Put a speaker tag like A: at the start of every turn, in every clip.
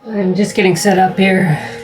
A: I'm just getting set up here.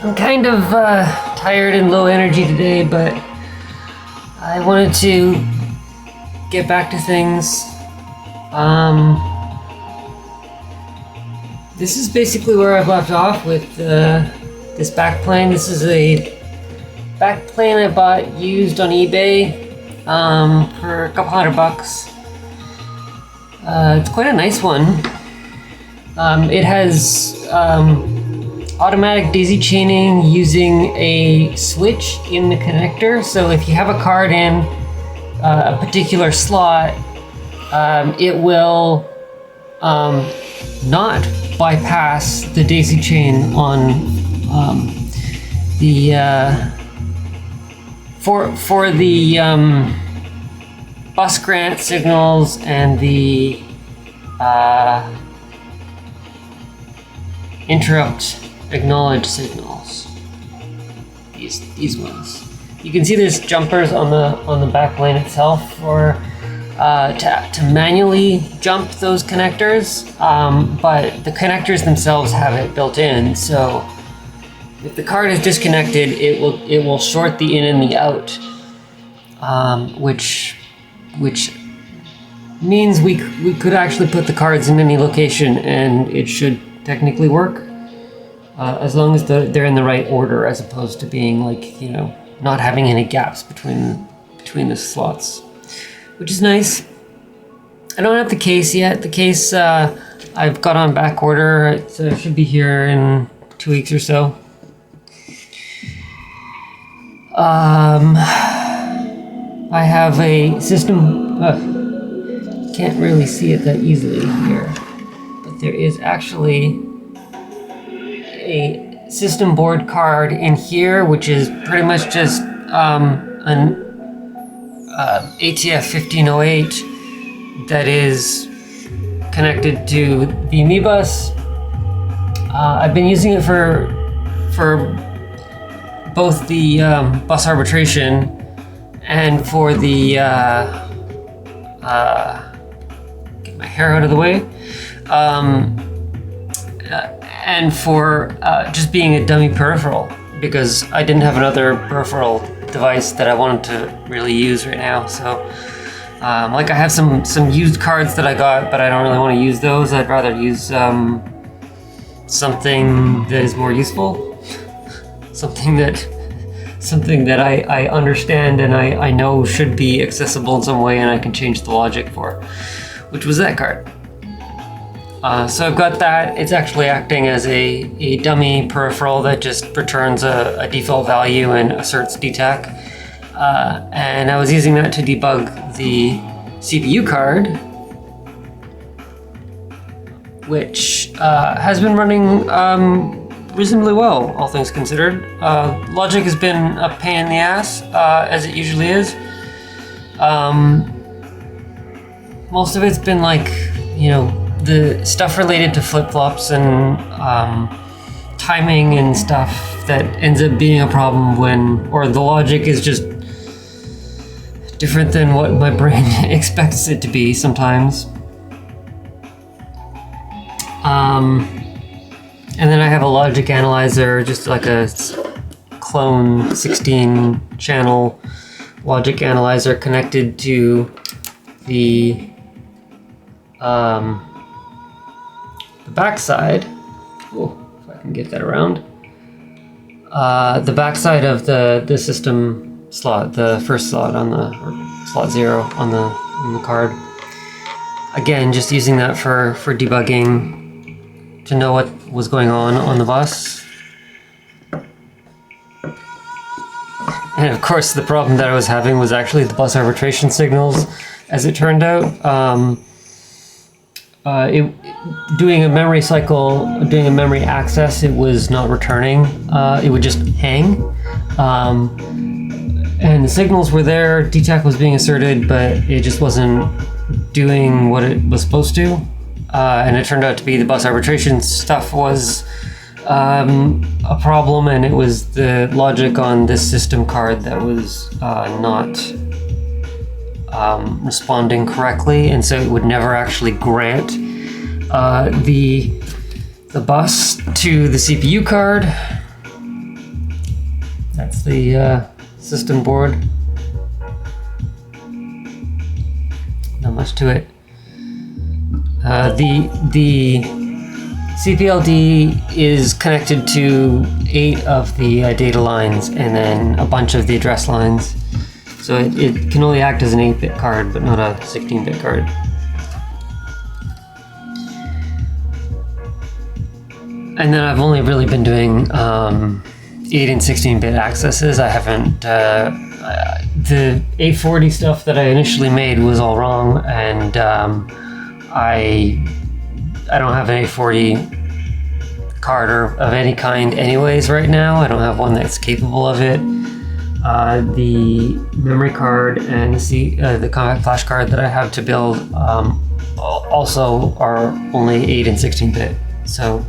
A: I'm kind of tired and low energy today, but I wanted to get back to things. This is basically where I've left off with this backplane. This is a backplane I bought used on eBay for a couple $100. It's quite a nice one. It has automatic daisy chaining using a switch in the connector. So if you have a card in a particular slot, it will not bypass the daisy chain on for the bus grant signals and the interrupt acknowledge signals. These ones. You can see there's jumpers on the back lane itself for to manually jump those connectors, but the connectors themselves have it built in. So if the card is disconnected, it will short the in and the out, which means we could actually put the cards in any location and it should technically work. As long as they're in the right order, as opposed to being like, you know, not having any gaps between the slots, which is nice. I don't have the case yet. The case I've got on back order. It should be here in 2 weeks or so. I have a system. Can't really see it that easily here, but there is actually a system board card in here, which is pretty much just an ATF 1508 that is connected to VMEbus. I've been using it for both the bus arbitration and for the get my hair out of the way. And for just being a dummy peripheral, because I didn't have another peripheral device that I wanted to really use right now. So, like I have some used cards that I got, but I don't really want to use those. I'd rather use something that is more useful, something that I understand and I know should be accessible in some way, and I can change the logic for, which was that card. So I've got that. It's actually acting as a dummy peripheral that just returns a default value and asserts DTAC. and I was using that to debug the CPU card, which has been running reasonably well, all things considered. Logic has been a pain in the ass, as it usually is. Most of it's been like, you know, the stuff related to flip-flops and timing and stuff that ends up being a problem when, or the logic is just different than what my brain expects it to be sometimes. And then I have a logic analyzer, just like a clone 16 channel logic analyzer connected to the backside. Oh, if I can get that around. The backside of the system slot, the first slot on the, or slot 0 on the card. Again, just using that for debugging, to know what was going on the bus. And of course, the problem that I was having was actually the bus arbitration signals, as it turned out. Doing a memory cycle, doing a memory access, it was not returning. It would just hang. And the signals were there, DTAC was being asserted, but it just wasn't doing what it was supposed to. And it turned out to be the bus arbitration stuff was a problem, and it was the logic on this system card that was not responding correctly, and so it would never actually grant the bus to the CPU card. That's the system board. Not much to it. The CPLD is connected to 8 of the data lines and then a bunch of the address lines. So it can only act as an 8-bit card, but not a 16-bit card. And then I've only really been doing 8 and 16-bit accesses. I haven't, the 840 stuff that I initially made was all wrong, and I don't have an 840 card of any kind anyways right now. I don't have one that's capable of it. The memory card and the compact flash card that I have to build also are only 8 and 16-bit. So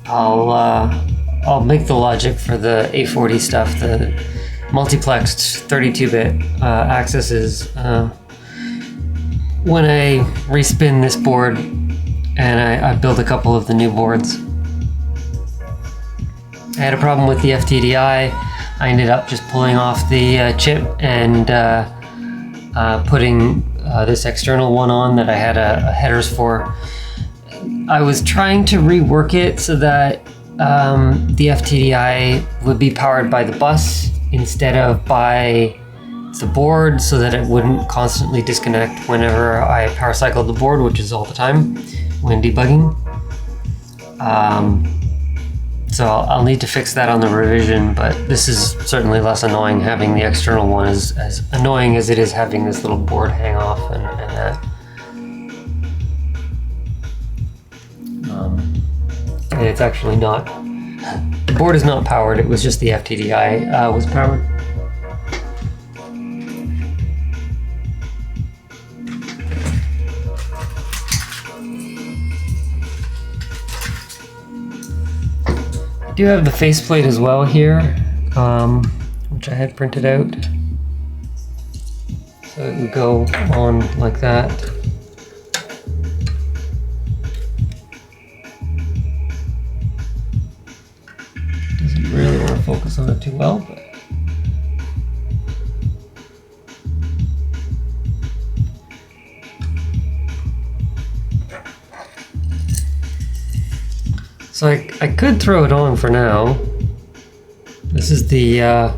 A: I'll make the logic for the 840 stuff, the multiplexed 32-bit accesses, when I respin this board and I build a couple of the new boards. I had a problem with the FTDI. I ended up just pulling off the chip and putting this external one on that I had a headers for. I was trying to rework it so that the FTDI would be powered by the bus instead of by the board, so that it wouldn't constantly disconnect whenever I power cycled the board, which is all the time when debugging. So I'll need to fix that on the revision, but this is certainly less annoying. Having the external one is as annoying as it is having this little board hang off and that. And it's actually not, the board is not powered, it was just the FTDI was powered. I do have the faceplate as well here, which I had printed out. So it would go on like that. Doesn't really want to focus on it too well, but so I could throw it on for now. This is the a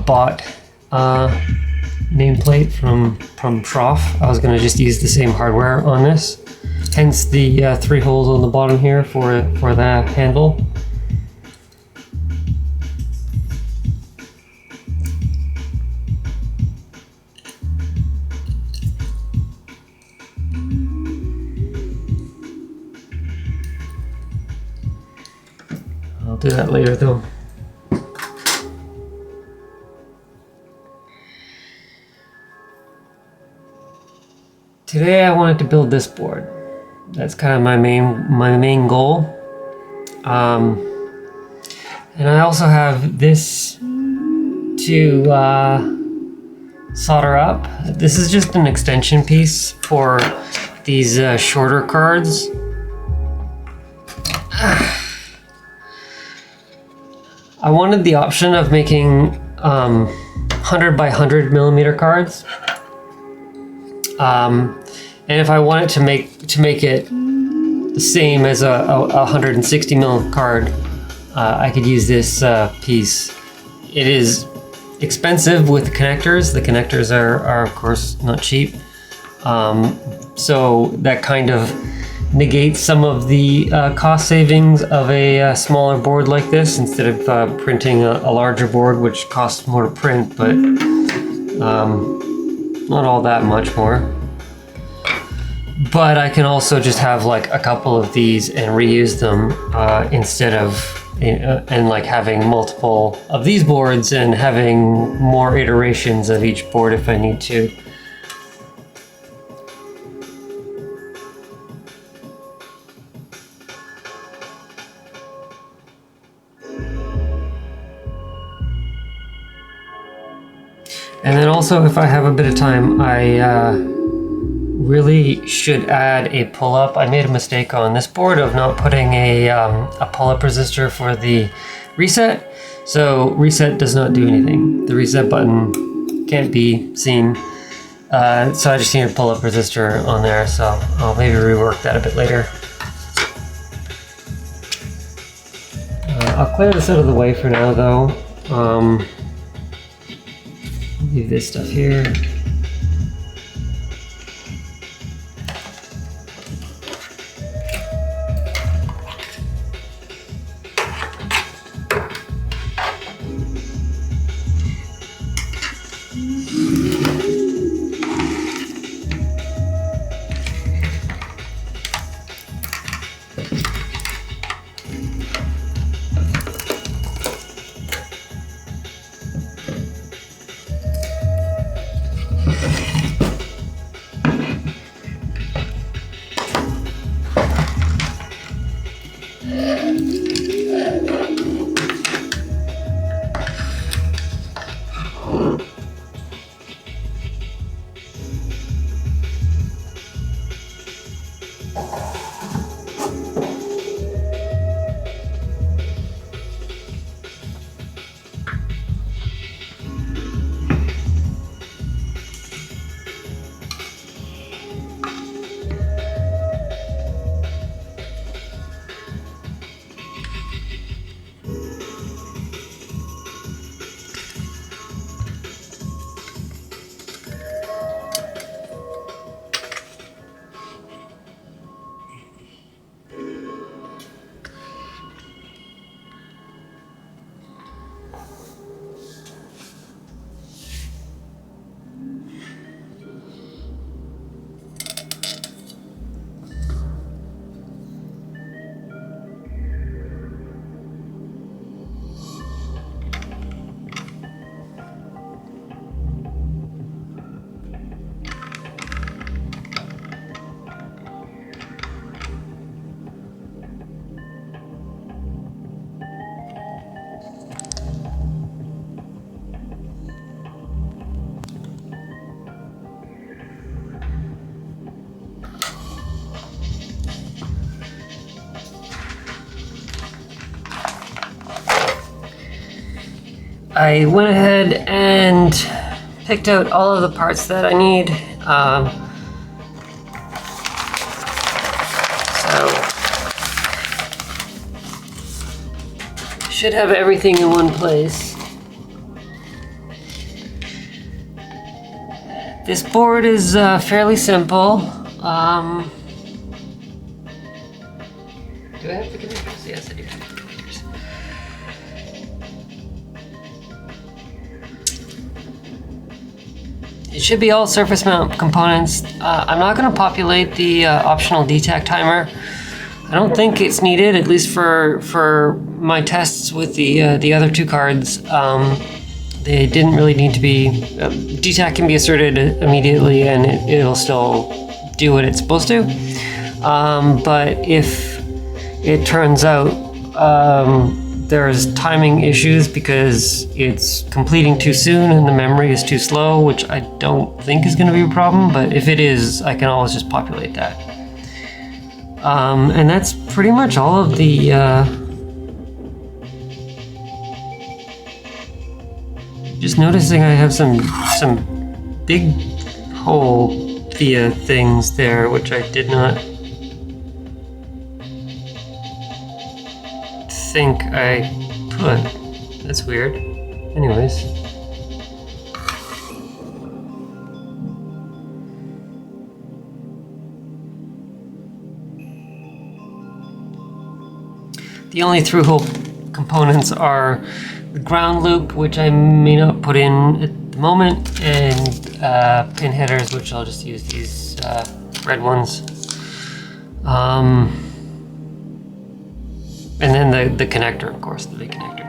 A: bot nameplate from Schroff. I was going to just use the same hardware on this, hence the 3 holes on the bottom here for the handle. do that later though. Today I wanted to build this board. That's kind of my main goal. And I also have this to solder up. This is just an extension piece for these shorter cards. I wanted the option of making 100 by 100 millimeter cards. And if I wanted to make it the same as a 160 mil card, I could use this piece. It is expensive with the connectors. The connectors are of course not cheap. So that kind of negates some of the cost savings of a smaller board like this, instead of printing a larger board, which costs more to print, but not all that much more. But I can also just have like a couple of these and reuse them instead of and like having multiple of these boards and having more iterations of each board if I need to. And then also, if I have a bit of time, I really should add a pull-up. I made a mistake on this board of not putting a pull-up resistor for the reset. So reset does not do anything. The reset button can't be seen. So I just need a pull-up resistor on there. So I'll maybe rework that a bit later. I'll clear this out of the way for now, though. Leave this stuff here. I went ahead and picked out all of the parts that I need. So should have everything in one place. This board is fairly simple. Do I have the connectors? Yes, I do have the connectors. It should be all surface mount components. I'm not going to populate the optional DTAC timer. I don't think it's needed, at least for my tests with the other two cards. They didn't really need to be. DTAC can be asserted immediately, and it'll still do what it's supposed to. But if it turns out there's timing issues because it's completing too soon and the memory is too slow, which I don't think is going to be a problem, but if it is, I can always just populate that. And that's pretty much all of the just noticing I have some big hole via things there, which I did not think I put. That's weird. Anyways. The only through-hole components are the ground loop, which I may not put in at the moment, and pin headers, which I'll just use these red ones. And then the connector, of course, the big connector.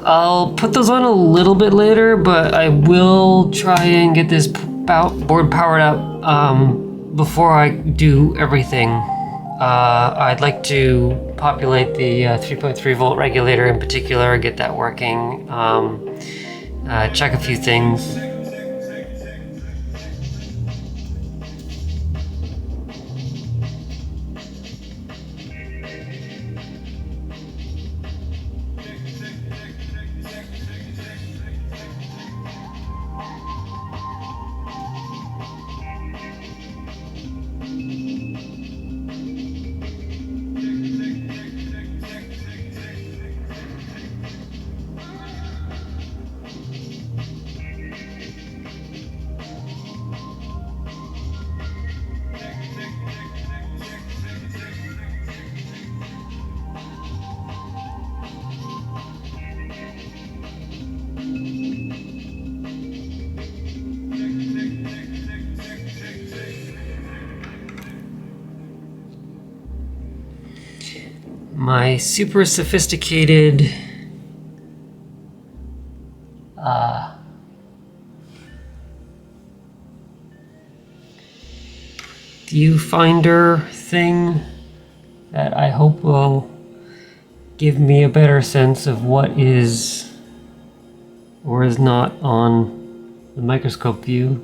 A: I'll put those on a little bit later, but I will try and get this board powered up before I do everything. I'd like to populate the 3.3 volt regulator in particular, get that working, check a few things. My super sophisticated viewfinder thing that I hope will give me a better sense of what is or is not on the microscope view.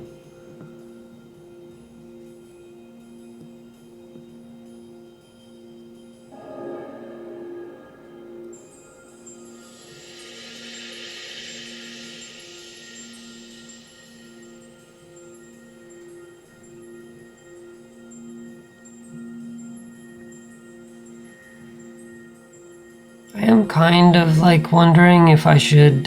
A: I am kind of like wondering if I should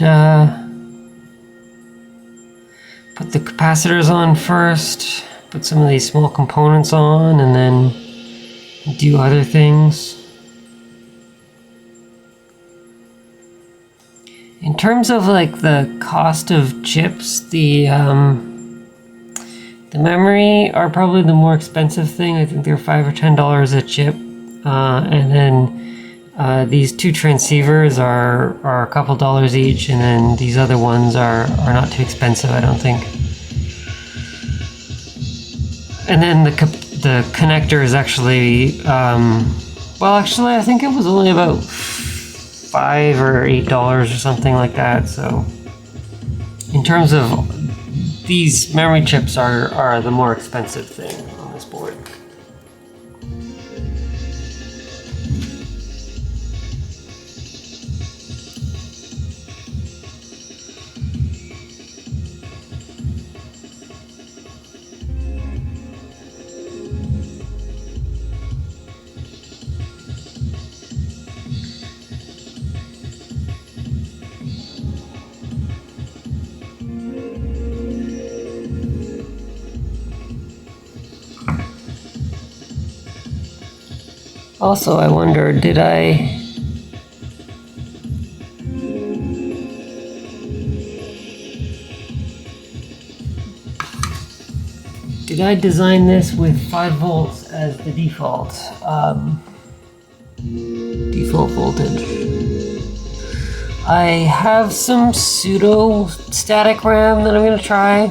A: put the capacitors on first, put some of these small components on, and then do other things. In terms of like the cost of chips, the memory are probably the more expensive thing. I think they're $5 or $10 a chip, and then these two transceivers are a couple dollars each, and then these other ones are not too expensive, I don't think. And then the connector is actually, well, actually, I think it was only about $5 or $8 or something like that. So, in terms of these memory chips, are the more expensive thing on this board. Also, I wonder, did I the guy designed this with 5 volts as the default voltage. I have some pseudo static RAM that I'm gonna try.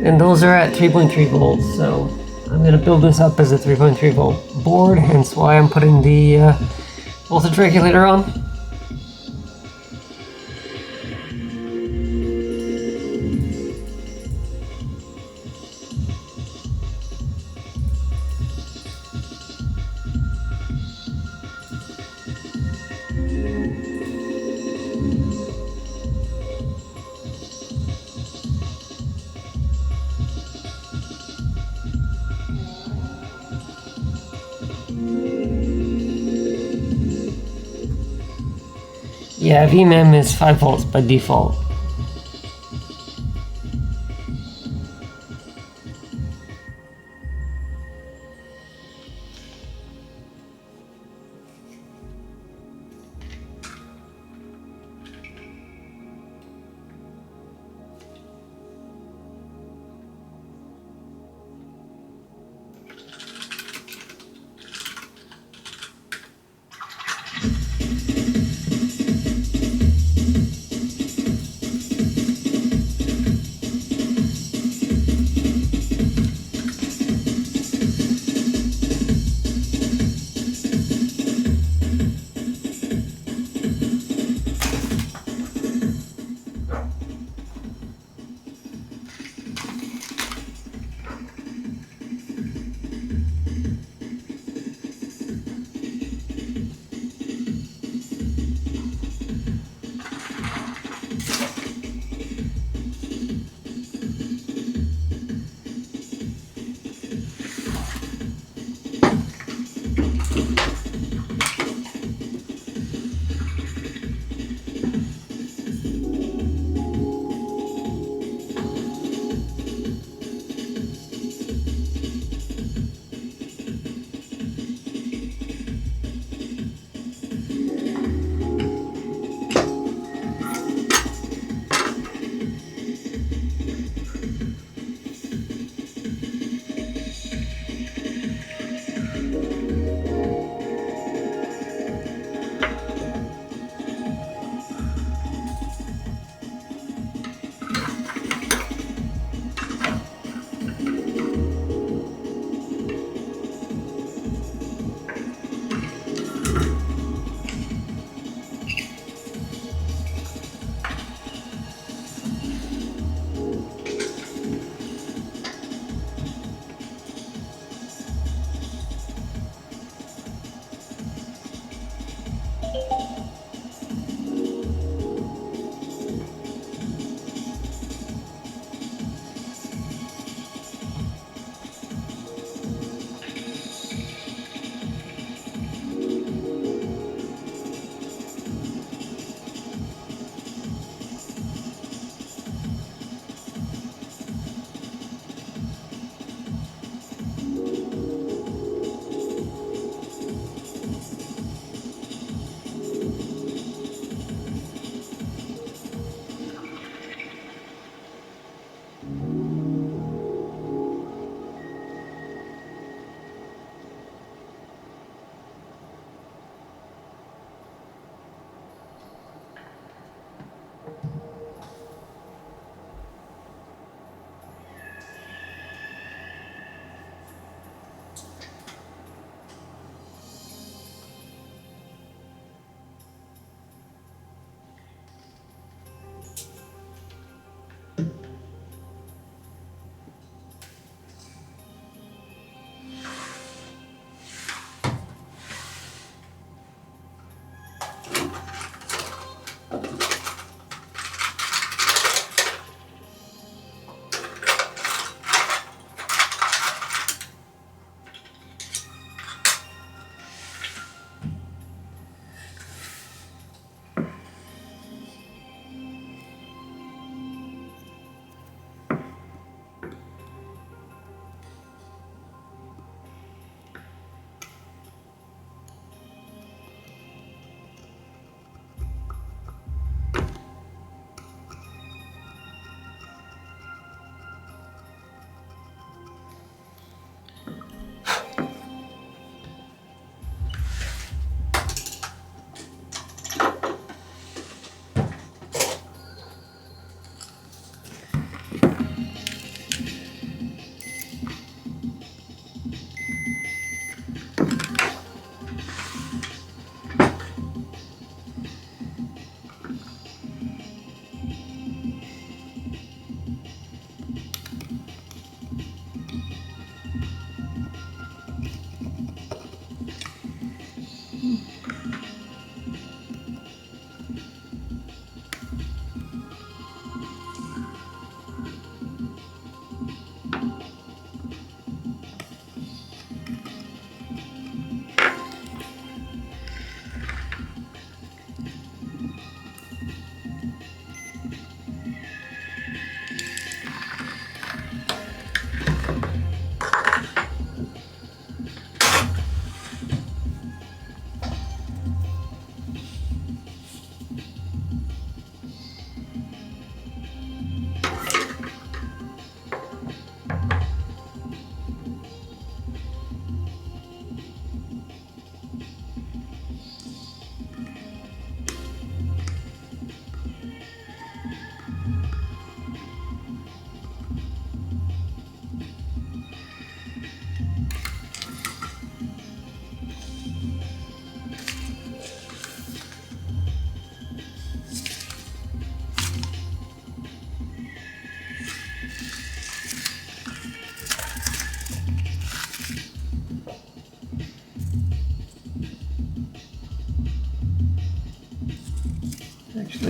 A: And those are at 3.3 volts, so I'm gonna build this up as a 3.3 volt board, hence why I'm putting the voltage regulator on. Yeah, VMEbus is 5 volts by default.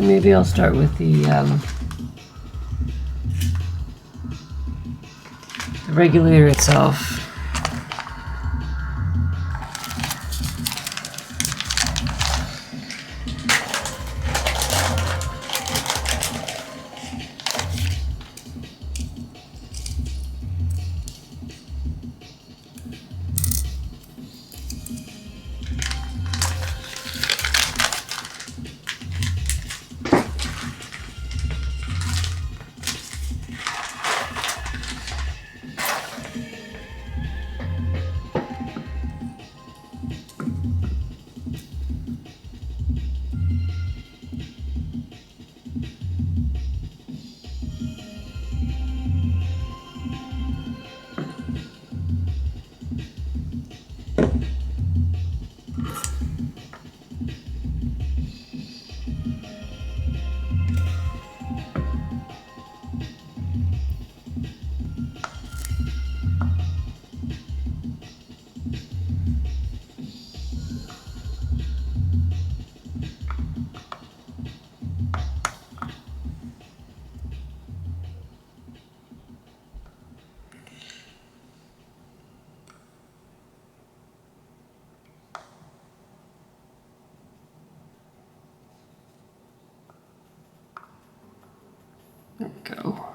A: So maybe I'll start with the regulator itself. There we go.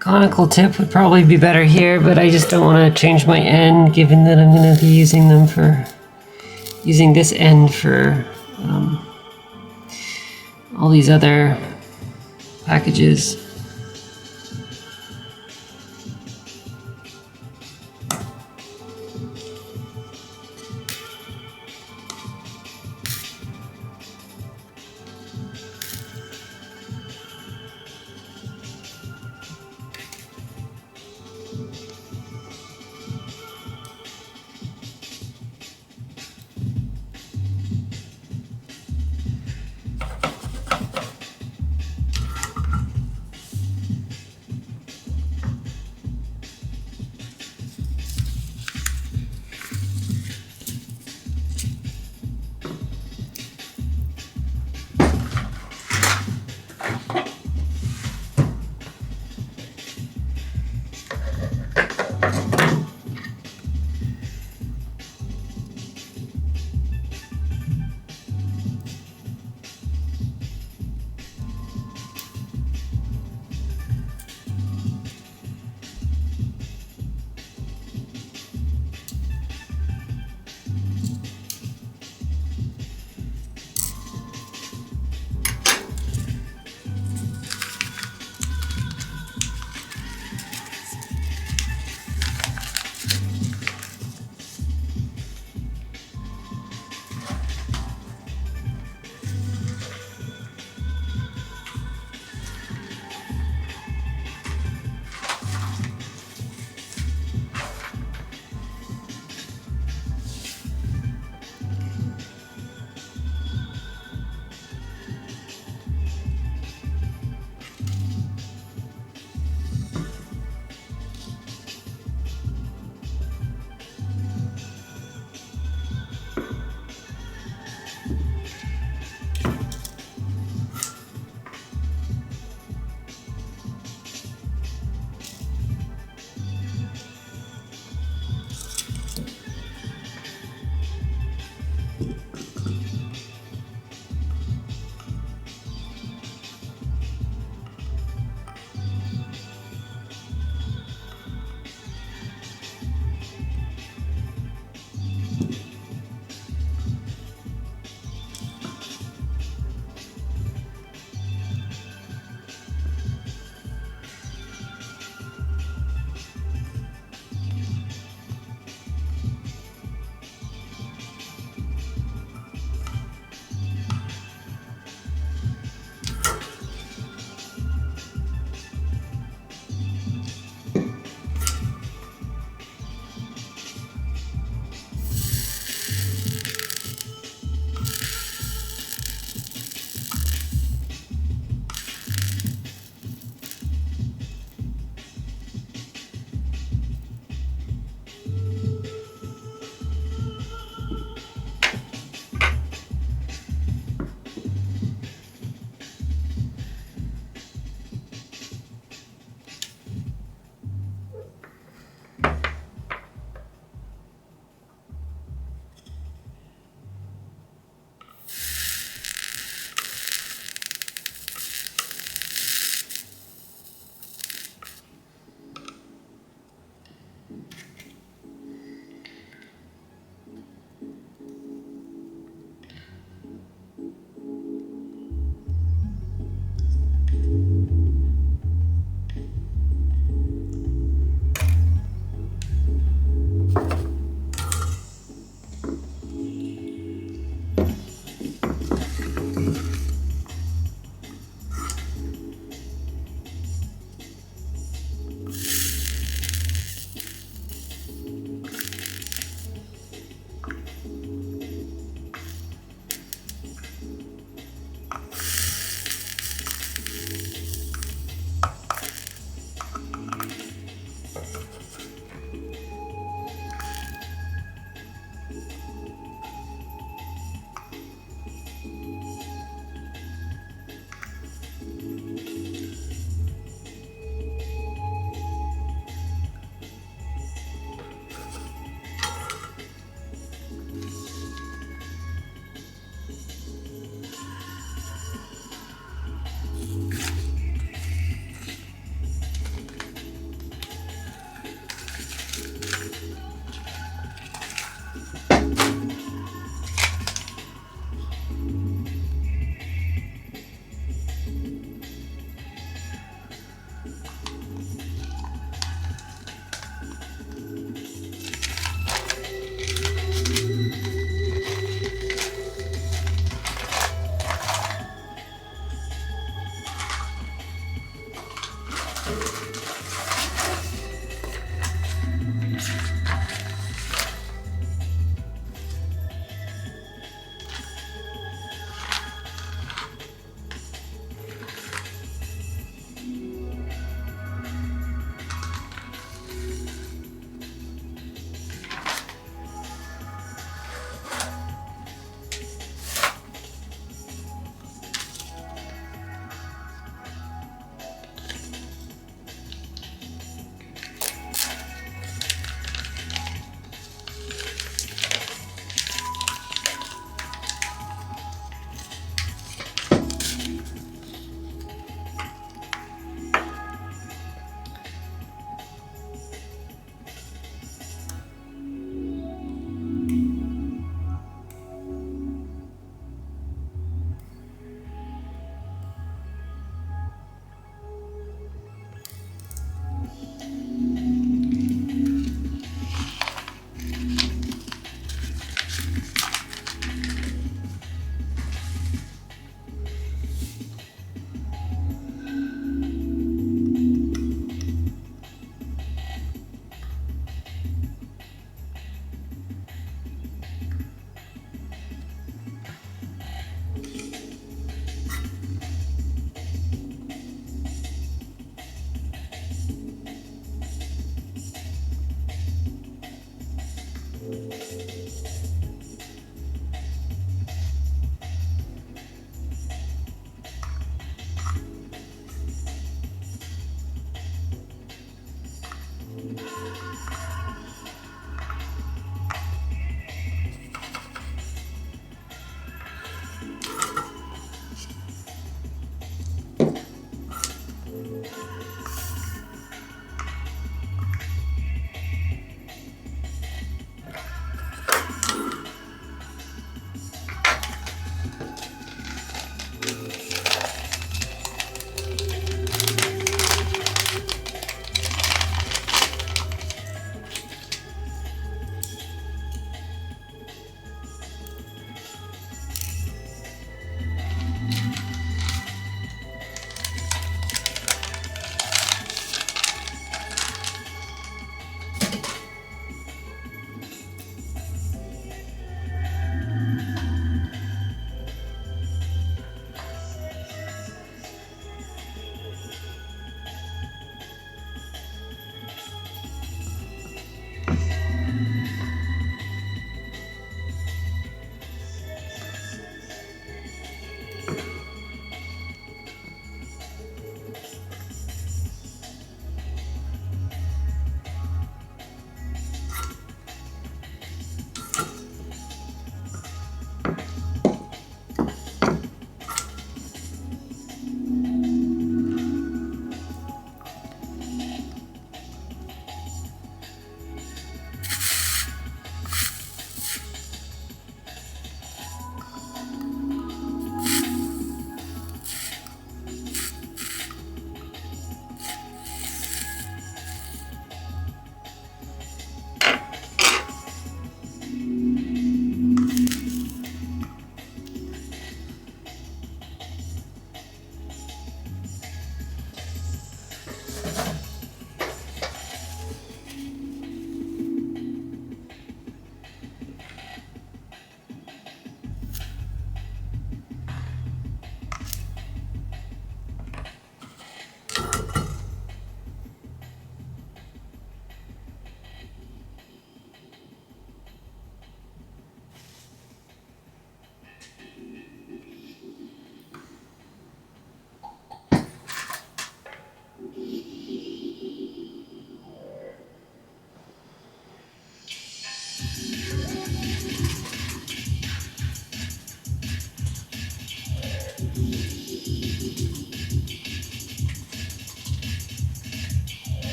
A: Conical tip would probably be better here, but I just don't want to change my end, given that I'm going to be using this end for all these other packages.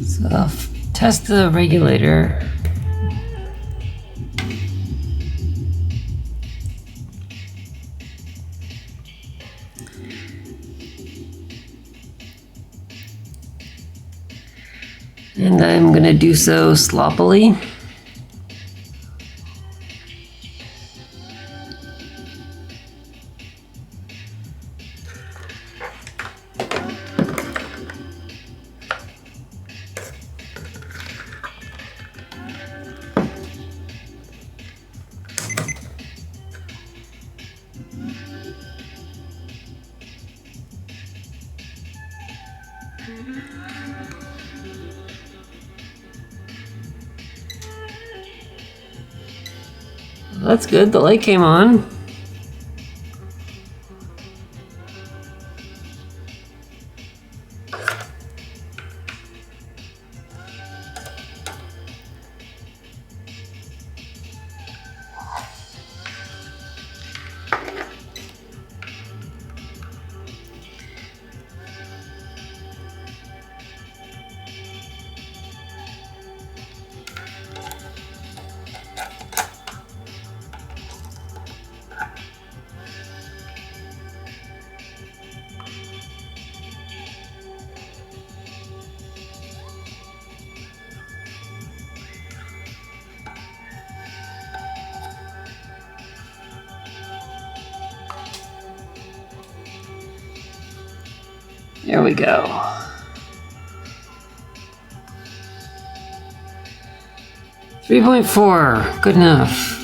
A: So I'll test the regulator. And I'm going to do so sloppily. That's good, the light came on. There we go. 3.4, good enough.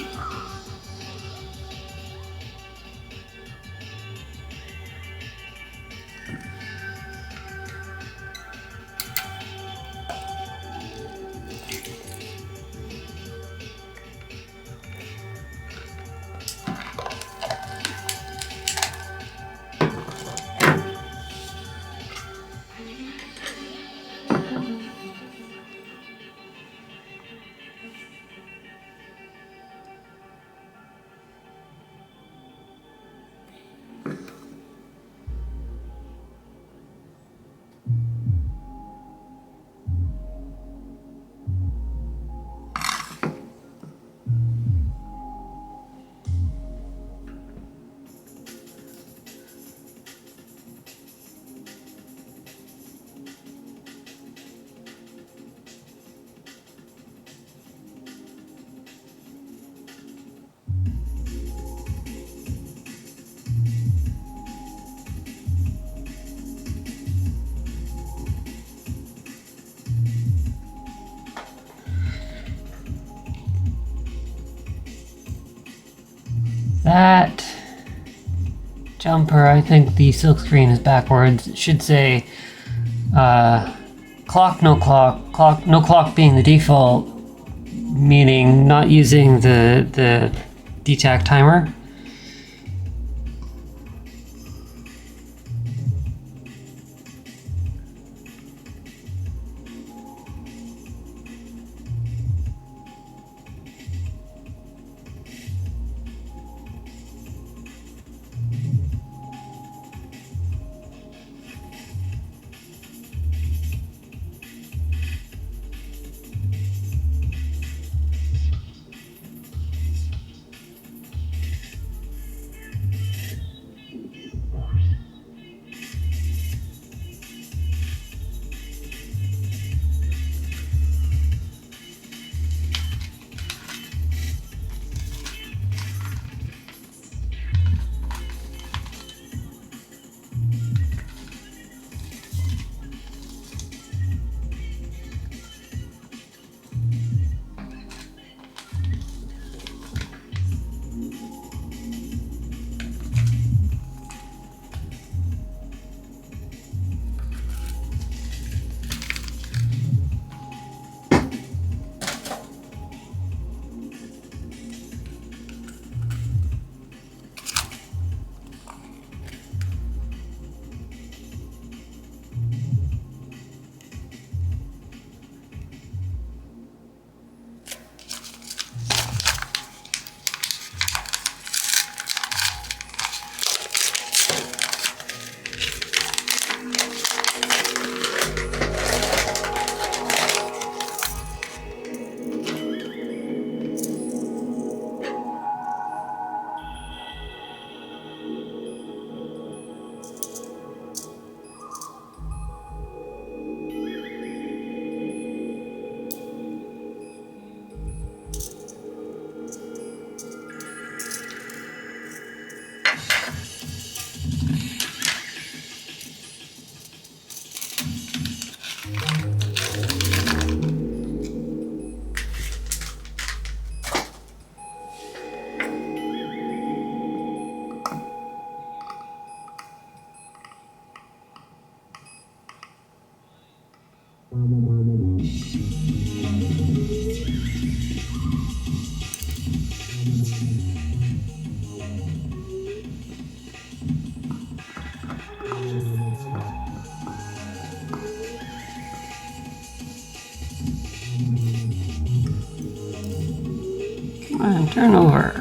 A: that jumper, I think the silk screen is backwards. It should say clock, no clock being the default, meaning not using the DTAC timer. Come on, turn over.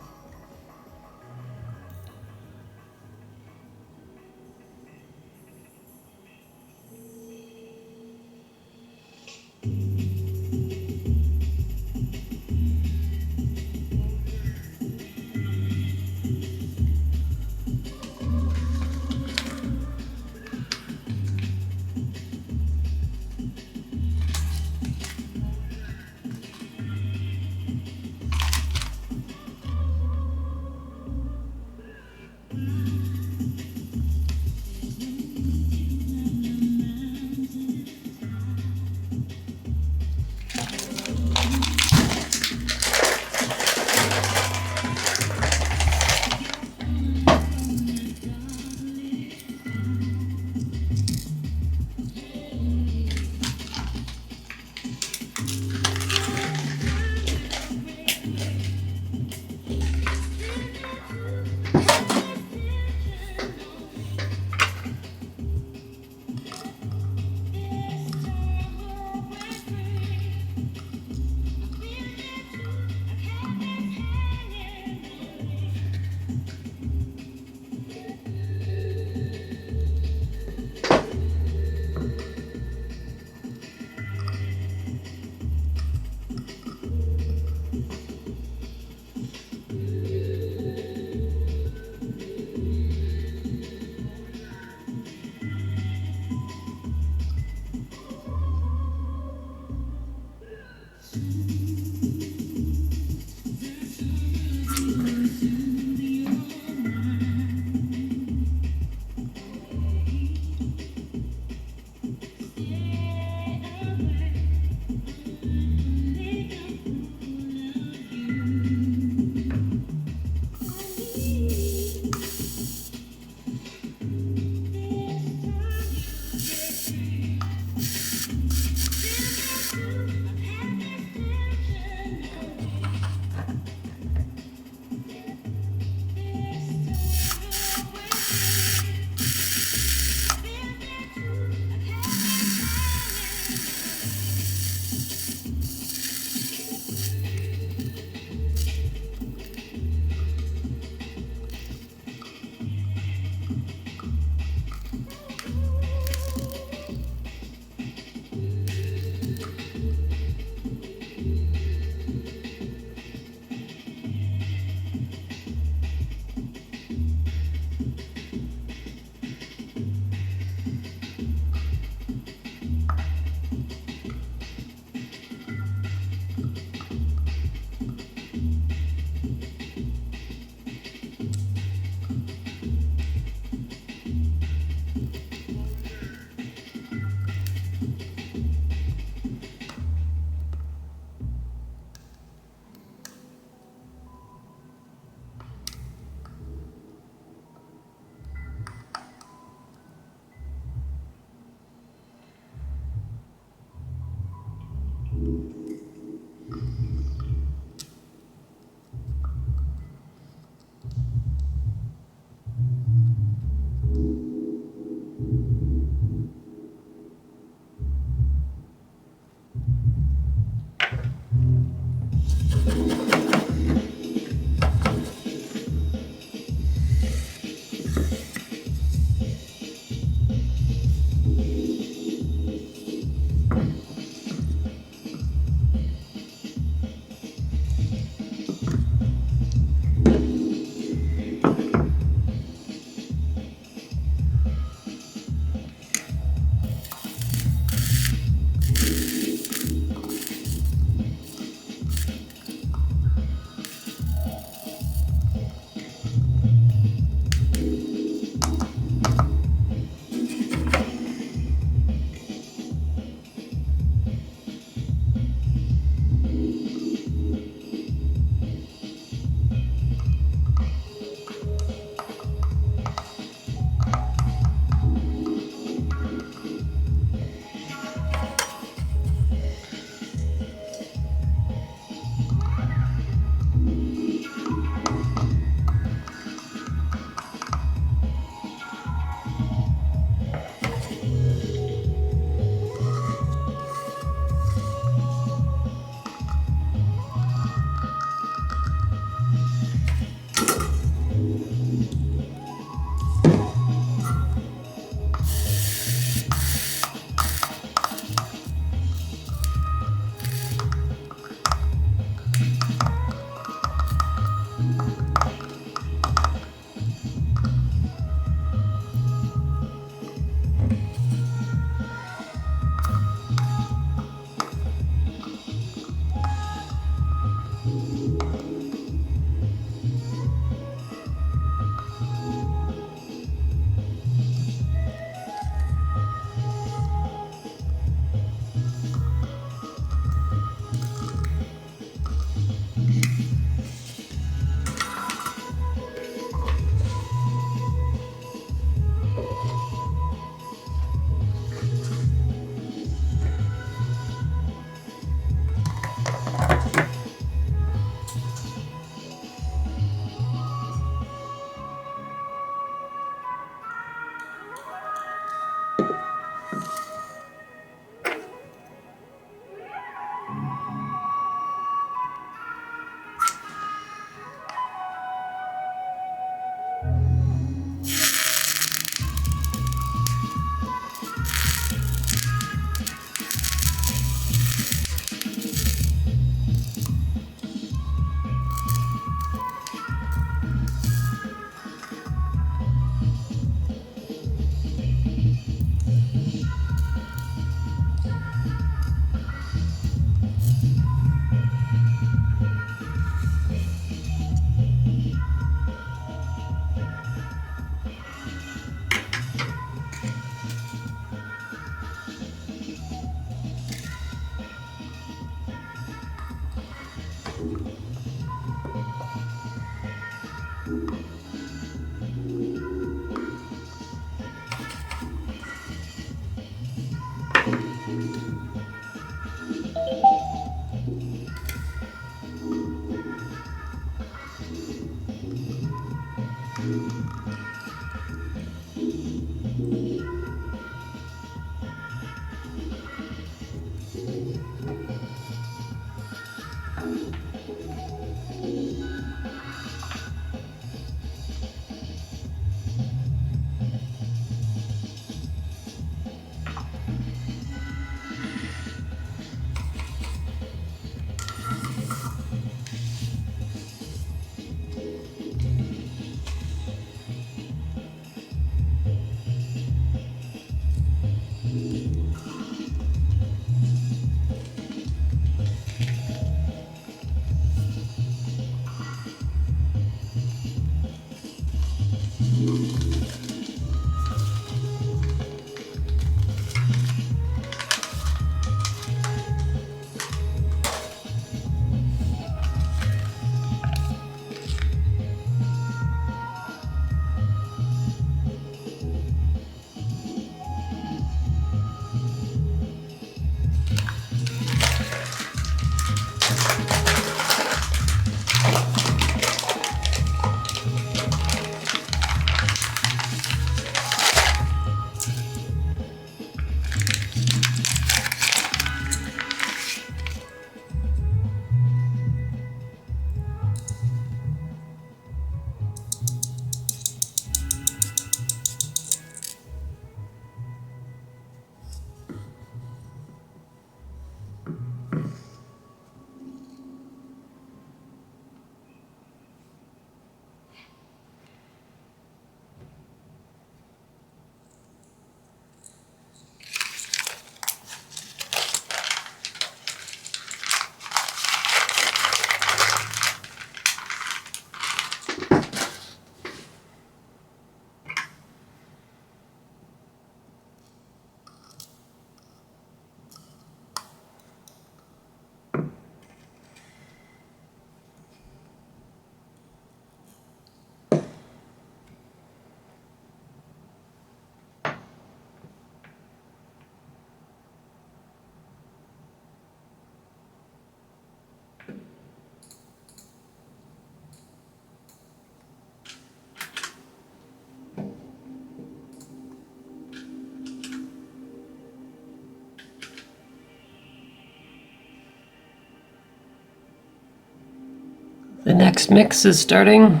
A: The next mix is starting.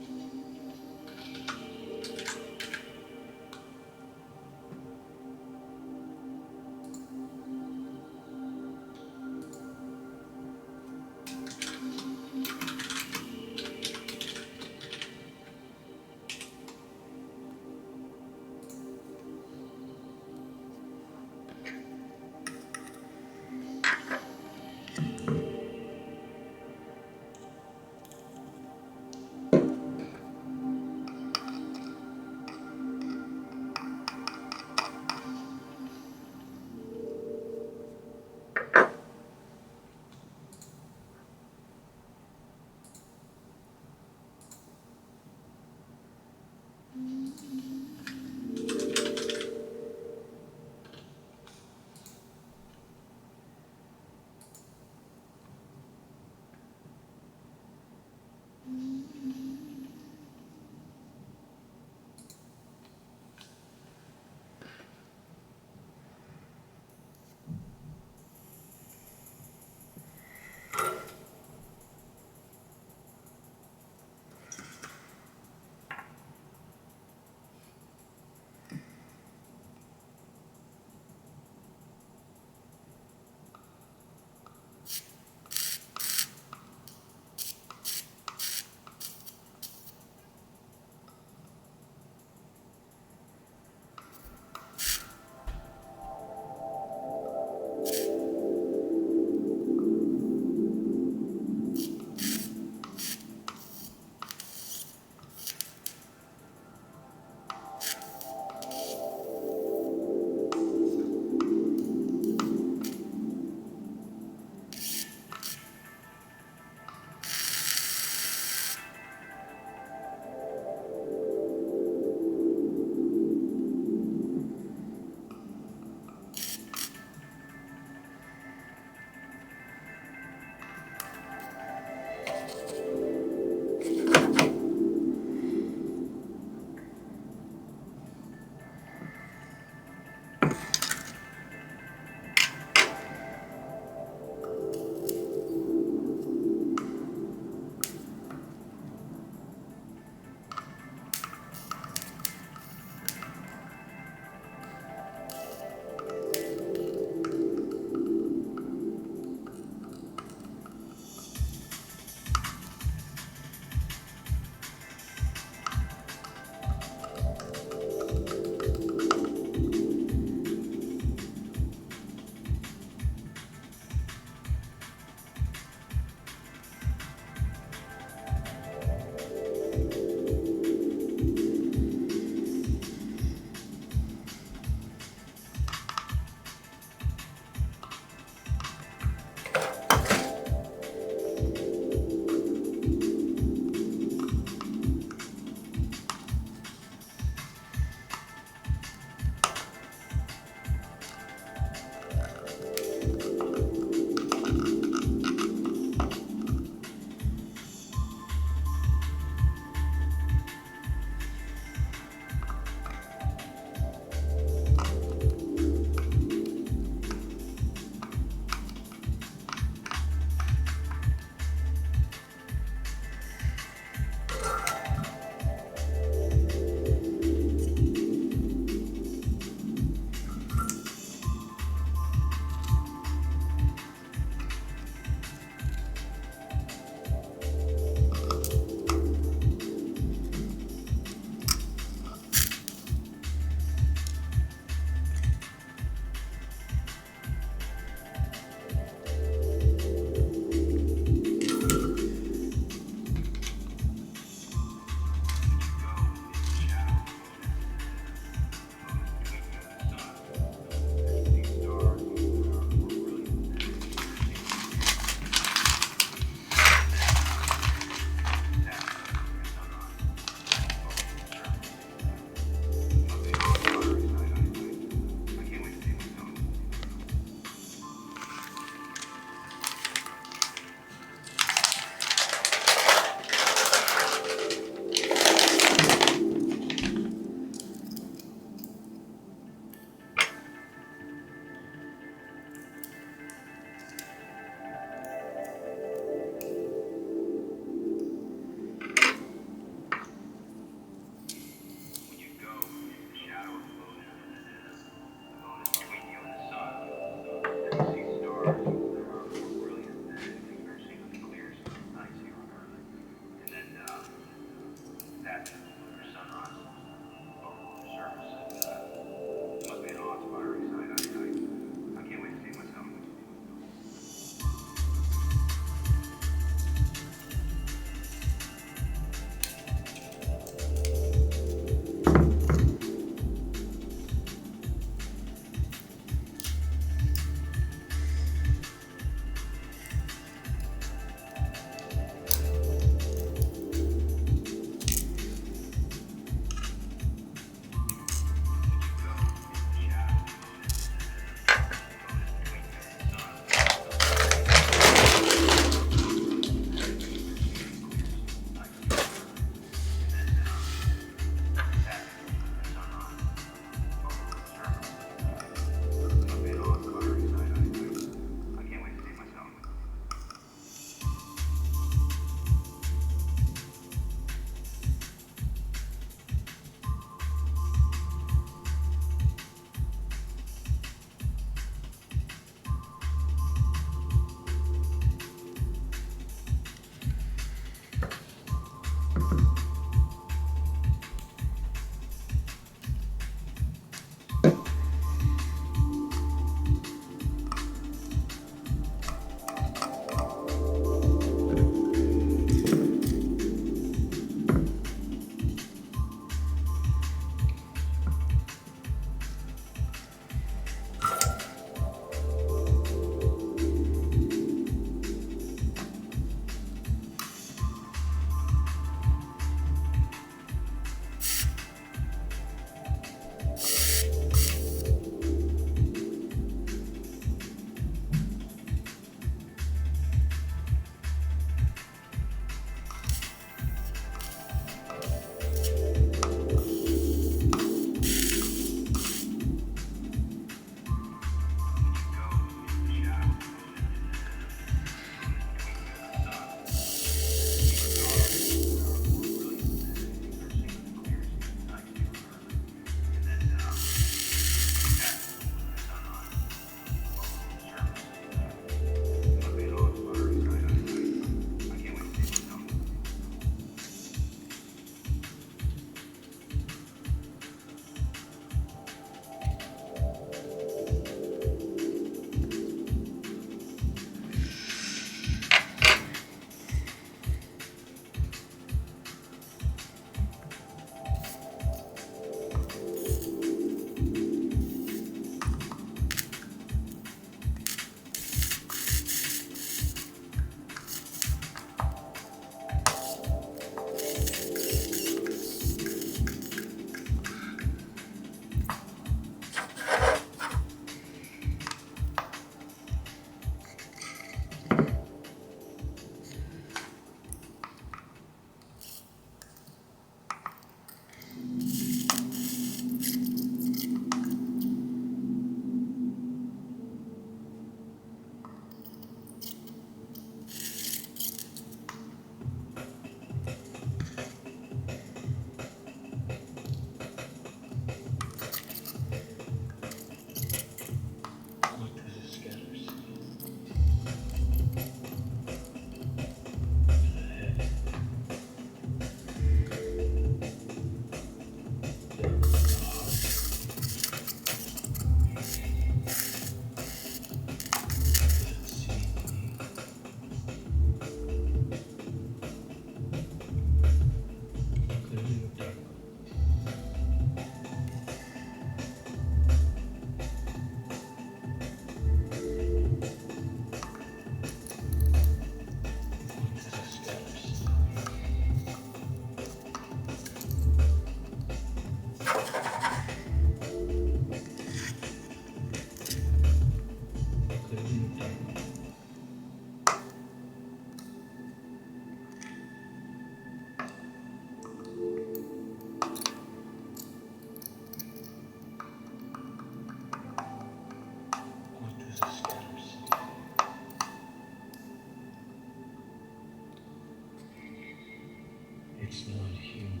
B: It's not human.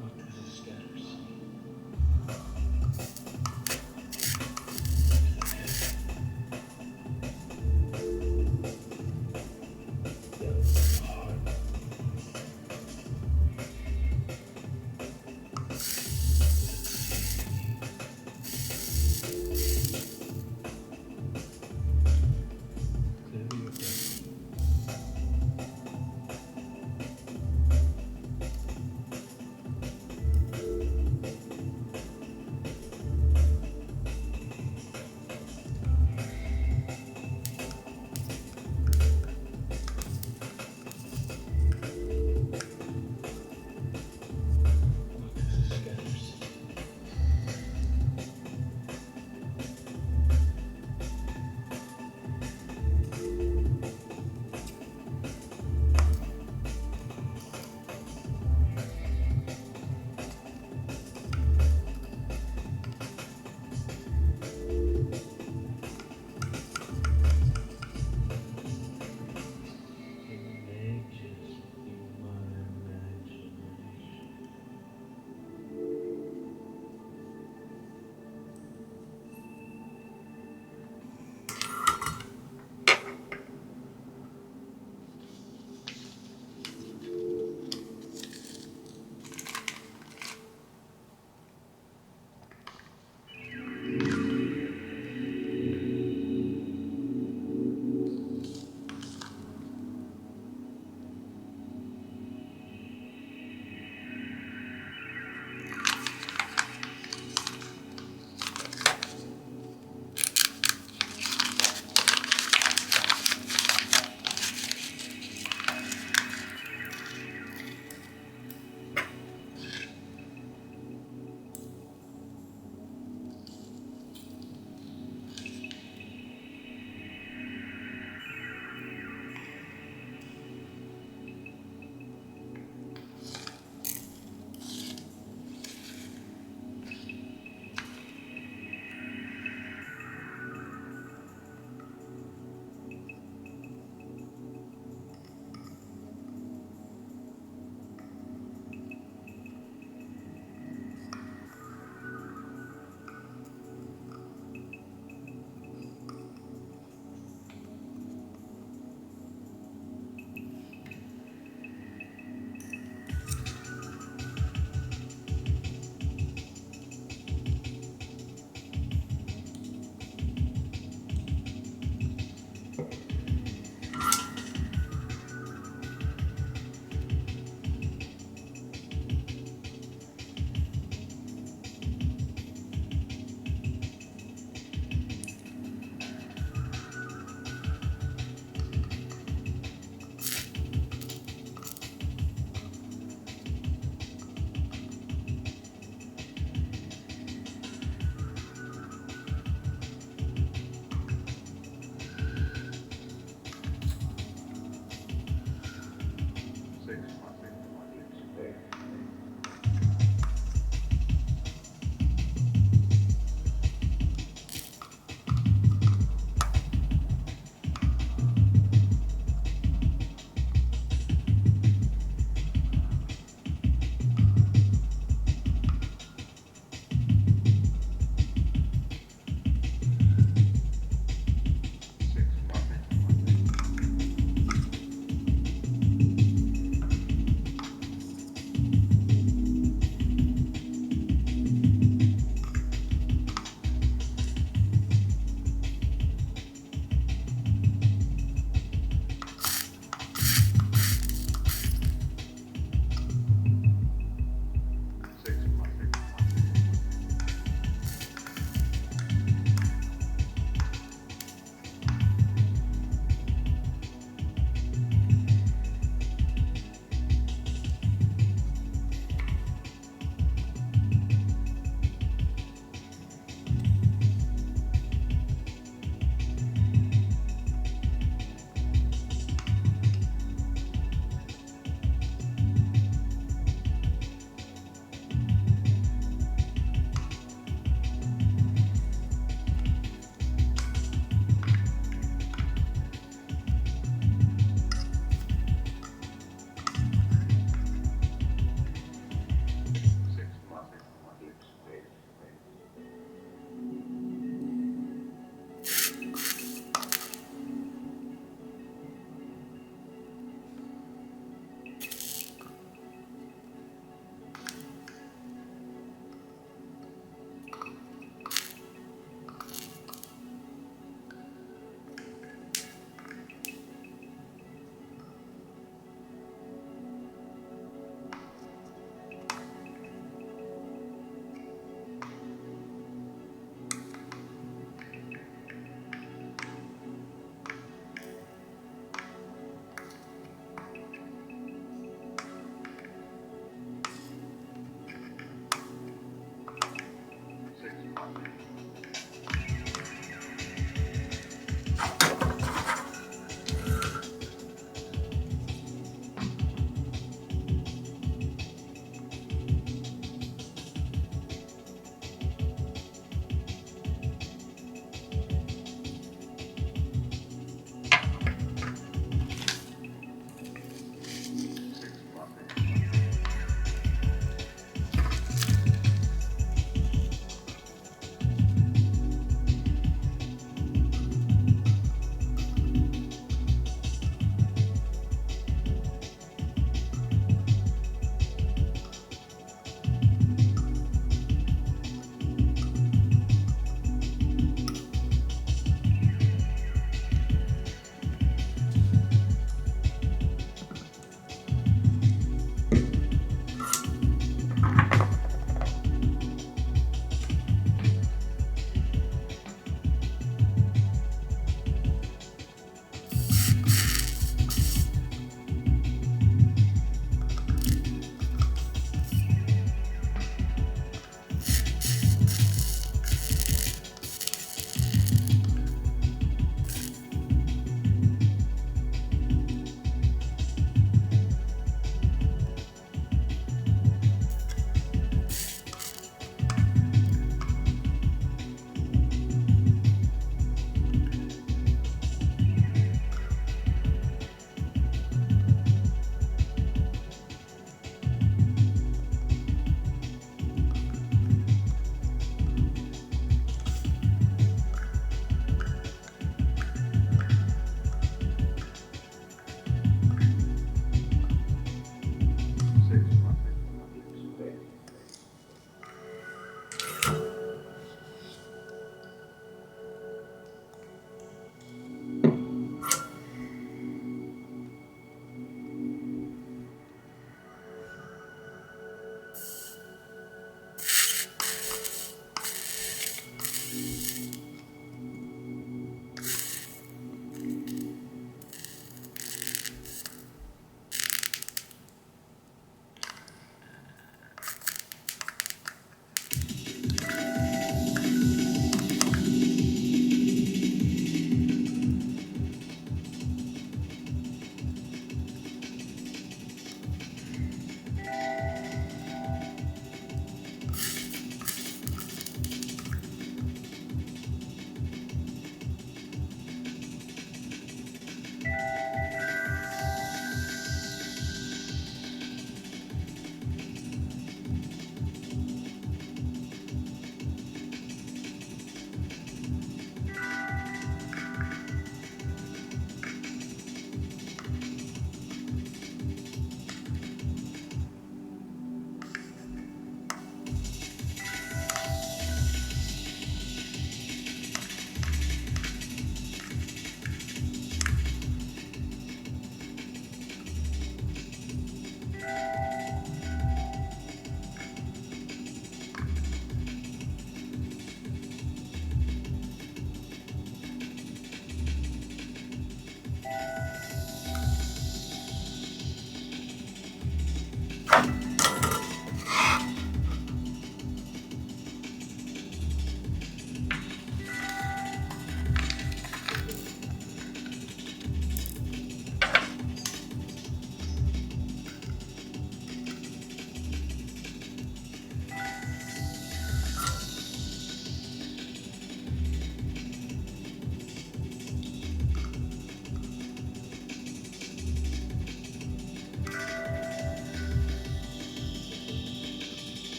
B: What does a scatter see?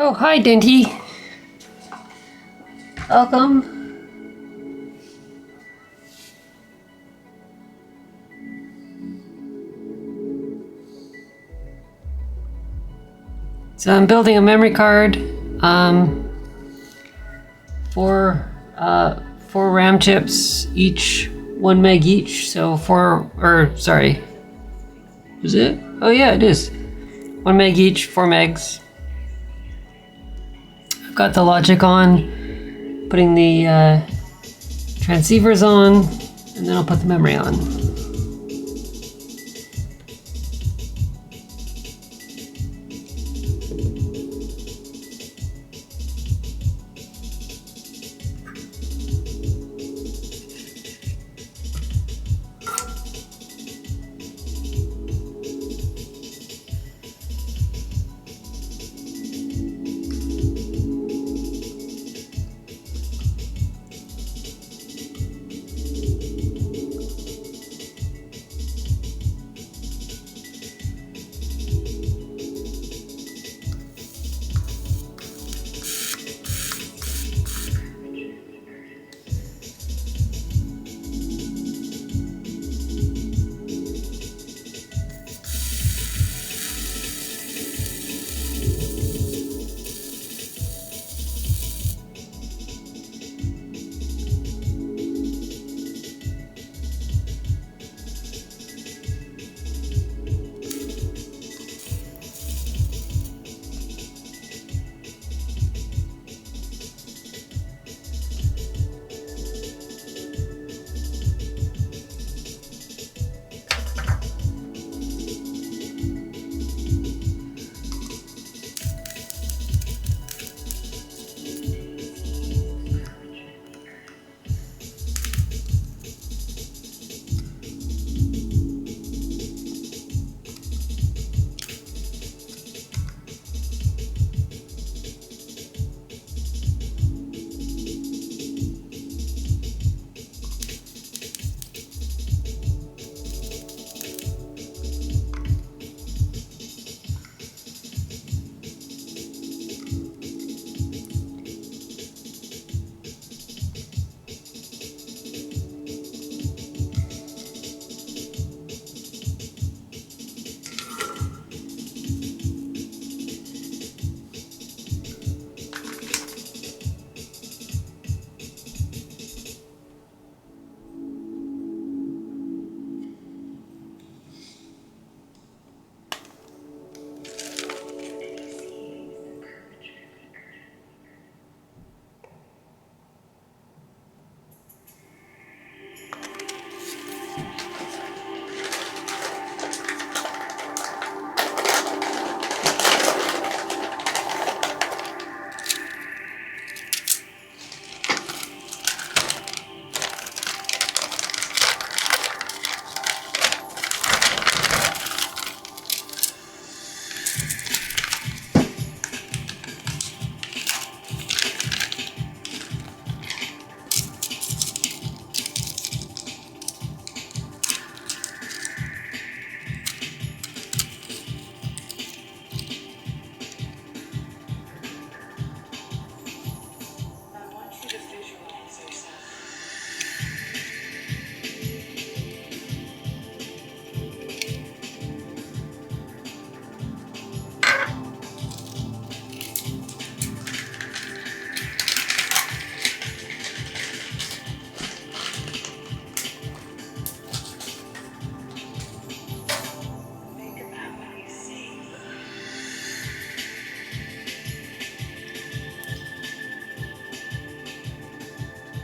A: Oh, hi, Dinty. Welcome. So I'm building a memory card for 4 RAM chips, each 1 meg each. So sorry, is it? Oh yeah, it is. 1 meg each, 4 megs. I've got the logic on, putting the transceivers on, and then I'll put the memory on.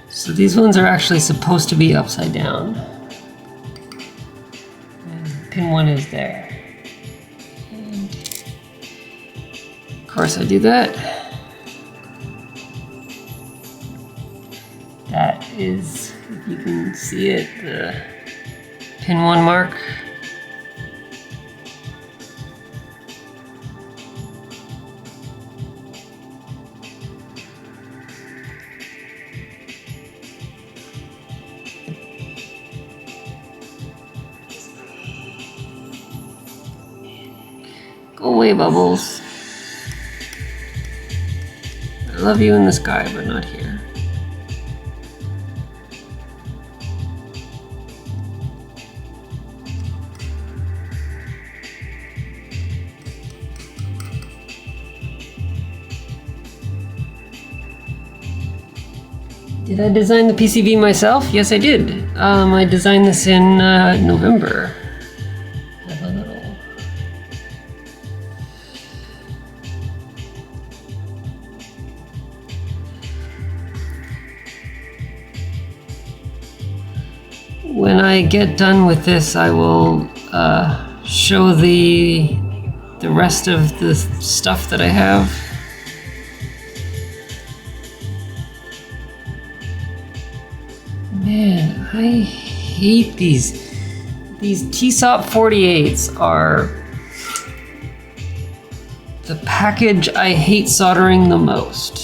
A: So these ones are actually supposed to be upside down. And pin 1 is there. And of course I do that. That is, if you can see it, the pin 1 mark. Go away, Bubbles. love you in the sky, but not here. Did I design the PCB myself? Yes, I did. I designed this in November. Have a little. When I get done with this, I will show the rest of the stuff that I have. Man, I hate these. These TSOP 48s are the package I hate soldering the most.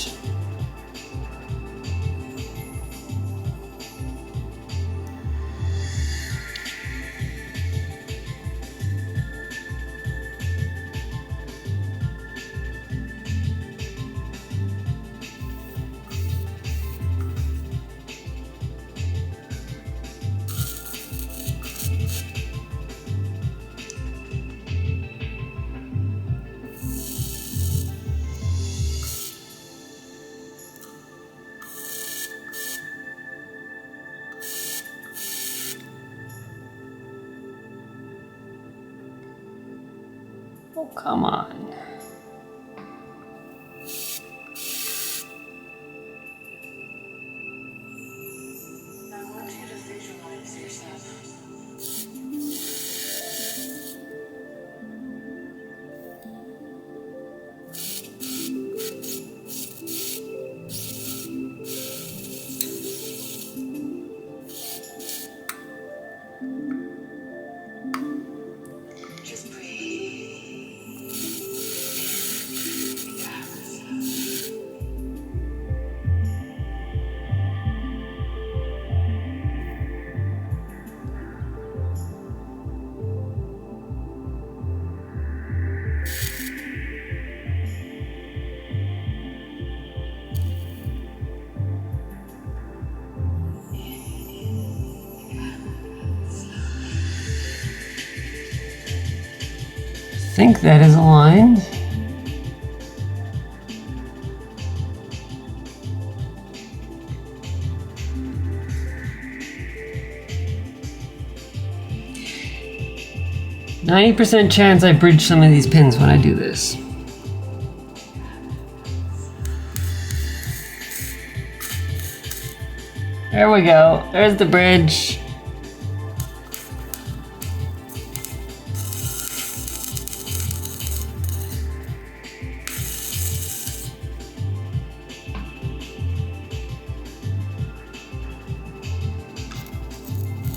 A: Oh, come on.
C: I want you to visualize yourself. Just breathe.
A: I think that is aligned. %90 chance I bridge some of these pins when I do this. There we go. There's the bridge.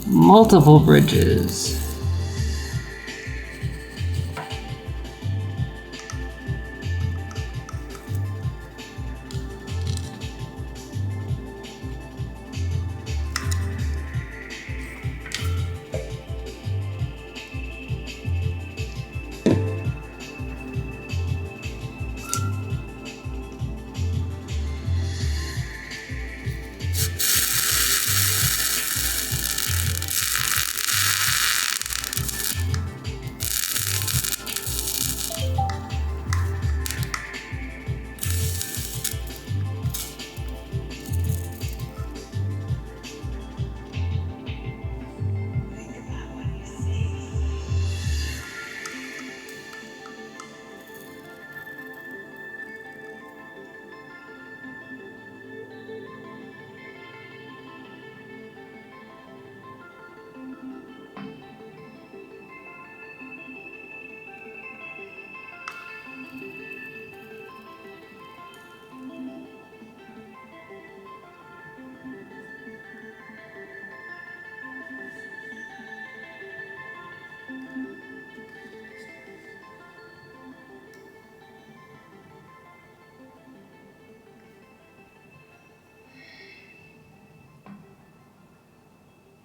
A: Multiple bridges.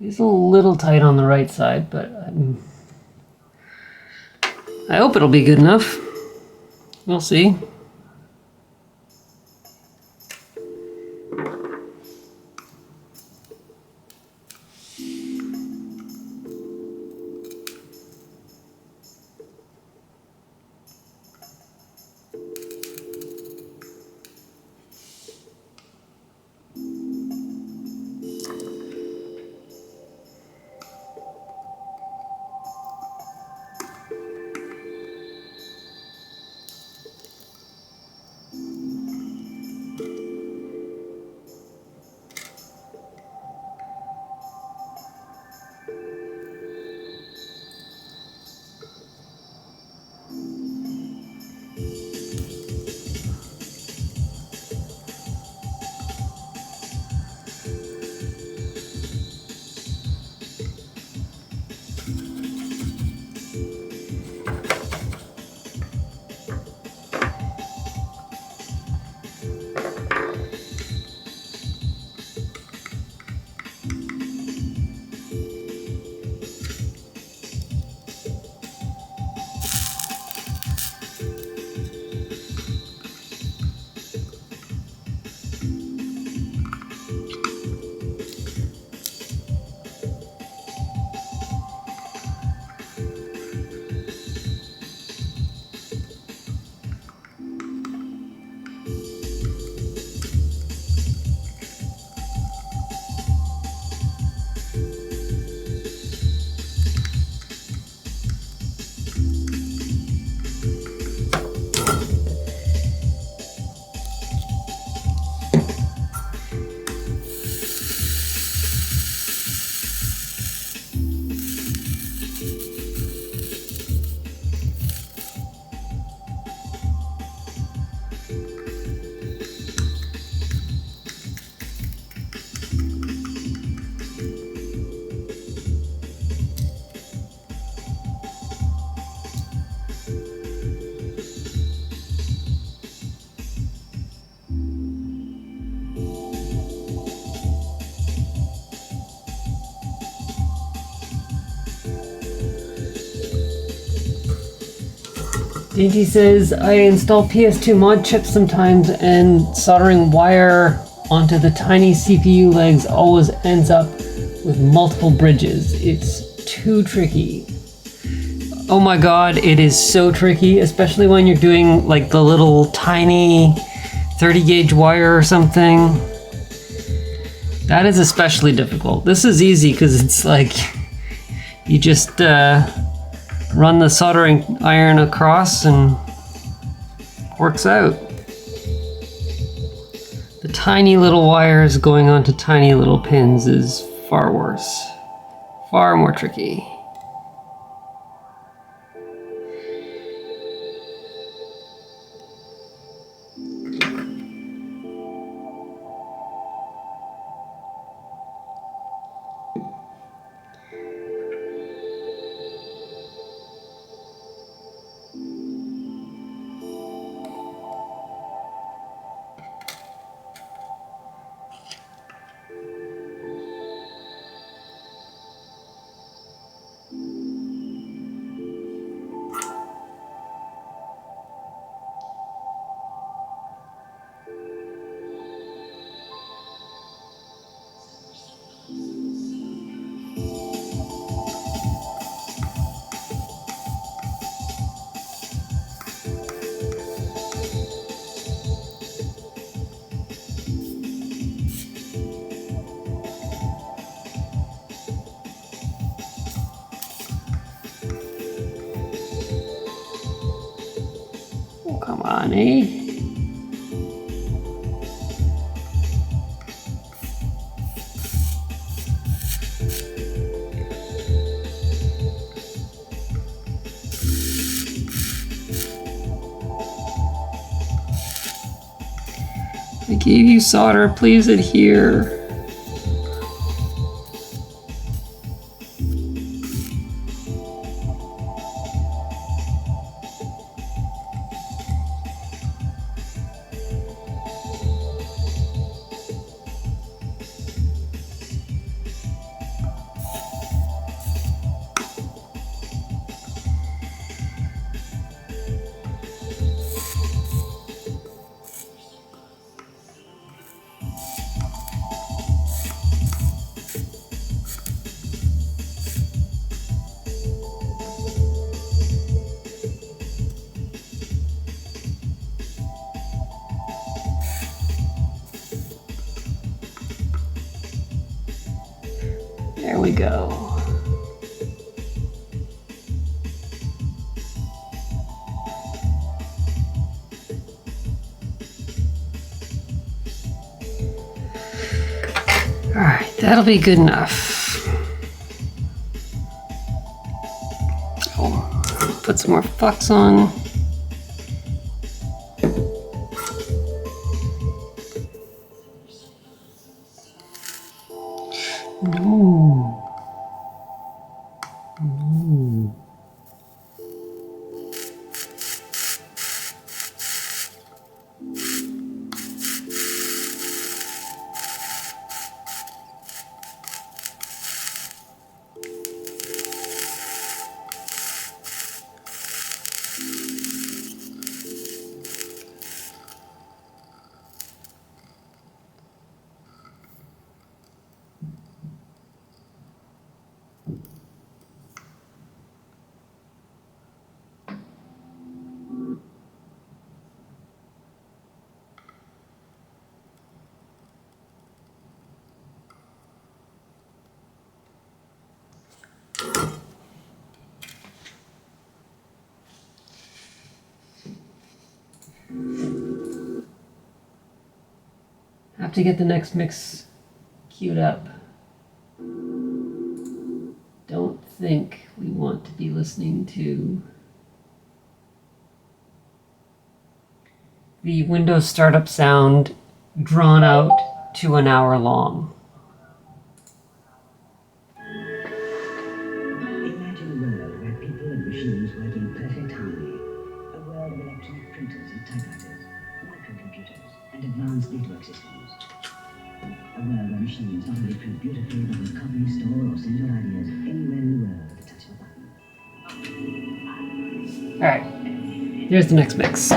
A: It's a little tight on the right side, but I hope it'll be good enough. We'll see. Dainty says, I install PS2 mod chips sometimes and soldering wire onto the tiny CPU legs always ends up with multiple bridges. It's too tricky. Oh my god, it is so tricky, especially when you're doing like the little tiny 30 gauge wire or something. That is especially difficult. This is easy because it's like you just run the soldering iron across and works out. The tiny little wires going onto tiny little pins is far worse. Far more tricky. Come on, eh? I gave you solder, please adhere. There we go. All right, that'll be good enough. Oh, put some more flux on. No. No. Have to get the next mix queued up. Don't think we want to be listening to the Windows startup sound drawn out to an hour long.
D: Imagine a world where people and machines work in perfect harmony. A world of electronic printers and typewriters, microcomputers, and advanced network systems. A world where machines not only print beautifully, but will copy, store, or send your ideas anywhere in the world at the touch of a button.
A: All right. Here's the next mix.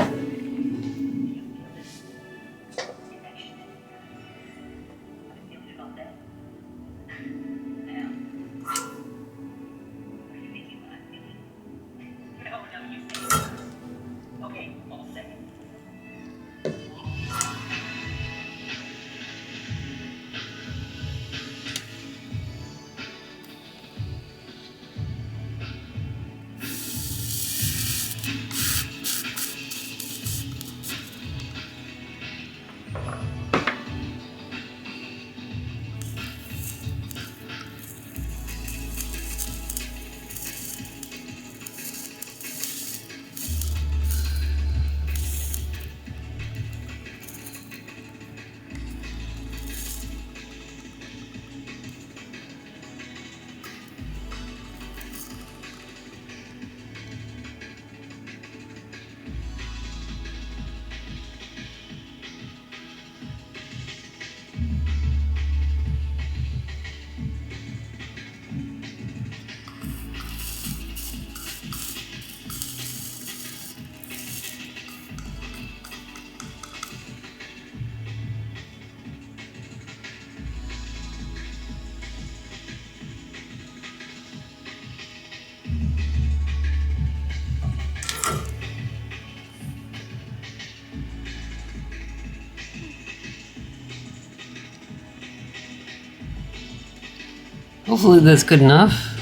A: Hopefully that's good enough.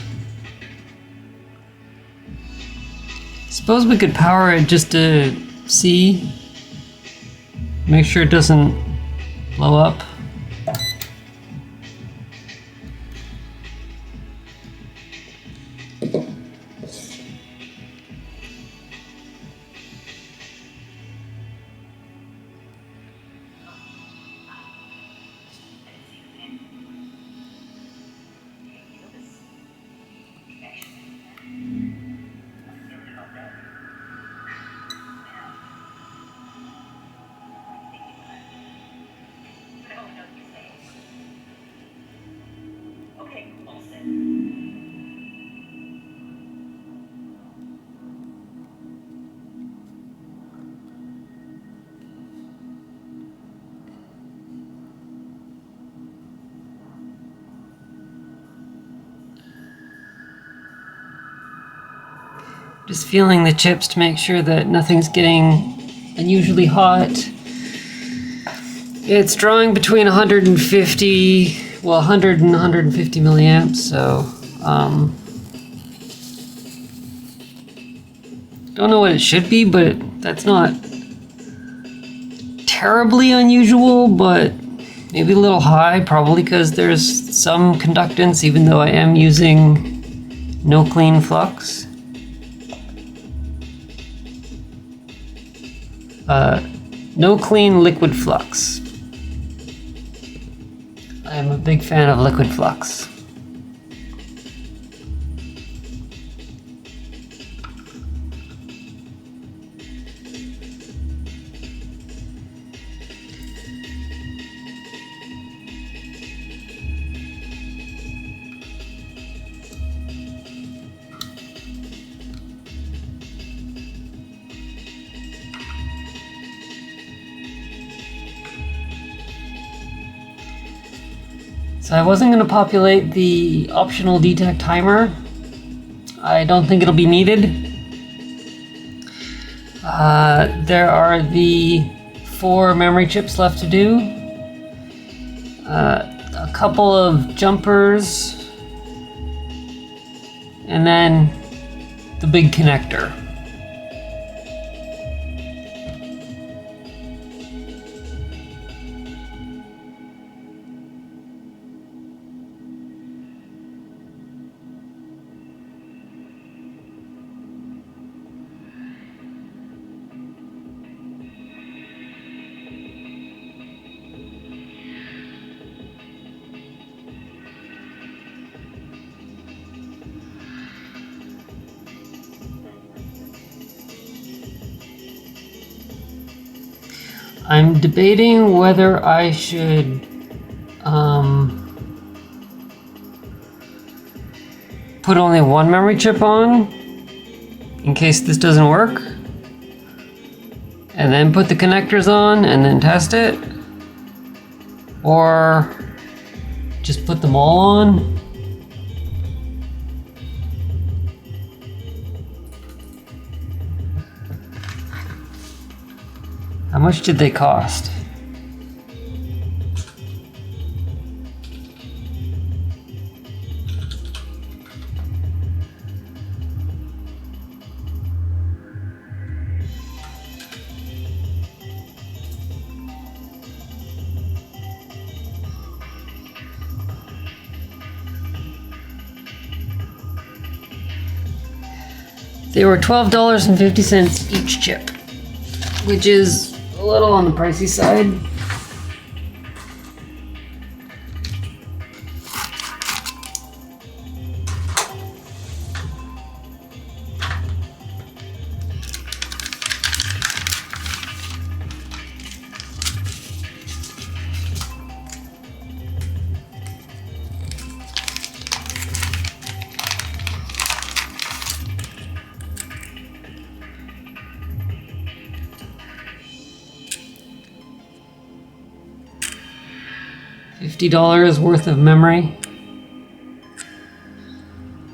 A: Suppose we could power it just to see. Make sure it doesn't blow up. Just feeling the chips to make sure that nothing's getting unusually hot. It's drawing between 150, well, 100 and 150 milliamps, so don't know what it should be, but that's not terribly unusual, but maybe a little high, probably because there's some conductance, even though I am using no clean flux. No clean liquid flux. I'm a big fan of liquid flux. So I wasn't going to populate the optional detect timer. I don't think it'll be needed. There are the 4 memory chips left to do. A couple of jumpers. And then the big connector. I'm debating whether I should put only one memory chip on in case this doesn't work, and then put the connectors on and then test it? Or just put them all on? How much did they cost? They were $12.50 each chip, which is a little on the pricey side. $50 worth of memory.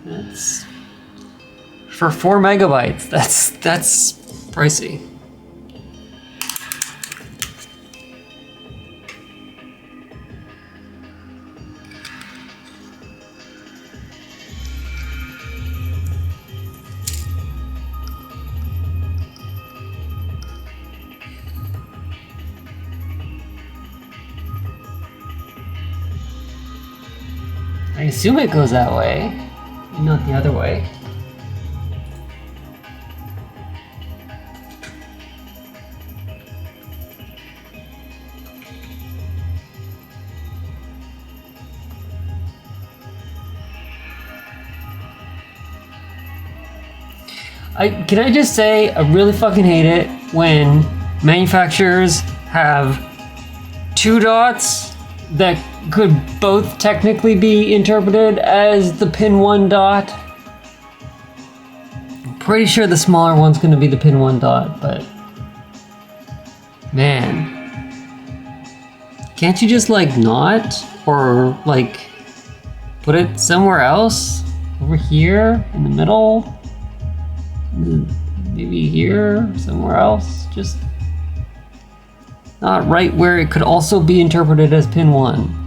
A: That's for 4 megabytes. That's pricey. I assume it goes that way, not the other way. Can I just say, I really fucking hate it when manufacturers have 2 dots that could both technically be interpreted as the pin 1 dot. I'm pretty sure the smaller one's gonna be the pin 1 dot, but man, can't you just like not, or like put it somewhere else? Over here in the middle? Maybe here, somewhere else? Just not right where it could also be interpreted as pin 1.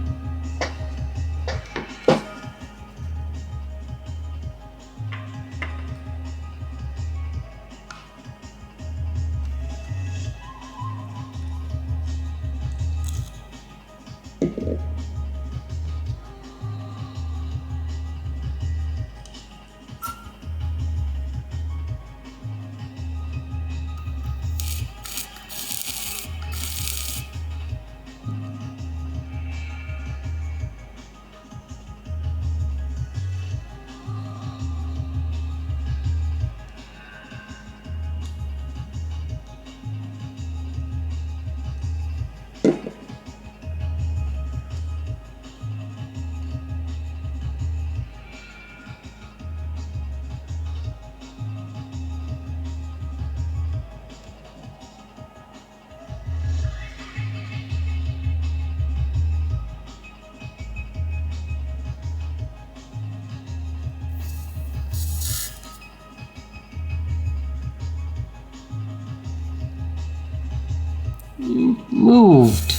A: Moved.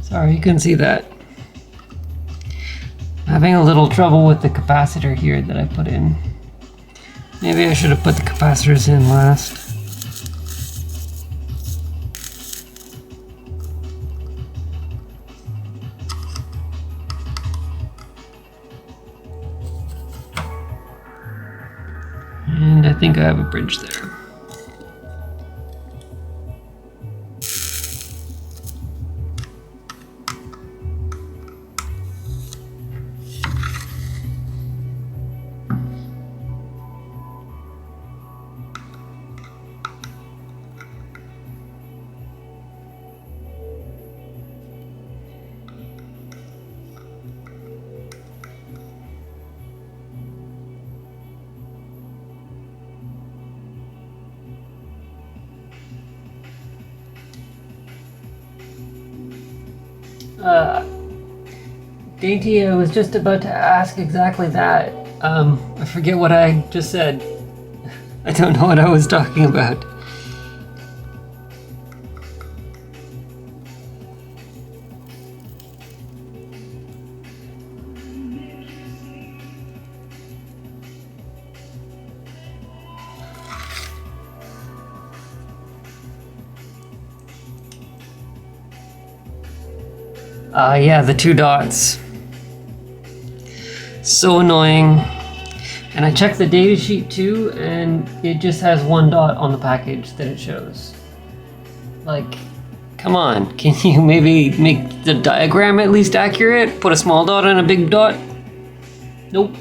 A: Sorry, you can see that. I'm having a little trouble with the capacitor here that I put in. Maybe I should have put the capacitors in last. think I have a bridge there. Dainty, I was just about to ask exactly that. I forget what I just said. I don't know what I was talking about. Yeah, the 2 dots. So annoying. And I checked the datasheet too, and it just has 1 dot on the package that it shows. Like, come on, can you maybe make the diagram at least accurate? Put a small dot on a big dot? Nope.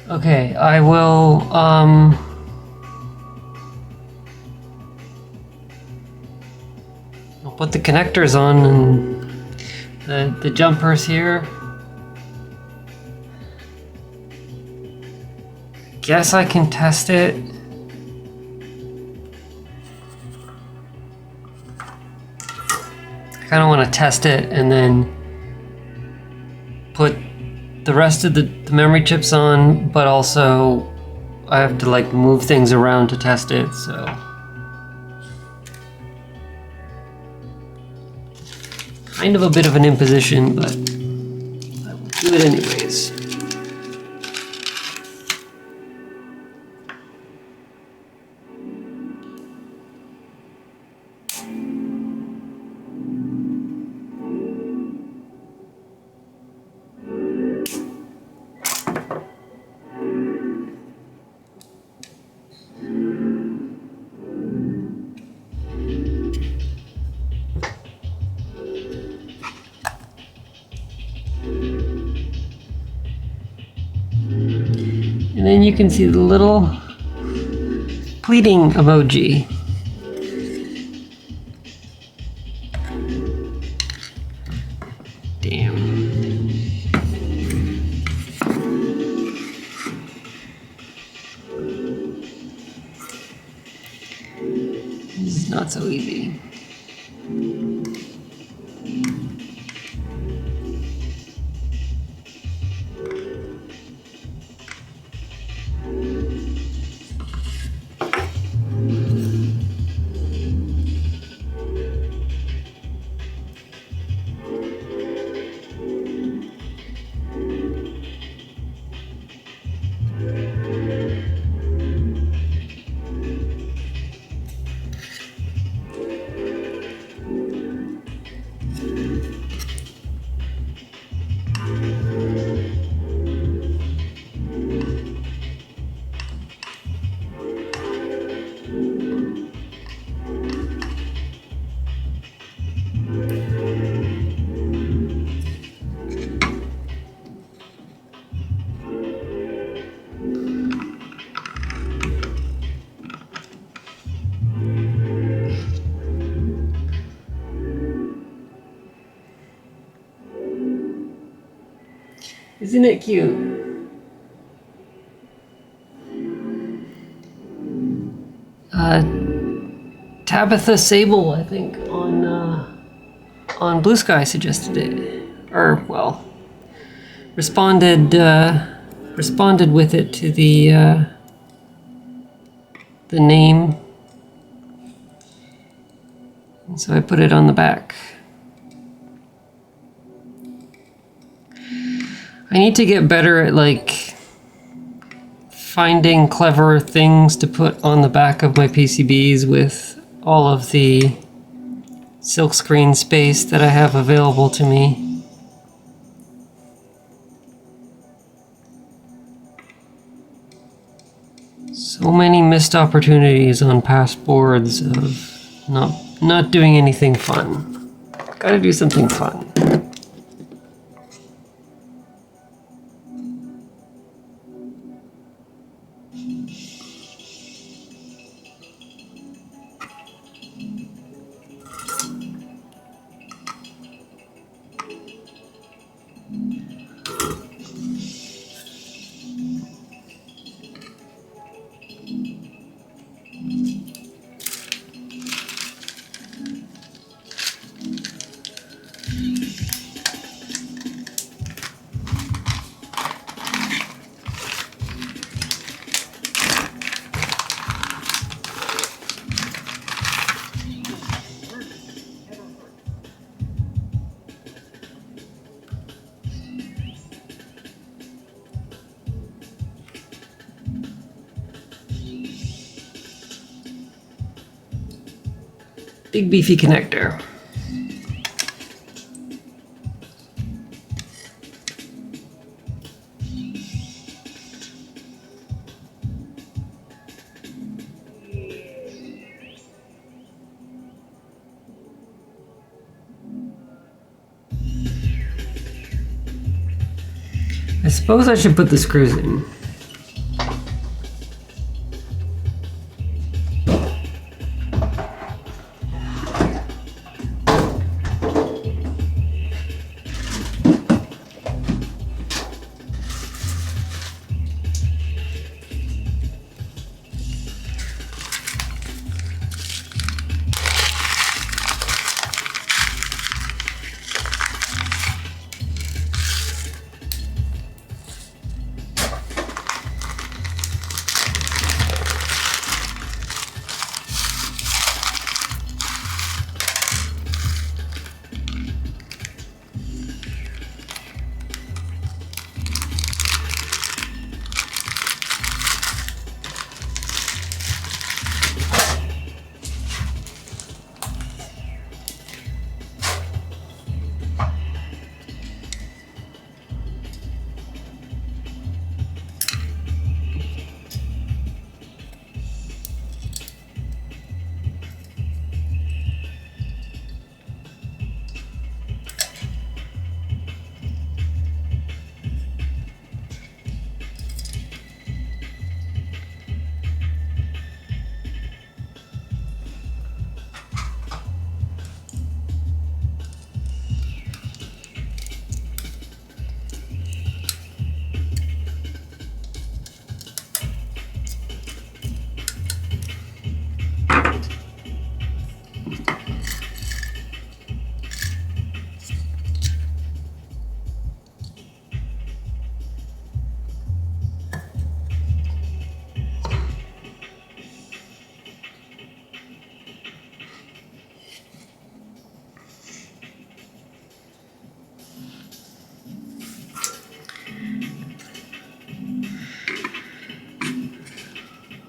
A: Okay, I will, I'll put the connectors on and the jumpers here. Guess I can test it. I kind of want to test it and then put the rest of the memory chips on, but also I have to like move things around to test it, so. Kind of a bit of an imposition, but I will do it anyways. And then you can see the little pleading emoji. Damn. This is not so easy. Isn't it cute? Tabitha Sable, I think, on Blue Sky suggested it, or well, responded with it to the name, and so I put it on the back. I need to get better at like finding clever things to put on the back of my PCBs with all of the silkscreen space that I have available to me. So many missed opportunities on past boards of not doing anything fun. Gotta do something fun. Big beefy connector. I suppose I should put the screws in.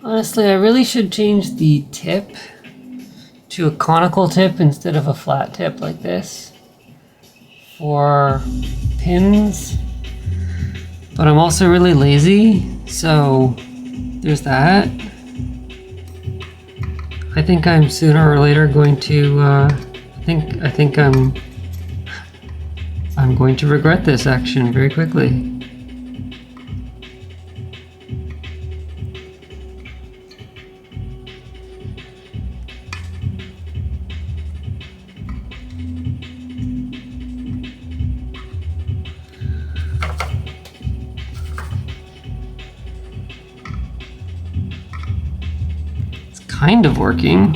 A: Honestly, I really should change the tip to a conical tip instead of a flat tip like this for pins. But I'm also really lazy, so there's that. I think I'm sooner or later going to I think I'm going to regret this action very quickly. kind of working.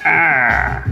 A: Ah.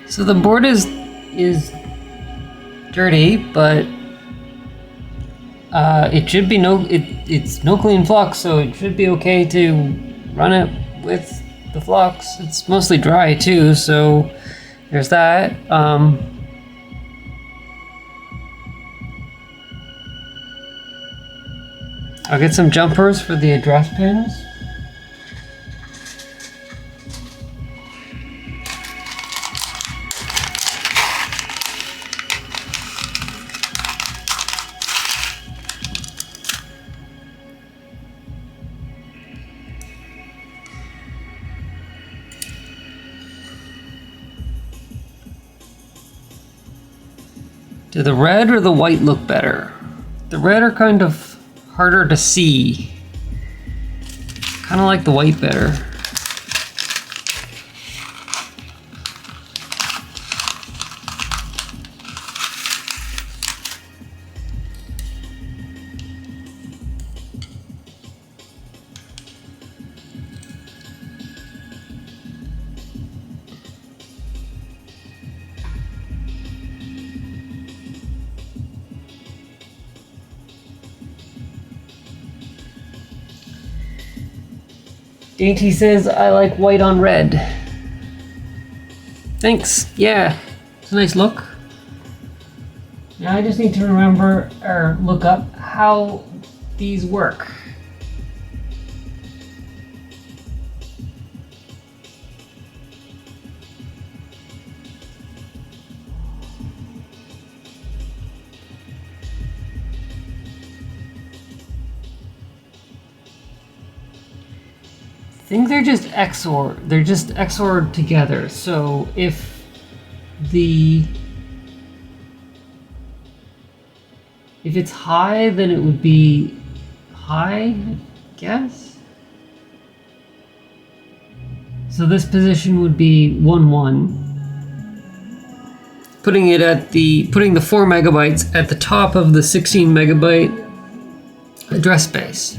A: So the board is dirty, but it should be it's no clean flux, so it should be okay to run it with the flux. It's mostly dry too, so there's that. I'll get some jumpers for the address pins. Do the red or the white look better? The red are kind of harder to see. Kind of like the white better. Dainty says, I like white on red. Thanks, yeah, it's a nice look. Now I just need to remember, or look up, how these work. I think they're just XOR. They're just XORed together. So if it's high, then it would be high, I guess. So this position would be 1-1. Putting the 4 megabytes at the top of the 16 megabyte address space.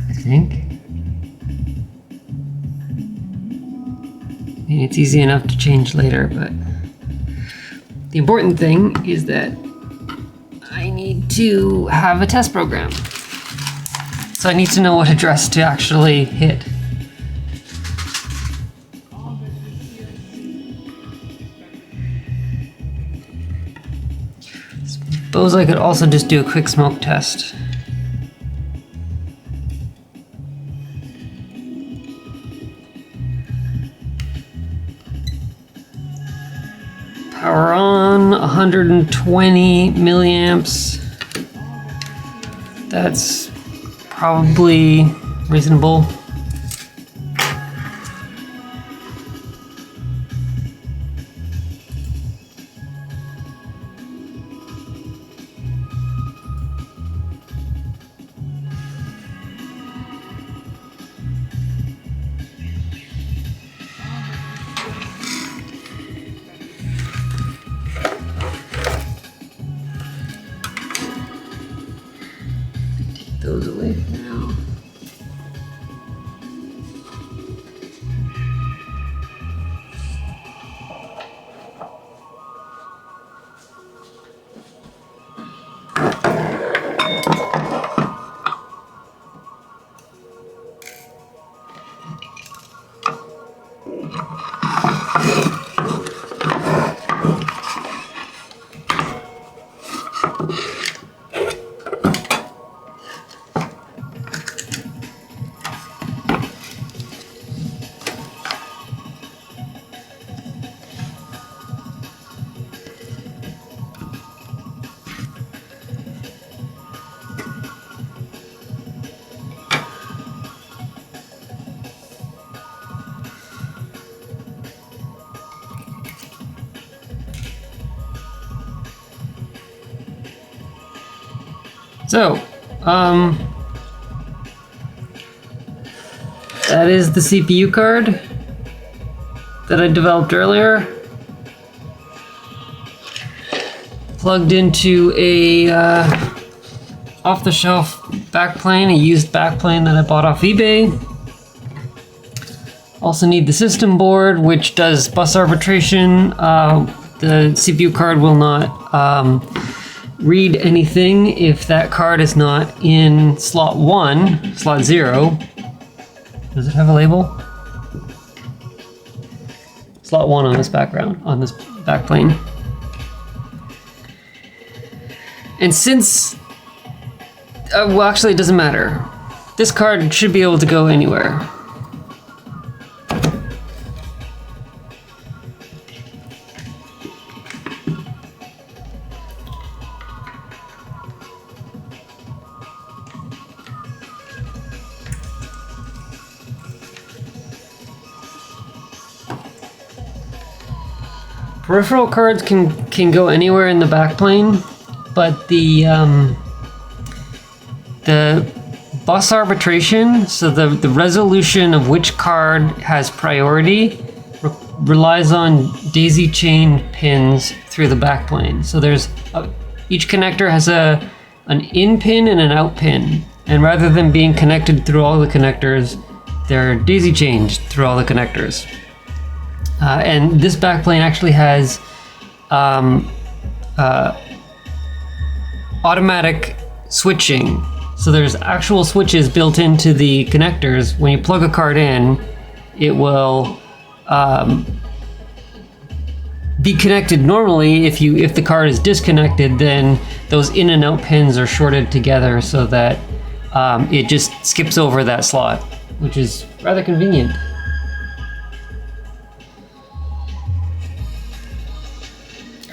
A: I think. I mean, it's easy enough to change later, but the important thing is that I need to have a test program. So I need to know what address to actually hit. Suppose I could also just do a quick smoke test. Power on, 120 milliamps. That's probably reasonable. Those away for now. So, that is the CPU card that I developed earlier. Plugged into a off-the-shelf backplane, a used backplane that I bought off eBay. Also need the system board, which does bus arbitration. The CPU card will not read anything if that card is not in slot 1, slot 0. Does it have a label? Slot 1 on this background, on this backplane. And since, well, actually it doesn't matter. This card should be able to go anywhere. Peripheral cards can go anywhere in the backplane, but the bus arbitration, so the resolution of which card has priority, relies on daisy chain pins through the backplane. So there's each connector has an in pin and an out pin, and rather than being connected through all the connectors, they're daisy chained through all the connectors. And this backplane actually has automatic switching. So there's actual switches built into the connectors. When you plug a card in, it will be connected normally. If the card is disconnected, then those in and out pins are shorted together so that it just skips over that slot, which is rather convenient.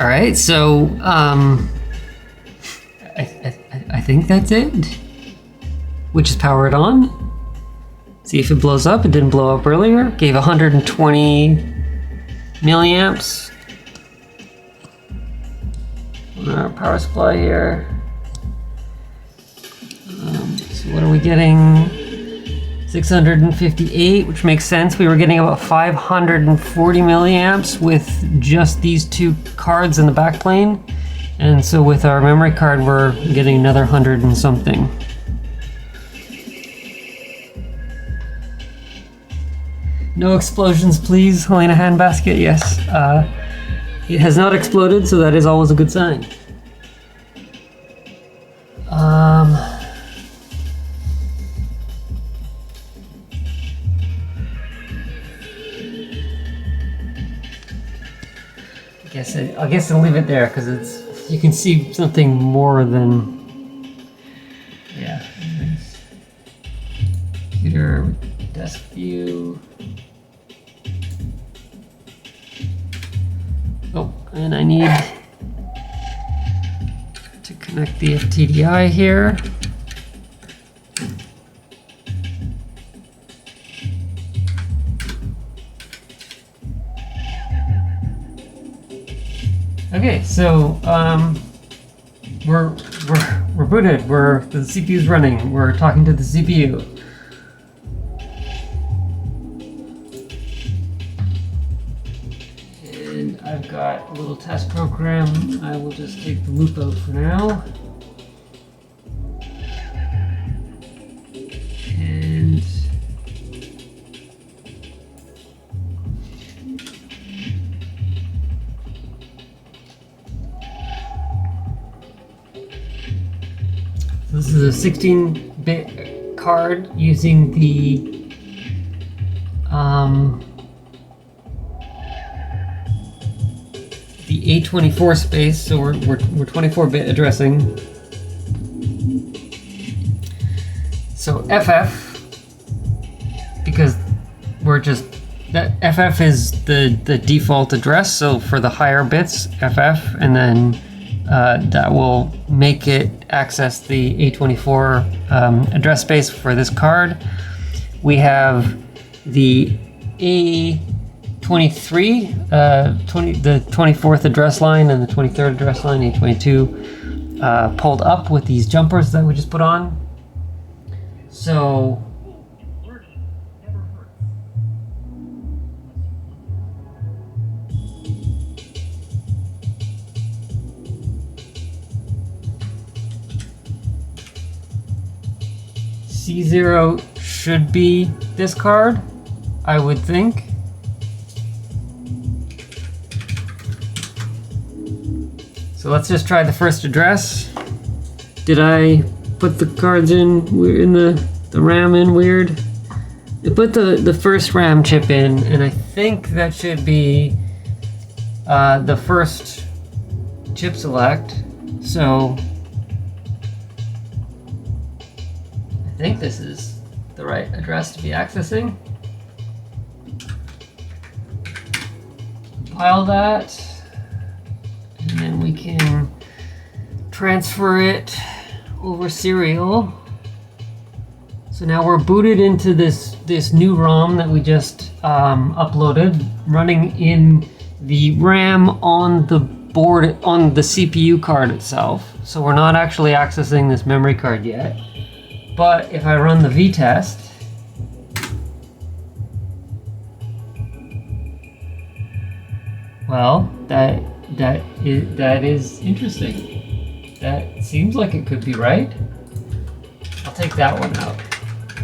A: All right, so I think that's it. Which is powered on. See if it blows up. It didn't blow up earlier. Gave 120 milliamps. On our power supply here. So what are we getting? 658, which makes sense. We were getting about 540 milliamps with just these two cards in the backplane. And so with our memory card, we're getting another 100 and something. No explosions, please. Helena handbasket, yes. It has not exploded, so that is always a good sign. I guess I'll leave it there because you can see something more than, yeah. Computer desk view. Oh, and I need to connect the FTDI here. Okay, so we're booted. The CPU's running. We're talking to the CPU. And I've got a little test program. I will just take the loop out for now. And this is a 16-bit card using the A24 space, so we're 24-bit addressing. So FF, because that FF is the default address, so for the higher bits, FF, and then that will make it access the A24 address space for this card. We have the A23, the 24th address line and the 23rd address line, A22, pulled up with these jumpers that we just put on. So C0 should be this card, I would think. So let's just try the first address. Did I put the cards in the RAM in weird? I put the first RAM chip in, and I think that should be the first chip select. So I think this is the right address to be accessing. Compile that, and then we can transfer it over serial. So now we're booted into this new ROM that we just uploaded, running in the RAM on the board, on the CPU card itself. So we're not actually accessing this memory card yet. But if I run the v-test, well, that is interesting. That seems like it could be right. I'll take that one out.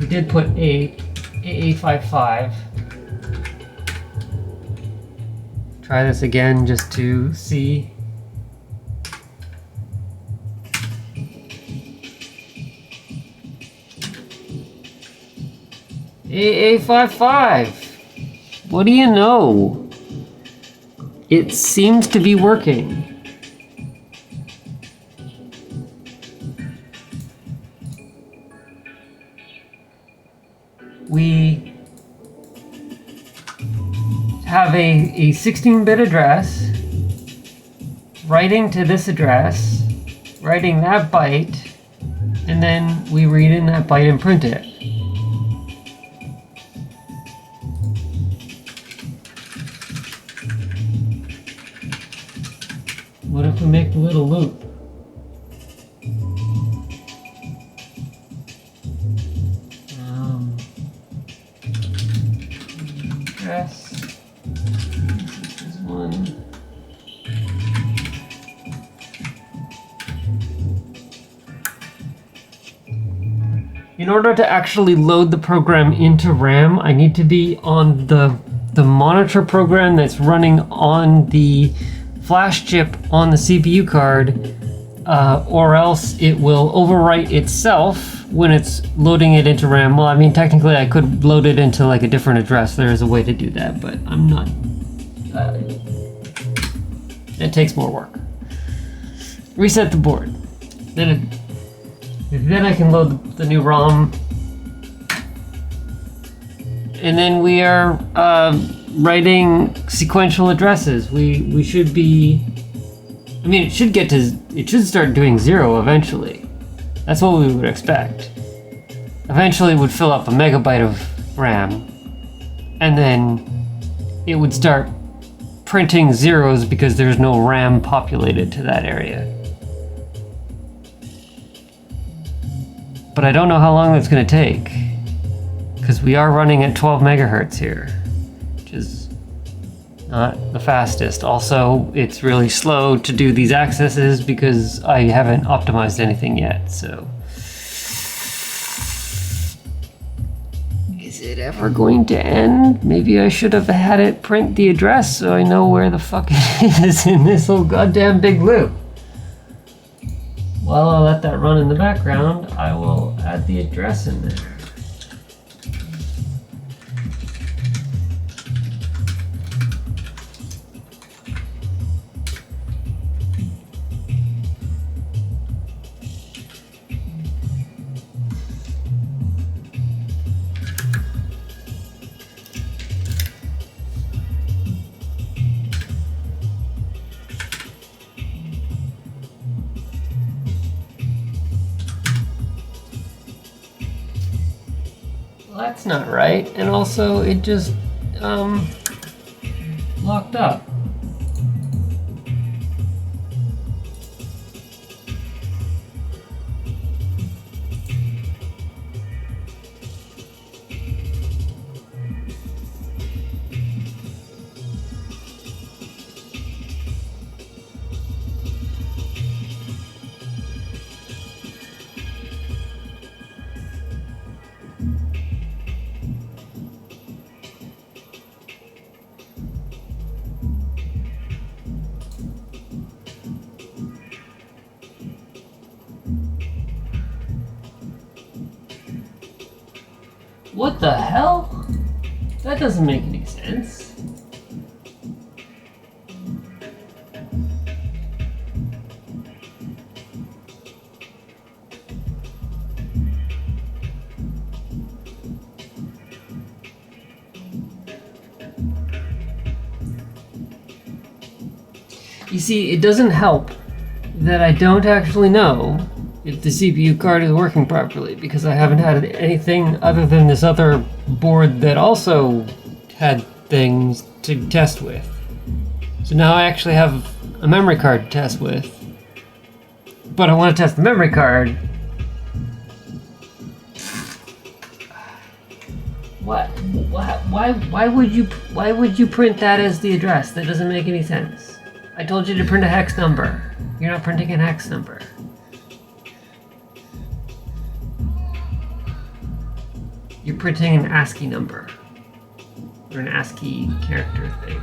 A: We did put AA55. Try this again just to see. AA55. What do you know? It seems to be working. We have a 16-bit address, writing to this address, writing that byte, and then we read in that byte and print it. What if we make the little loop? Address. This is one. In order to actually load the program into RAM, I need to be on the monitor program that's running on the flash chip on the CPU card, or else it will overwrite itself when it's loading it into RAM. Well, I mean, technically I could load it into like a different address. There is a way to do that, but I'm not. It takes more work. Reset the board. Then I can load the new ROM. And then we are writing sequential addresses. We should be. I mean, it should start doing 0 eventually. That's what we would expect. Eventually it would fill up a megabyte of RAM, and then it would start printing zeros because there's no RAM populated to that area. But I don't know how long that's going to take, because we are running at 12 megahertz here, which is not the fastest. Also, it's really slow to do these accesses because I haven't optimized anything yet, so. Is it ever going to end? Maybe I should have had it print the address so I know where the fuck it is in this whole goddamn big loop. While I let that run in the background, I will add the address in there. Well, that's not right, and also it just locked up. What the hell? That doesn't make any sense. You see, it doesn't help that I don't actually know if the CPU card is working properly because I haven't had anything other than this other board that also had things to test with. So now I actually have a memory card to test with. But I want to test the memory card. What? Why would you print that as the address? That doesn't make any sense. I told you to print a hex number. You're not printing a hex number. You're printing an ASCII number. Or an ASCII character thing.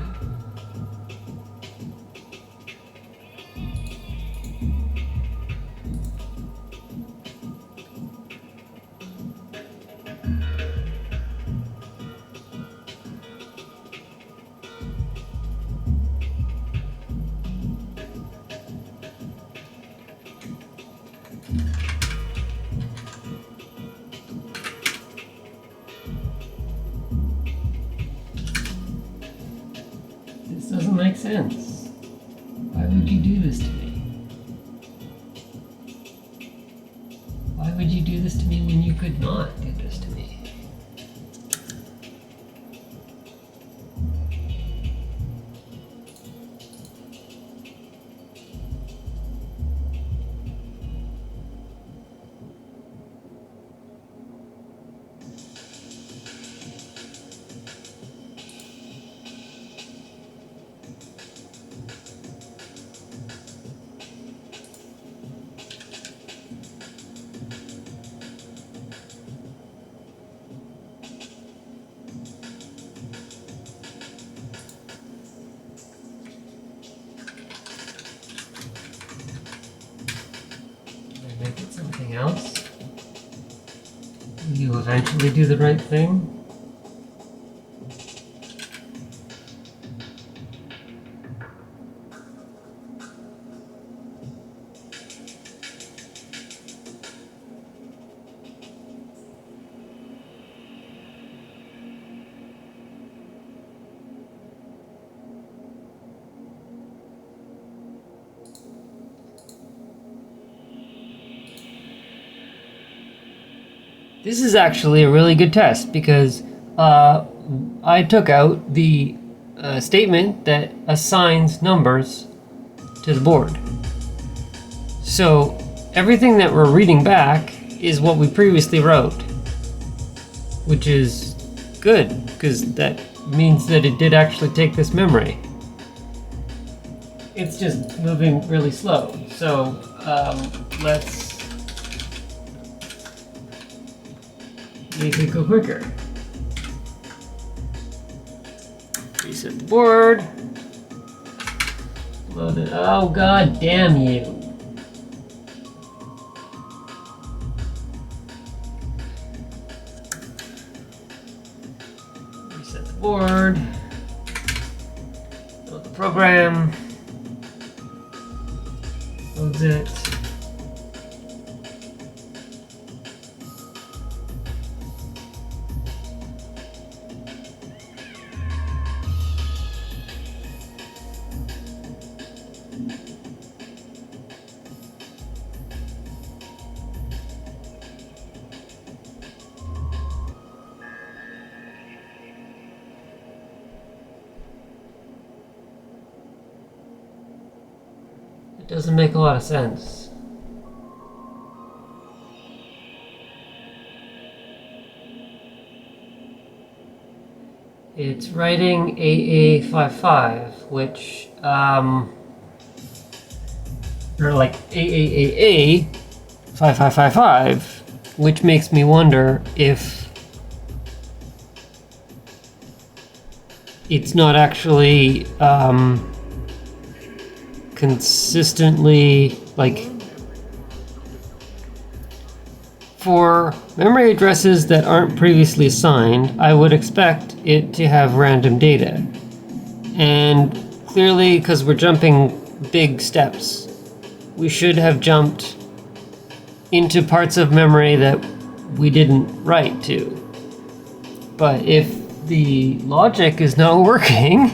A: This doesn't make sense. Why would you do this to me? Why would you do this to me when you could not do this to me? Make it something else? Will you eventually do the right thing? This is actually a really good test because I took out the statement that assigns numbers to the board. So everything that we're reading back is what we previously wrote, which is good because that means that it did actually take this memory. It's just moving really slow. So let's make it go quicker. Reset the board. Load it. Oh, god damn you. Reset the board. Load the program. Loads it. It doesn't make a lot of sense. It's writing AA55, which, or like AAAA 5555, which makes me wonder if it's not actually, consistently like for memory addresses that aren't previously assigned, I would expect it to have random data. And clearly, because we're jumping big steps, we should have jumped into parts of memory that we didn't write to. But if the logic is not working,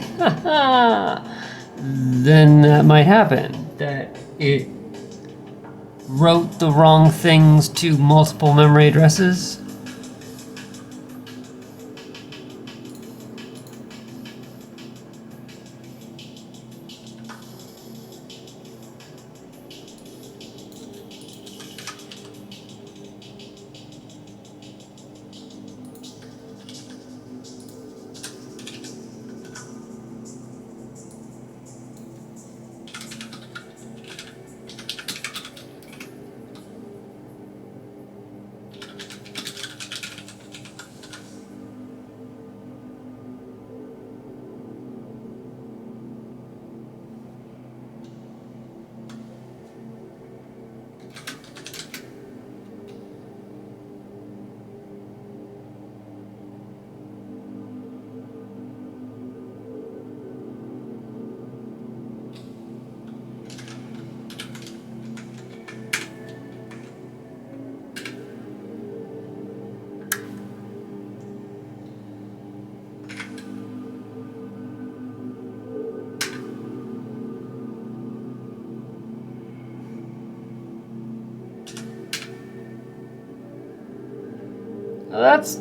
A: then that might happen. That it wrote the wrong things to multiple memory addresses.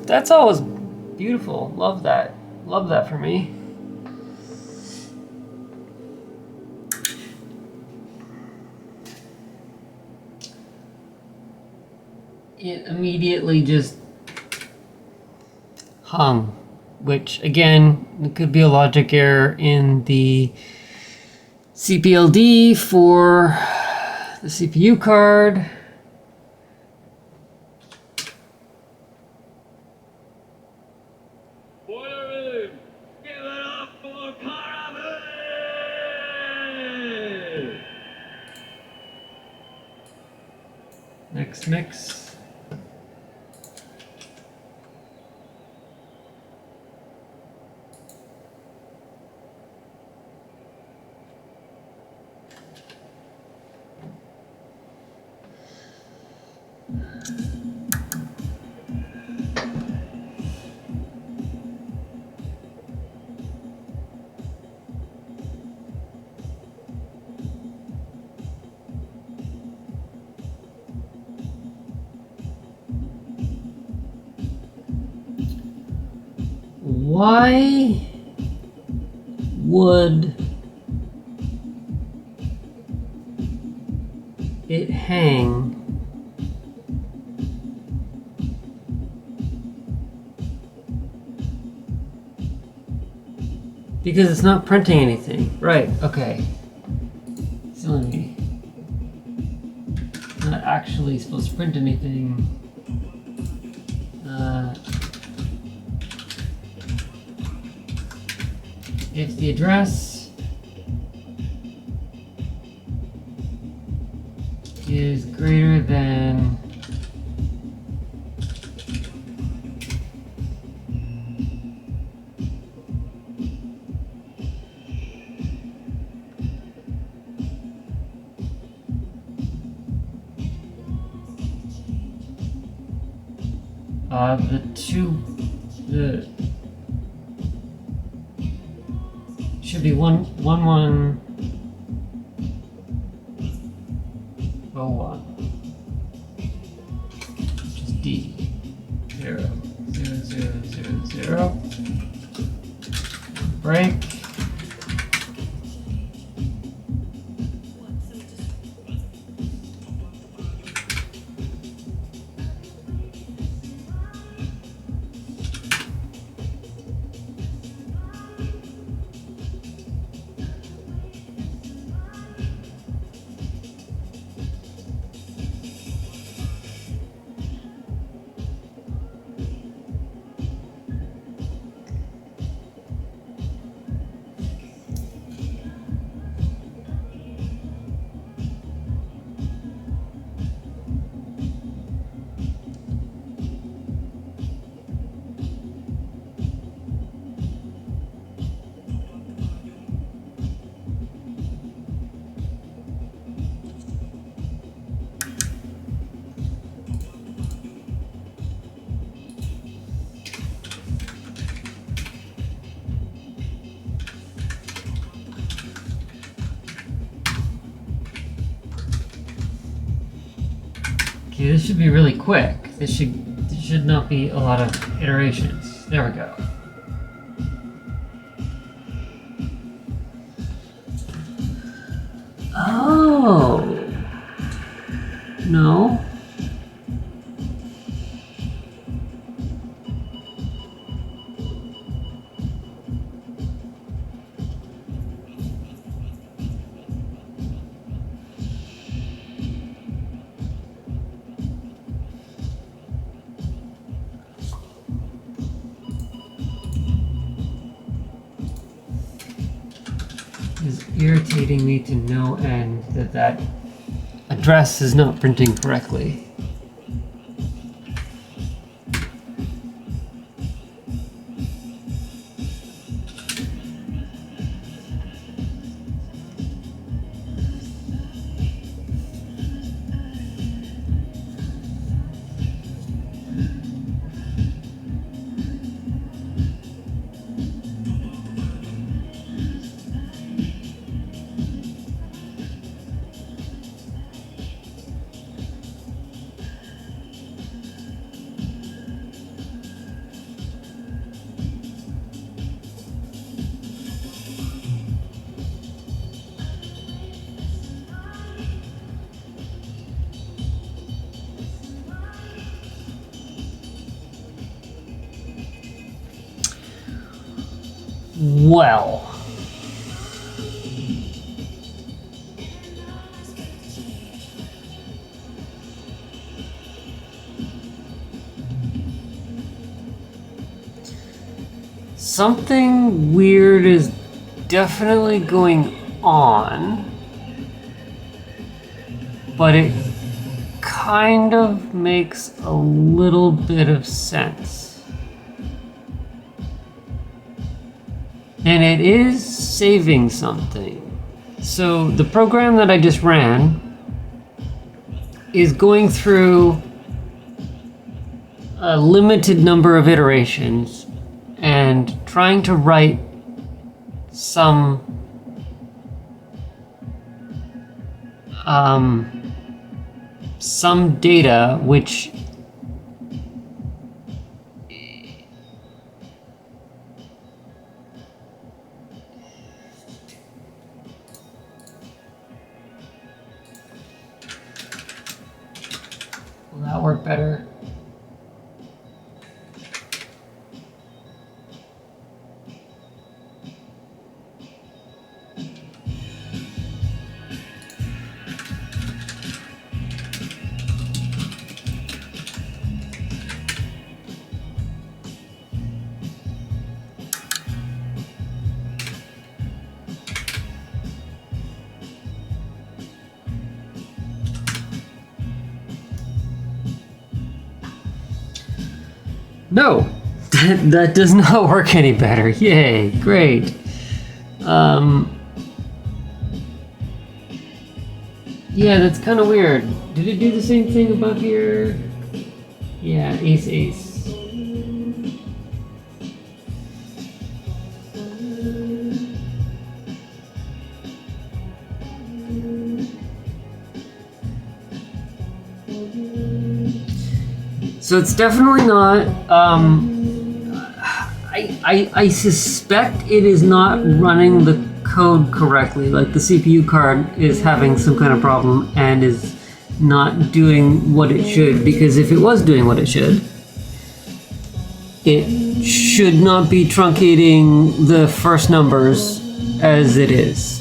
A: That's always beautiful. Love that. Love that for me. It immediately just hung, which again, it could be a logic error in the CPLD for the CPU card. Next mix. Why would it hang because it's not printing anything? Right, okay. So let me not actually supposed to print anything. If the address is greater than the should be 1101, which is D 0 0 0 0 0. Break. Okay, this should be really quick. There should not be a lot of iterations. There we go. Oh. No. It's irritating me to no end that that address is not printing correctly. Well. Something weird is definitely going on, but it kind of makes a little bit of sense. And it is saving something. So the program that I just ran is going through a limited number of iterations and trying to write some data which will that work better? No, that does not work any better. Yay, great. Yeah, that's kind of weird. Did it do the same thing above here? Yeah, ace, ace. So it's definitely not, I suspect it is not running the code correctly. Like the CPU card is having some kind of problem and is not doing what it should, because if it was doing what it should not be truncating the first numbers as it is.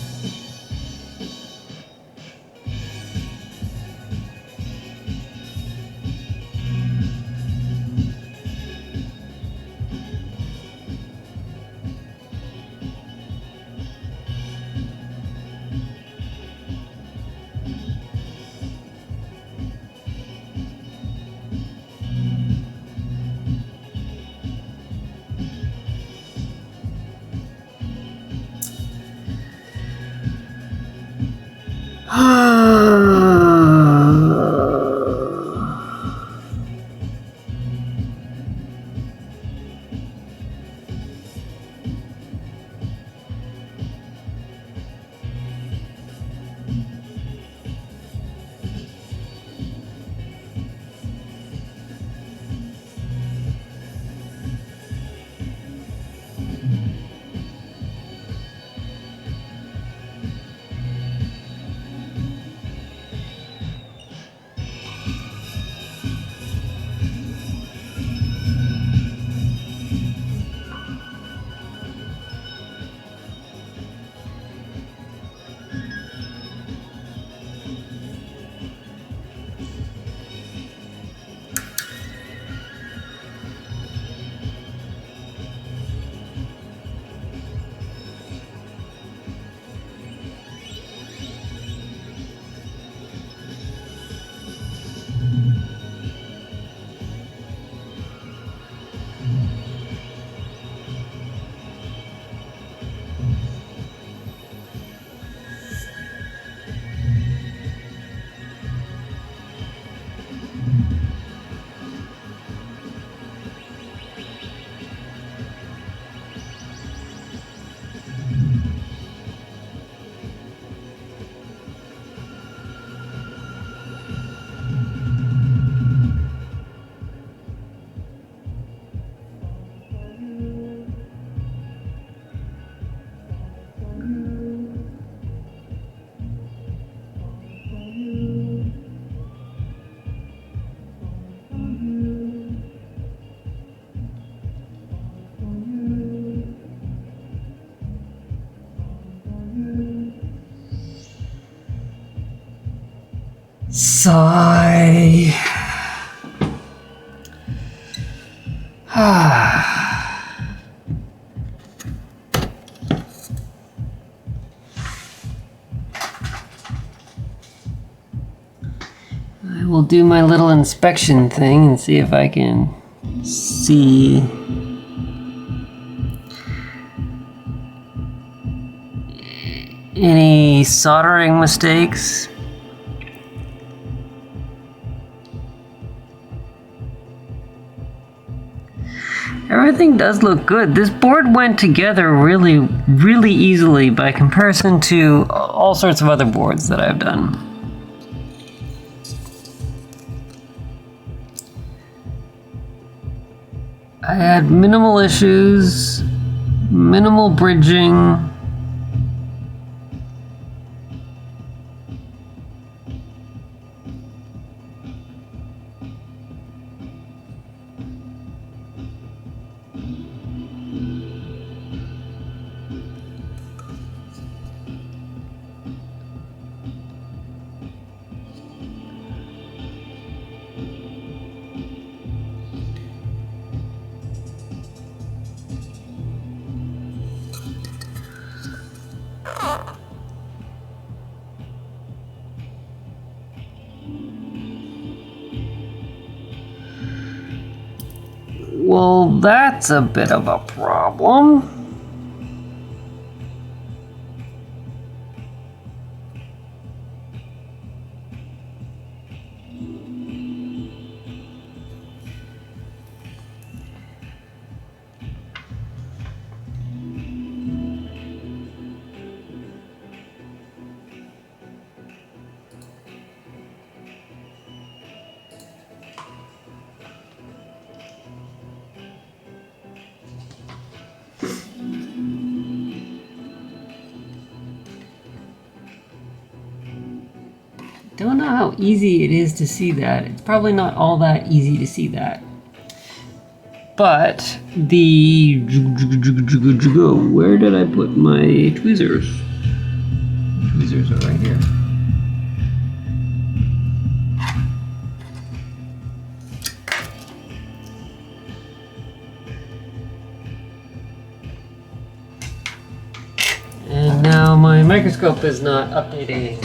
A: Sigh. I will do my little inspection thing and see if I can see any soldering mistakes. Everything does look good. This board went together really, really easily by comparison to all sorts of other boards that I've done. I had minimal issues, minimal bridging. Well, that's a bit of a problem. Don't know how easy it is to see that. It's probably not all that easy to see that. But the... Where did I put my tweezers? Tweezers are right here. And now my microscope is not updating.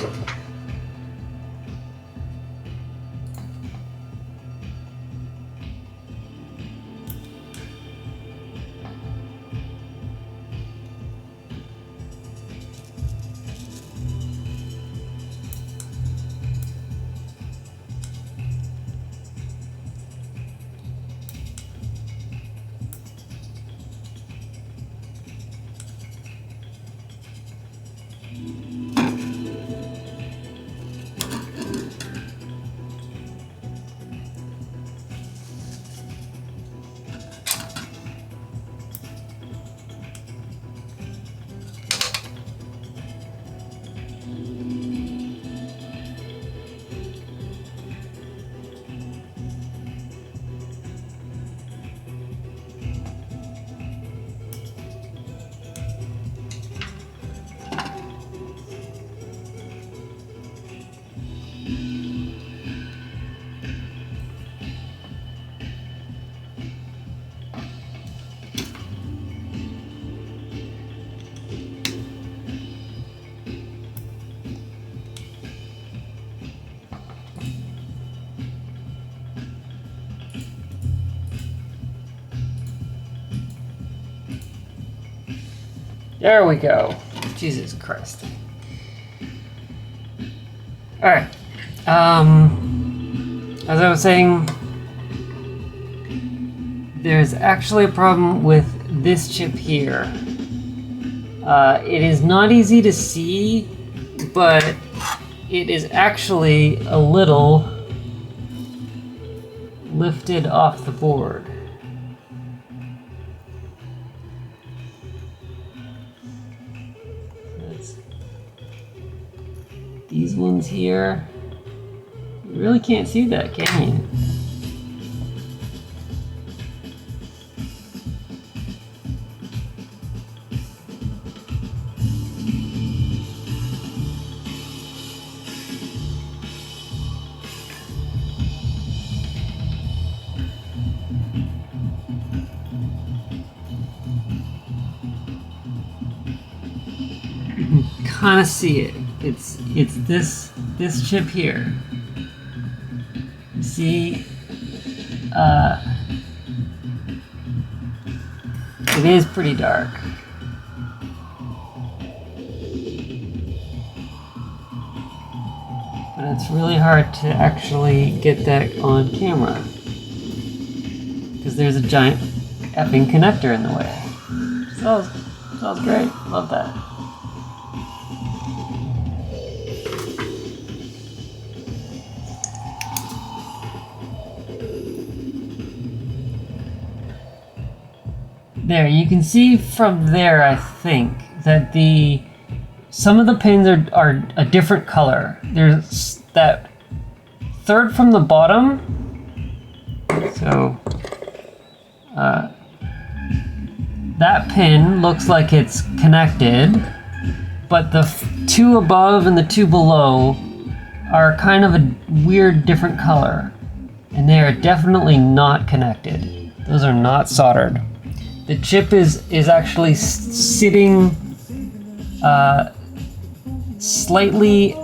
A: There we go. Jesus Christ. Alright. As I was saying, there's actually a problem with this chip here. It is not easy to see, but it is actually a little lifted off the board. These ones here, you really can't see that, can you? kind of see it. It's this chip here. See, it is pretty dark. But it's really hard to actually get that on camera because there's a giant effing connector in the way. Smells great. Love that. There, you can see from there, I think, that some of the pins are a different color. There's that third from the bottom. So, that pin looks like it's connected, but the two above and the two below are kind of a weird different color. And they are definitely not connected. Those are not soldered. The chip is actually sitting slightly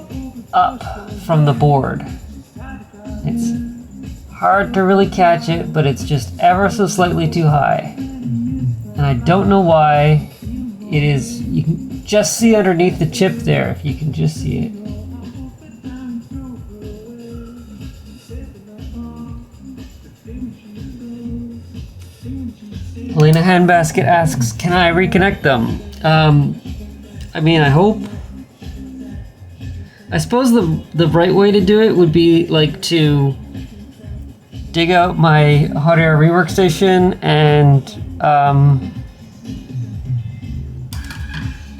A: up from the board. It's hard to really catch it, but it's just ever so slightly too high. And I don't know why it is. You can just see underneath the chip there, if you can just see it. Helena Handbasket asks, can I reconnect them? I mean, I hope. I suppose the right way to do it would be like to dig out my hot air rework station and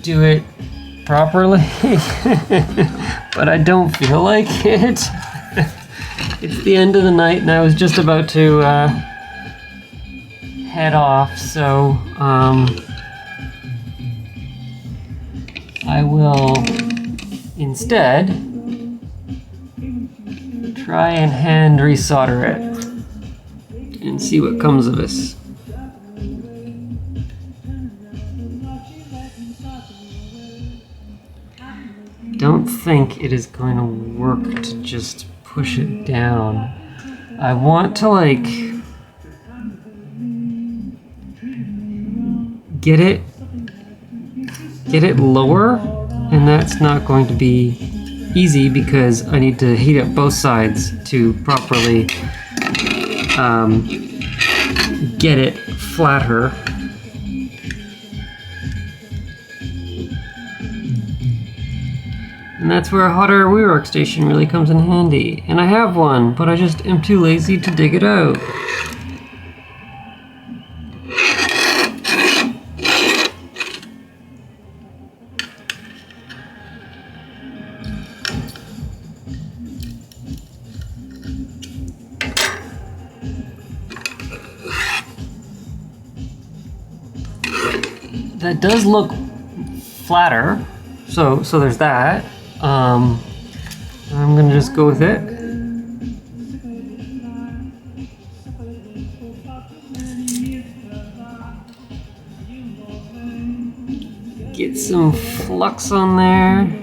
A: do it properly. But I don't feel like it. It's the end of the night and I was just about to head off, so I will instead try and hand resolder it and see what comes of this. Don't think it is going to work to just push it down. I want to like get it lower, and that's not going to be easy because I need to heat up both sides to properly get it flatter. And that's where a hot air rework station really comes in handy. And I have one, but I just am too lazy to dig it out. That does look flatter, so there's that. I'm gonna just go with it. Get some flux on there.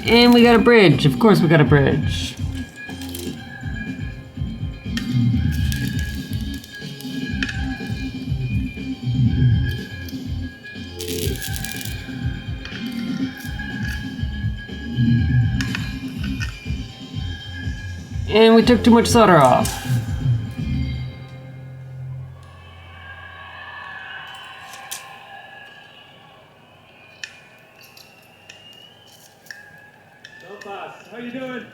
A: And we got a bridge. Of course we got a bridge. And we took too much solder off.
E: How you doing?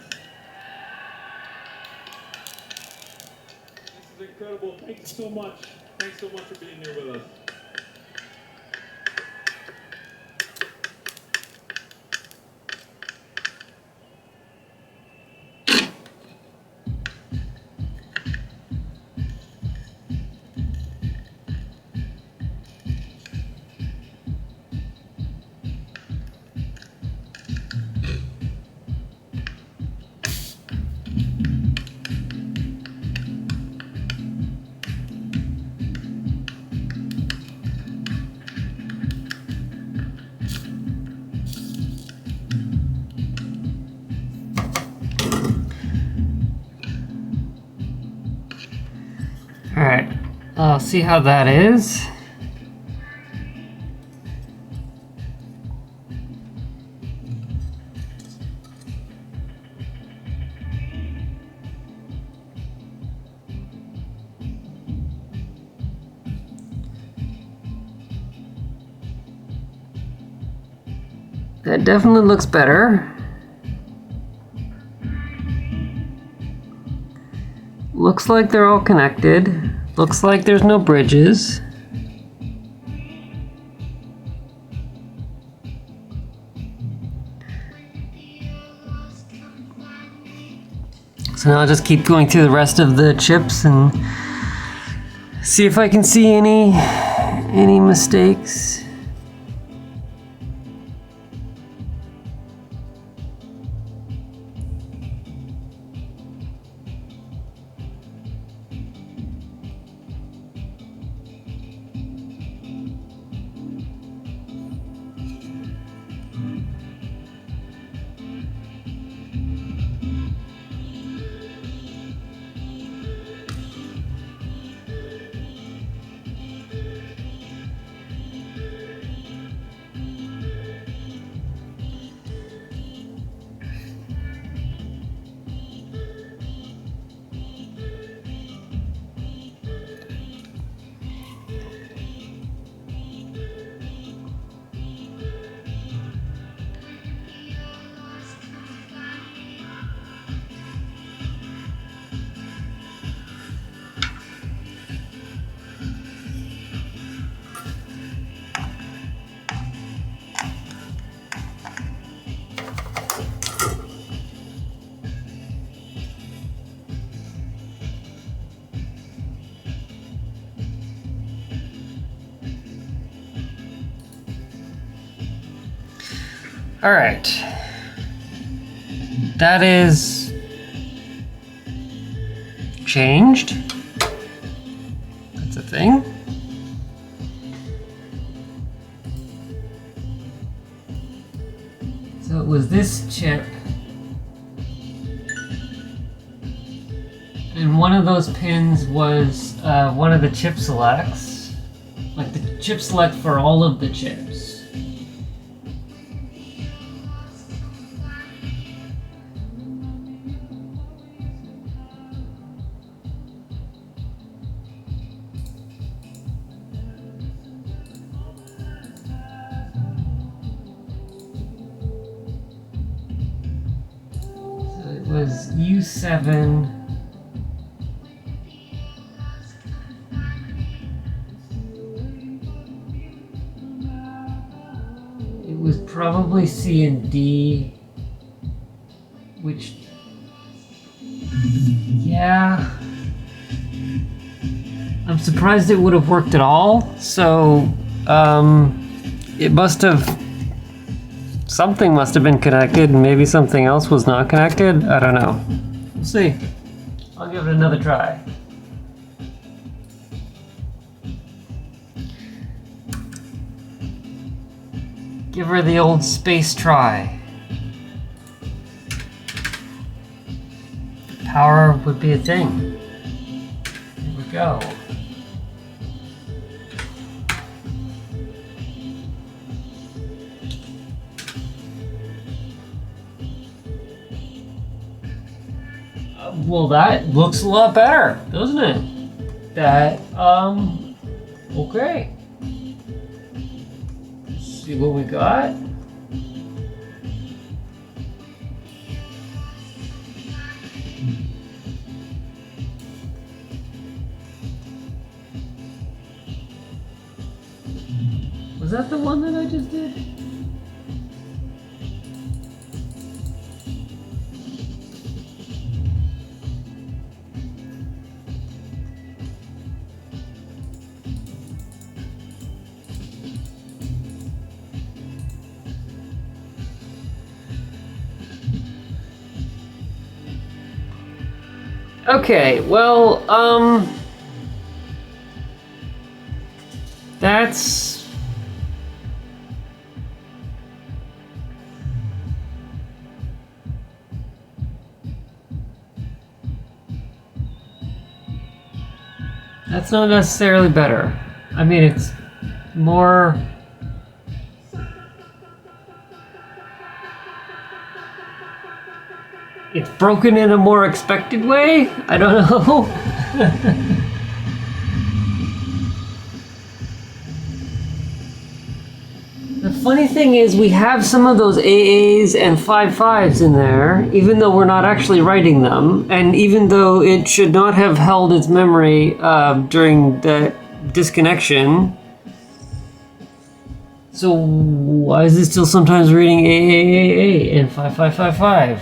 E: This is incredible. Thank you so much. Thanks so much for being here with us.
A: Alright, I'll see how that is. That definitely looks better. Looks like they're all connected. Looks like there's no bridges. So now I'll just keep going through the rest of the chips and see if I can see any mistakes. All right, that is changed. That's a thing. So it was this chip, and one of those pins was one of the chip selects, like the chip select for all of the chips. Was U7. It was probably C and D, which, yeah, I'm surprised it would have worked at all. So it must have, something must have been connected, and maybe something else was not connected. I don't know. We'll see. I'll give it another try. Give her the old space try. Power would be a thing. Here we go. Well, that looks a lot better, doesn't it? That, okay. Let's see what we got. Was that the one that I just did? Okay, well, that's... That's not necessarily better. I mean, it's more... It's broken in a more expected way? I don't know. The funny thing is we have some of those AAs and 5.5s in there, even though we're not actually writing them, and even though it should not have held its memory during the disconnection. So why is it still sometimes reading AAAA and 5.5.5.5?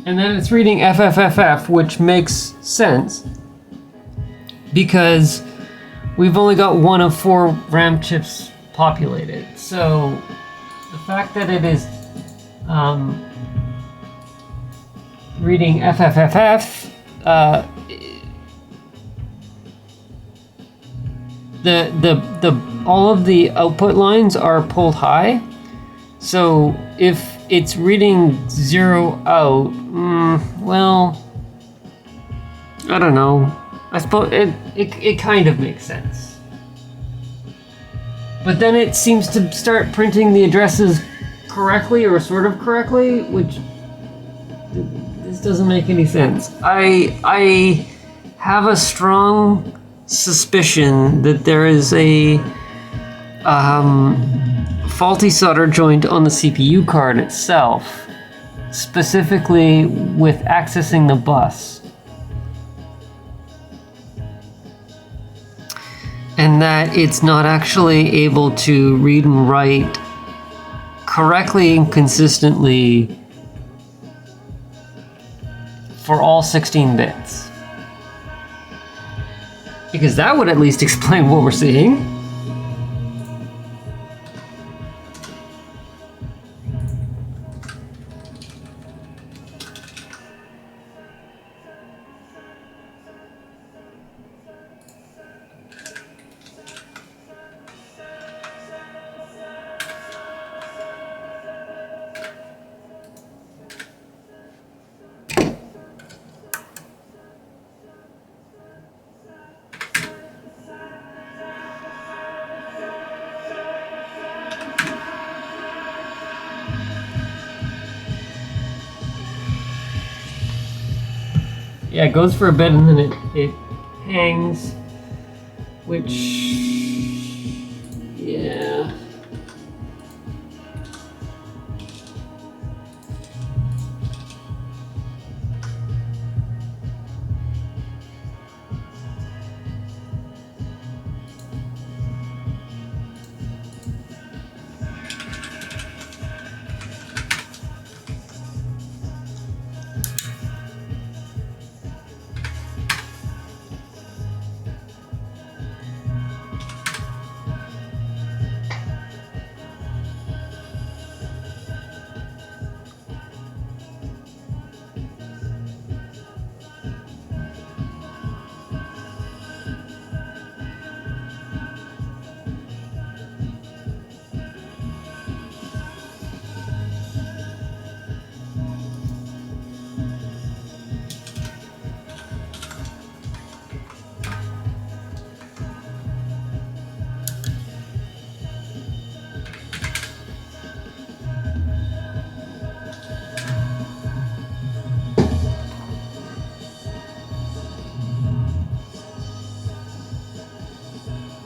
A: And then it's reading FFFF, which makes sense because we've only got one of 4 RAM chips populated. So the fact that it is reading FFFF, all of the output lines are pulled high. So if it's reading 0 out, well, I don't know. I suppose it kind of makes sense. But then it seems to start printing the addresses correctly or sort of correctly, which this doesn't make any sense. I have a strong suspicion that there is a faulty solder joint on the CPU card itself, specifically with accessing the bus. And that it's not actually able to read and write correctly and consistently for all 16 bits. Because that would at least explain what we're seeing. Yeah, it goes for a bit and then it hangs, which, yeah.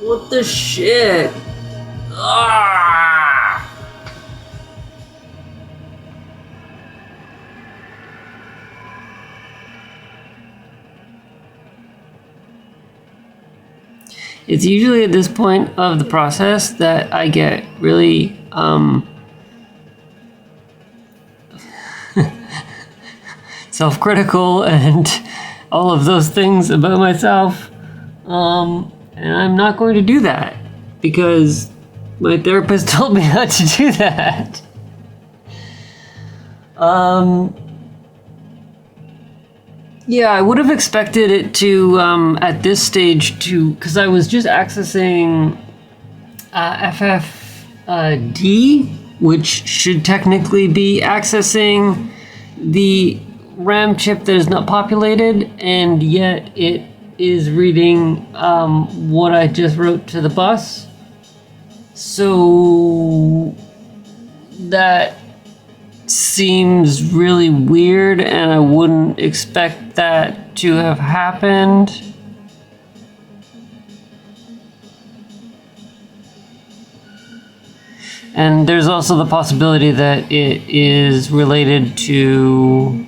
A: What the shit? Ah! It's usually at this point of the process that I get really self-critical and all of those things about myself. And I'm not going to do that because my therapist told me not to do that. Yeah, I would have expected it to, at this stage, because I was just accessing FFD, which should technically be accessing the RAM chip that is not populated, and yet it is reading what I just wrote to the bus. So that seems really weird, and I wouldn't expect that to have happened. And there's also the possibility that it is related to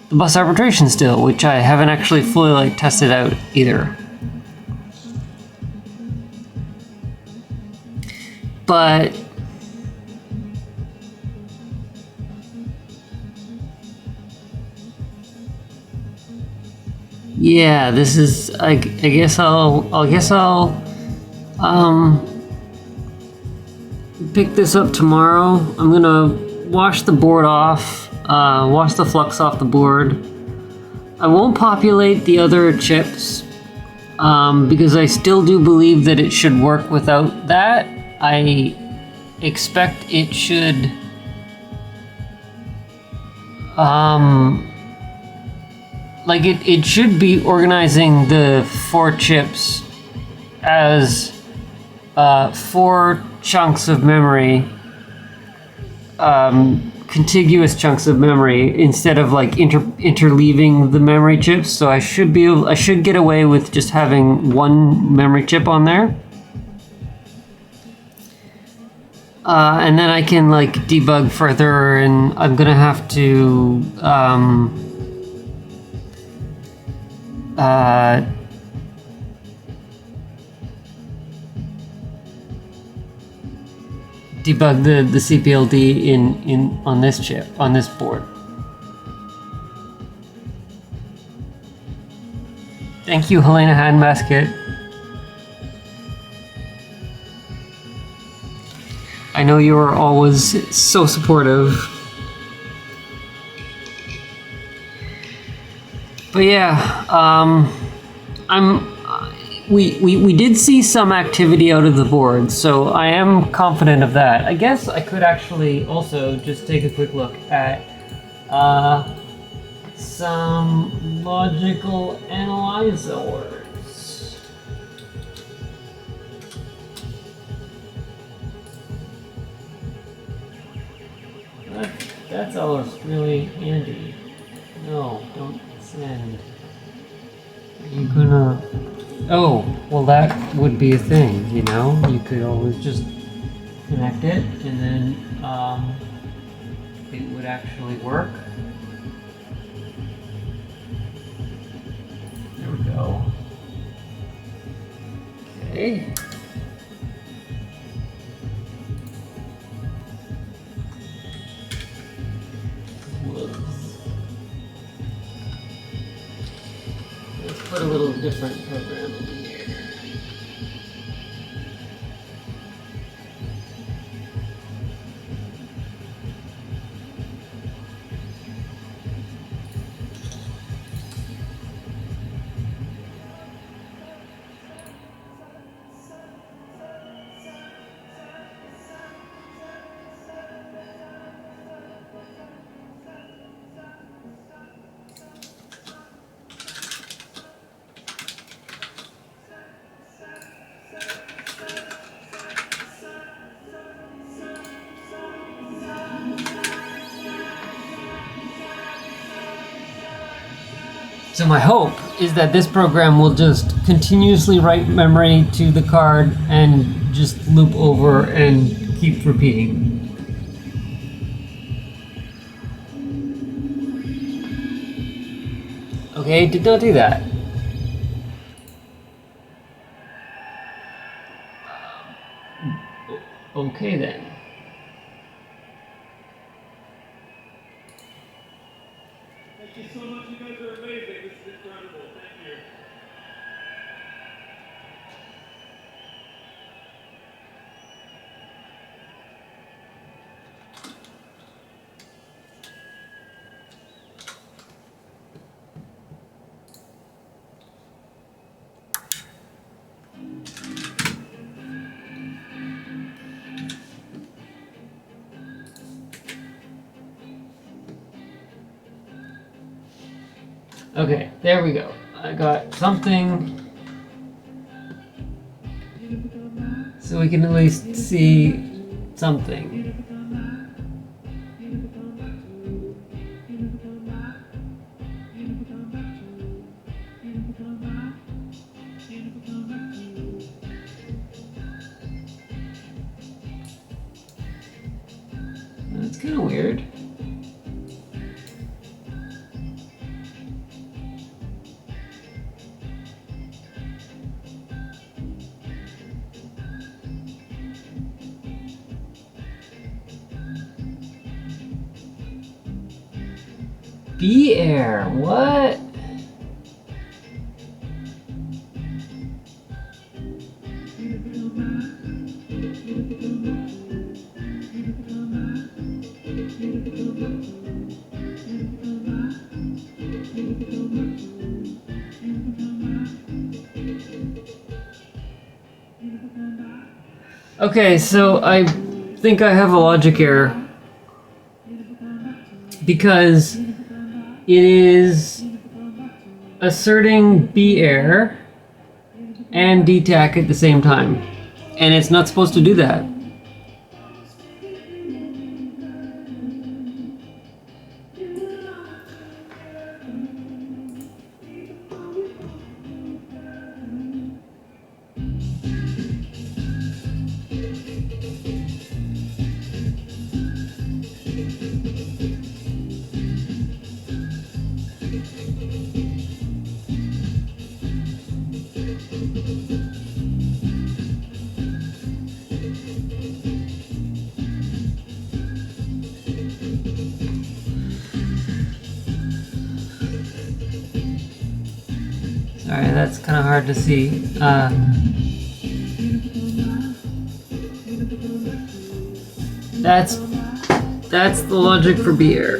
A: the bus arbitration still, which I haven't actually fully tested out either. But yeah, this is I guess I'll pick this up tomorrow. I'm gonna wash the board off, wash the flux off the board. I won't populate the other chips because I still do believe that it should work without that. I expect it should like it should be organizing the 4 chips as 4 chunks of memory, contiguous chunks of memory, instead of like interleaving the memory chips. So I should get away with just having 1 memory chip on there. And then I can like debug further, and I'm gonna have to debug the CPLD in on this chip, on this board. Thank you, Helena Handbasket. I know you are always so supportive. But yeah, we did see some activity out of the board, so I am confident of that. I guess I could actually also just take a quick look at some logical analyzers. That's always really handy. No, don't send. Are you gonna... Oh, well that would be a thing, you know? You could always just connect it, and then it would actually work. There we go. Okay. Let's put a little different program in here. So my hope is that this program will just continuously write memory to the card and just loop over and keep repeating. Okay, did not do that. Okay then.
E: Thank you so much. You guys are amazing. This is incredible. Thank you.
A: Okay, there we go. I got something. So we can at least see something. That's kind of weird. B-air, what? Okay, so I think I have a logic error because it is asserting B-air and DTAC at the same time, and it's not supposed to do that. Sorry, that's kind of hard to see. That's the logic for B-air.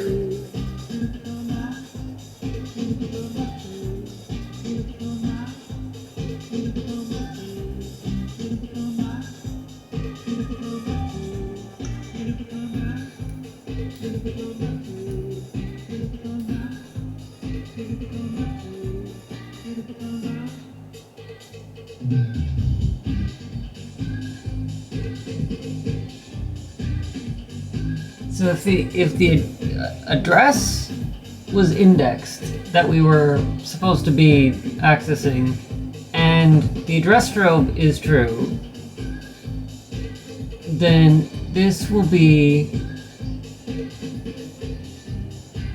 A: So if the address was indexed that we were supposed to be accessing, and the address strobe is true, then this will be.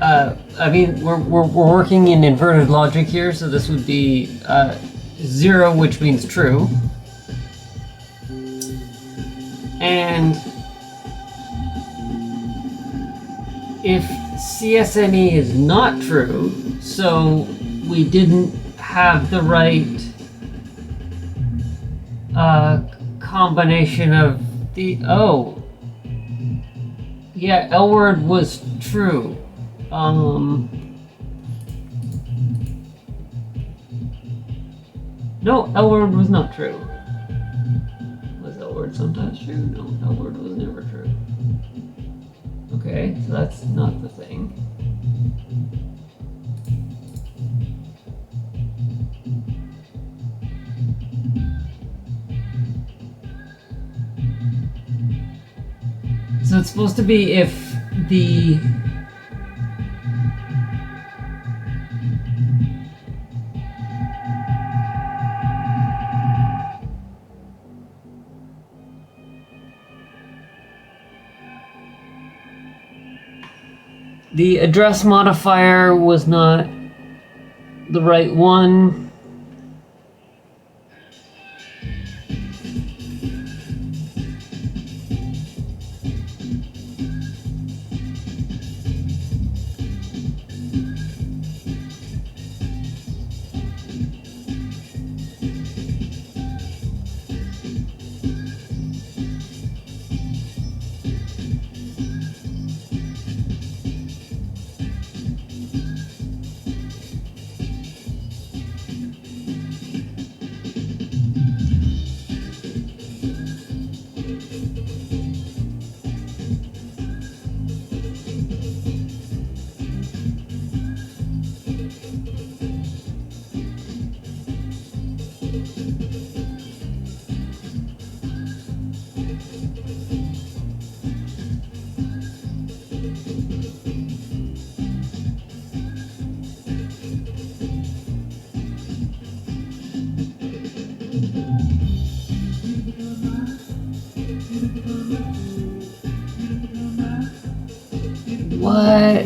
A: I mean, we're working in inverted logic here, so this would be 0, which means true, and if CSME is not true, so we didn't have the right combination of the, oh, yeah, L word was true. No, L word was not true. Was L word sometimes true? No, L word was never true. Okay, so that's not the thing. So it's supposed to be if the address modifier was not the right one. What?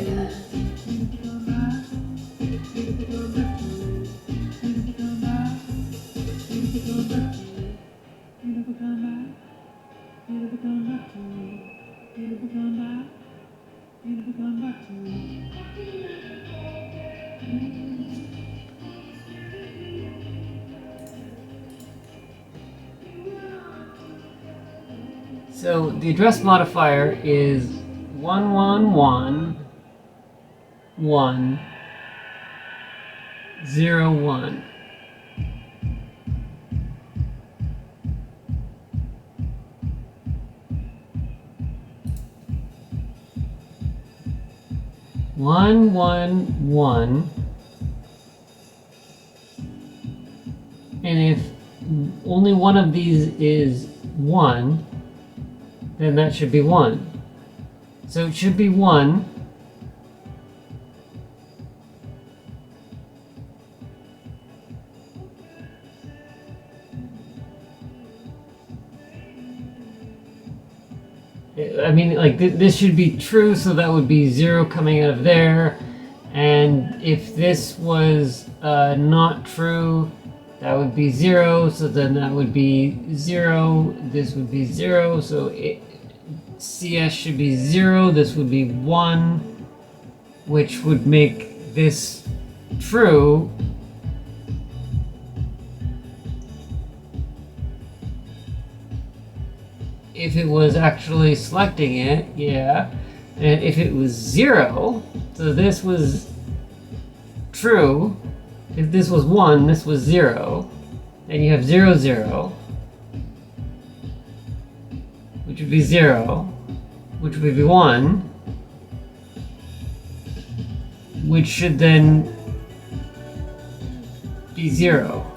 A: So the address modifier is 111.1.0.1. One, and if only one of these is 1, then that should be 1. So it should be 1. I mean, like, this should be true, so that would be 0 coming out of there. And if this was not true, that would be 0, so then that would be 0. This would be 0, so CS should be 0. This would be 1, which would make this true. If it was actually selecting it, yeah. And if it was 0, so this was true. If this was 1, this was 0. And you have 0, 0. Which would be 0. Which would be 1. Which should then be 0.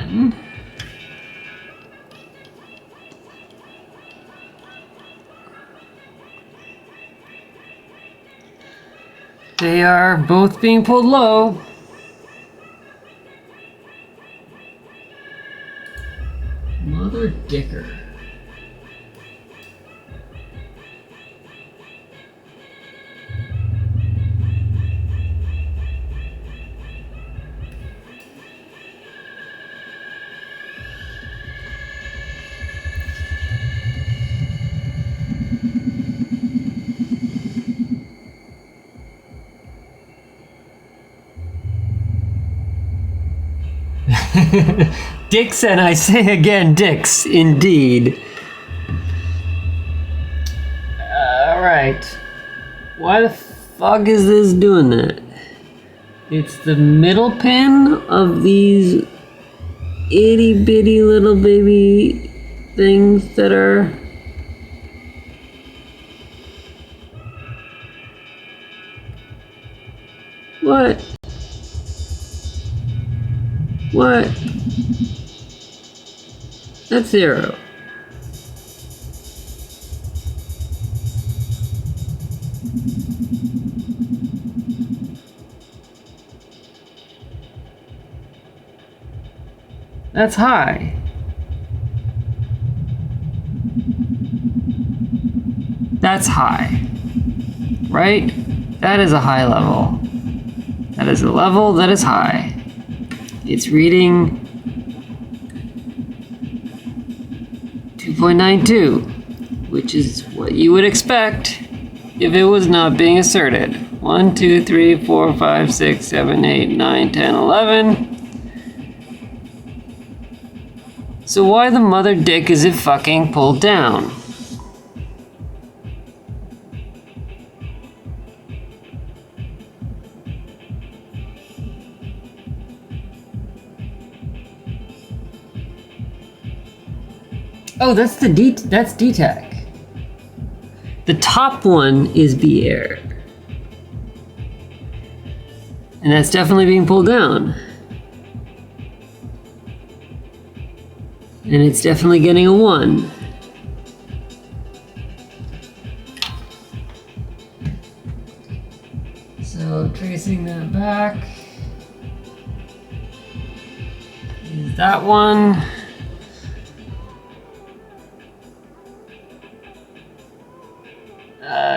A: 1. They are both being pulled low. Mother dicker. Dicks, and I say again, dicks, indeed. Alright. Why the fuck is this doing that? It's the middle pin of these itty bitty little baby things that are... What? What? That's 0. That's high. That's high. Right? That is a high level. That is a level that is high. It's reading 2.92, which is what you would expect if it was not being asserted. 1, 2, 3, 4, 5, 6, 7, 8, 9, 10, 11. So why the mother dick is it fucking pulled down? Oh, that's the that's DTAC. The top one is B air. And that's definitely being pulled down. And it's definitely getting a 1. So tracing that back is that one.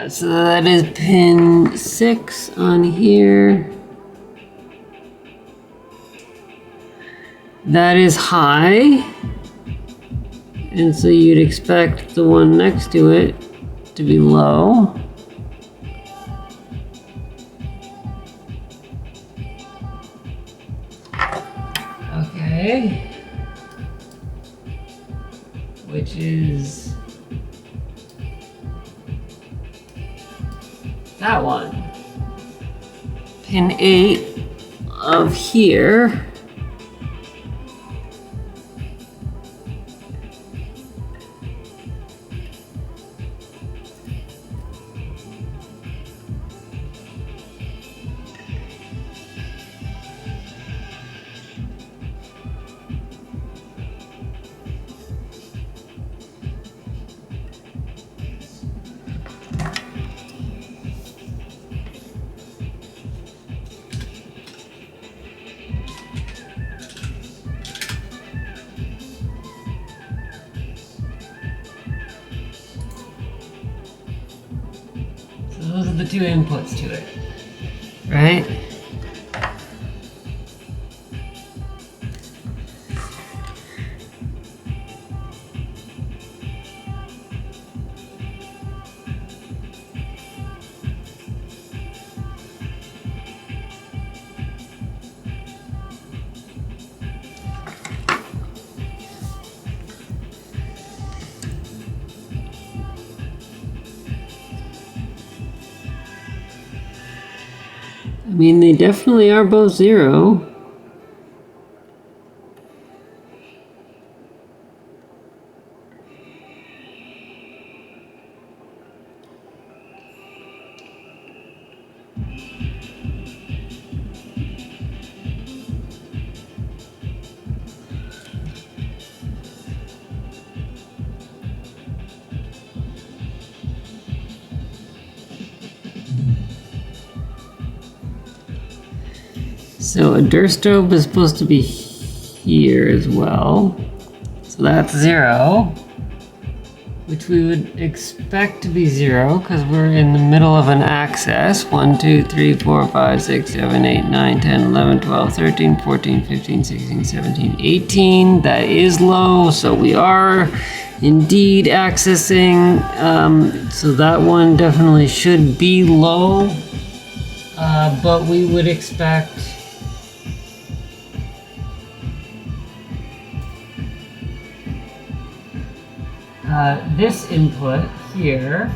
A: So that is pin 6 on here. That is high. And so you'd expect the one next to it to be low. Okay. Which is that one. Pin 8 of here. Those are the 2 inputs to it, right? I mean, they definitely are both 0. So a Durstobe is supposed to be here as well. So that's 0, which we would expect to be 0 because we're in the middle of an axis. 1, 2, 3, 4, 5, 6, 7, 8, 9, 10, 11, 12, 13, 14, 15, 16, 17, 18. That is low, so we are indeed accessing. So that one definitely should be low, but we would expect this input here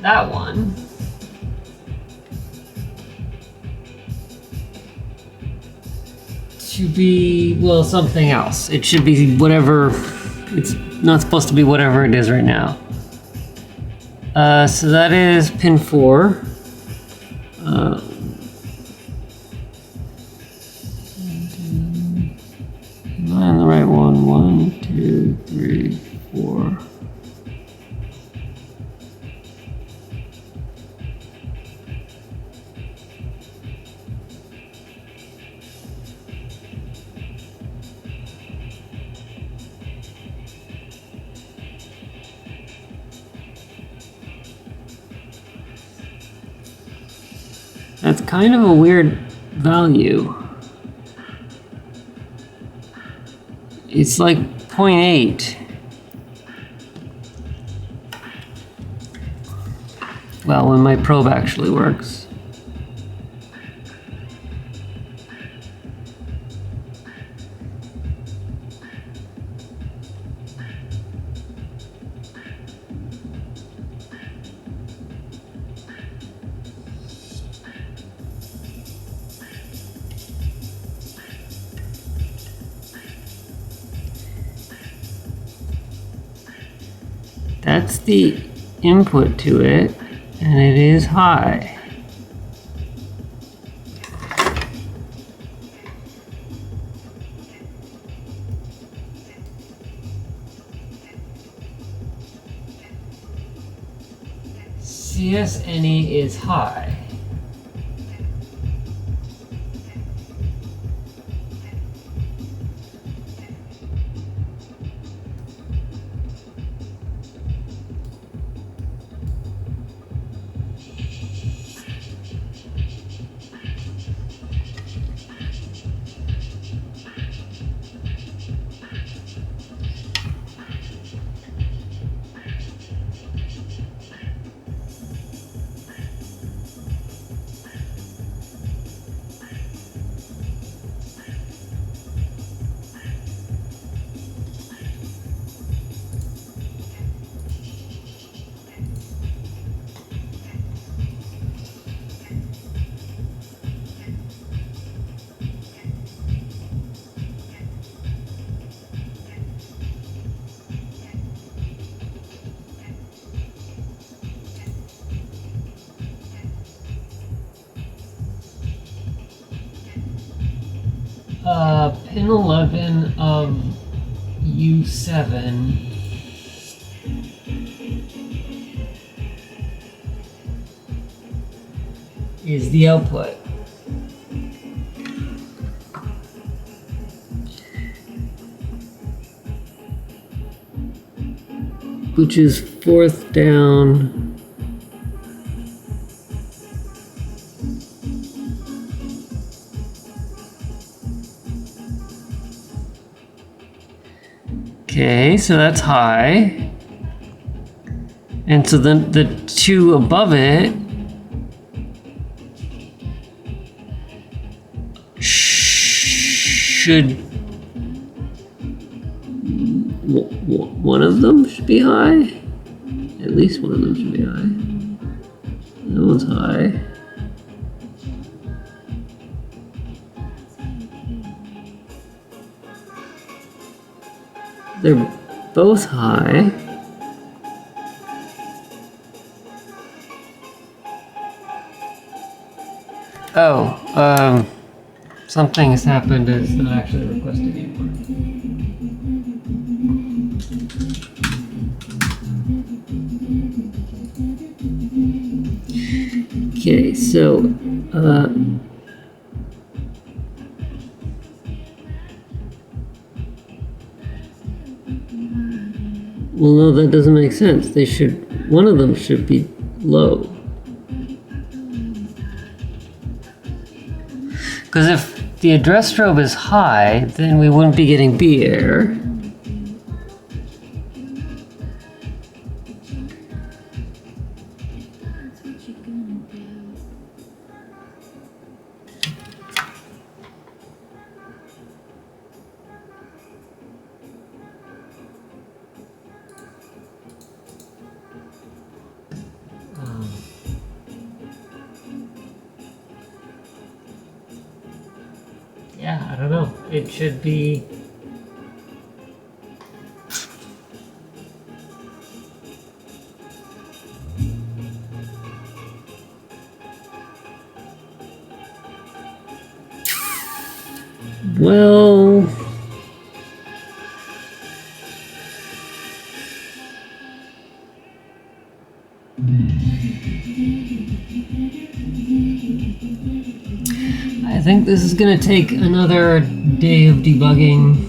A: that one to be, well, something else. It should be whatever, it's not supposed to be whatever it is right now. So that is pin 4. Am I on the right one? 1, 2, 3, 4. That's kind of a weird value. It's like 0.8. Well, when my probe actually works. That's the input to it, and it is high. CSNE is high. Pin 11 of U7 is the output. Which is 4th down. Okay, so that's high. And so then the 2 above it should, one of them should be high. At least one of them should be high. That one's high. They're both high. Oh, something has happened. It's not actually requested anymore. Okay, so well, no, that doesn't make sense. They should, one of them should be low. Because if the address strobe is high, then we wouldn't be getting B error. Yeah, I don't know. It should be. Well. I think this is going to take another day of debugging,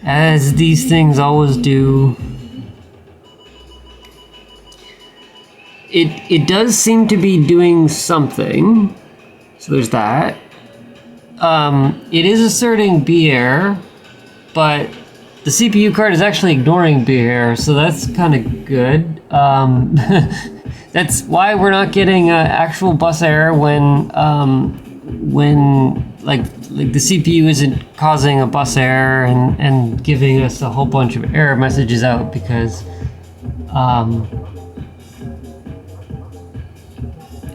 A: as these things always do. It does seem to be doing something, so there's that. It is asserting B error, but the CPU card is actually ignoring B error, so that's kind of good. That's why we're not getting actual bus error when like the CPU isn't causing a bus error and giving us a whole bunch of error messages out, because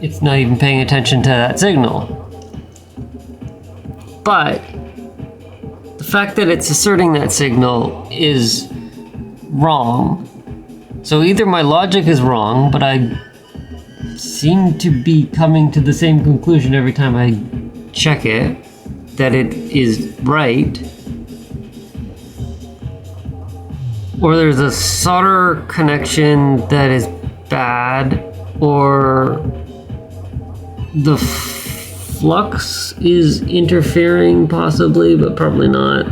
A: it's not even paying attention to that signal. But the fact that it's asserting that signal is wrong. So either my logic is wrong, but I seem to be coming to the same conclusion every time I check it, that it is right, or there's a solder connection that is bad, or the flux is interfering possibly, but probably not.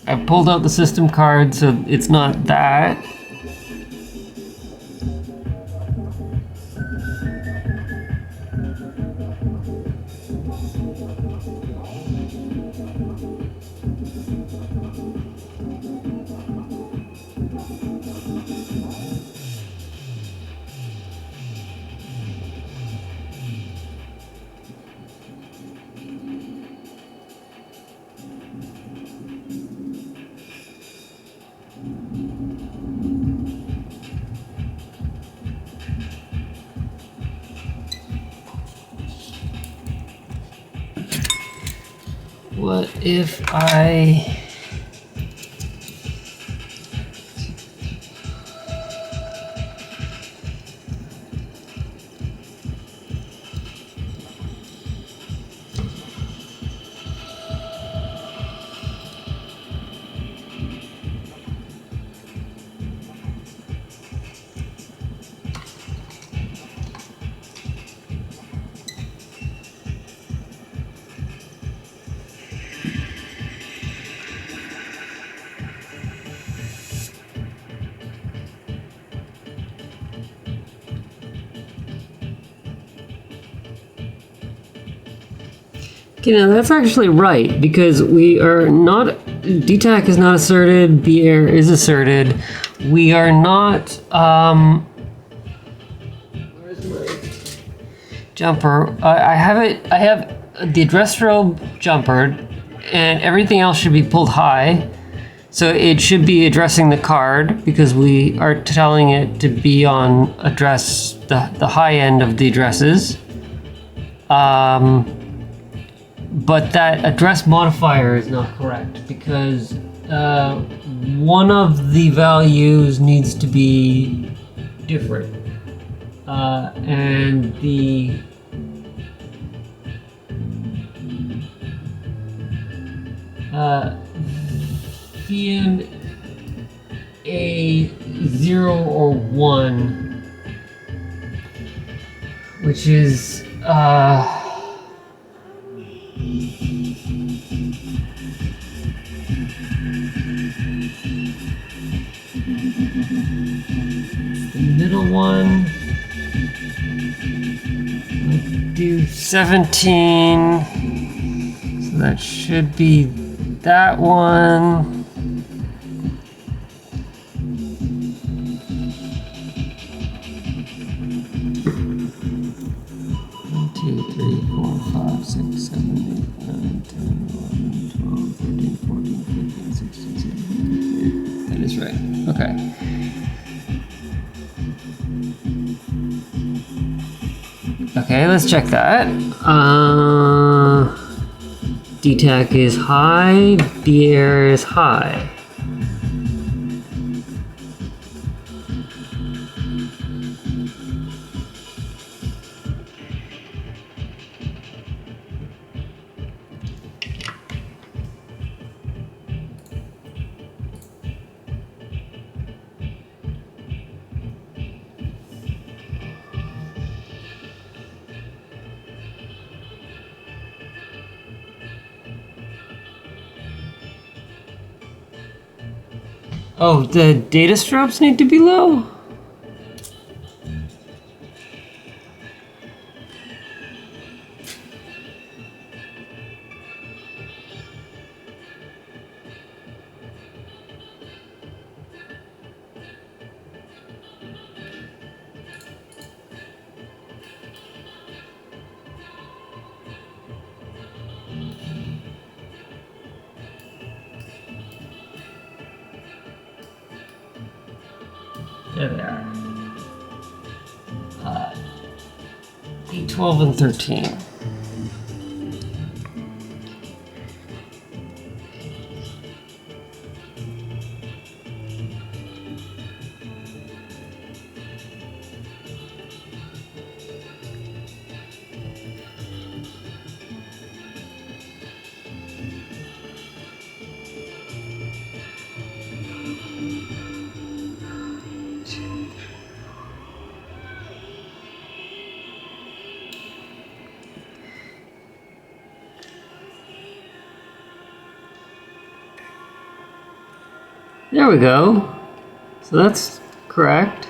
A: I've pulled out the system card, so it's not that. What if I... Okay, now that's actually right, because we are not, DTAC is not asserted, B error is asserted. We are not, where's my jumper? I have the address strobe jumpered, and everything else should be pulled high. So it should be addressing the card, because we are telling it to be on address, the high end of the addresses. But that address modifier is not correct, because one of the values needs to be different. And the VMA0 or 1, which is the middle one. Let's do 17. So that should be that one. 2, 3, 4, 5, 6, 7, 8, 9, 10, 11, 12, 13, 14, 15, 16, 17, 18. That is right. Okay. Okay, let's check that. DTAC is high, BAR is high. Oh, the data strobes need to be low? There they are. 8, 12, and 13. There we go. So that's correct.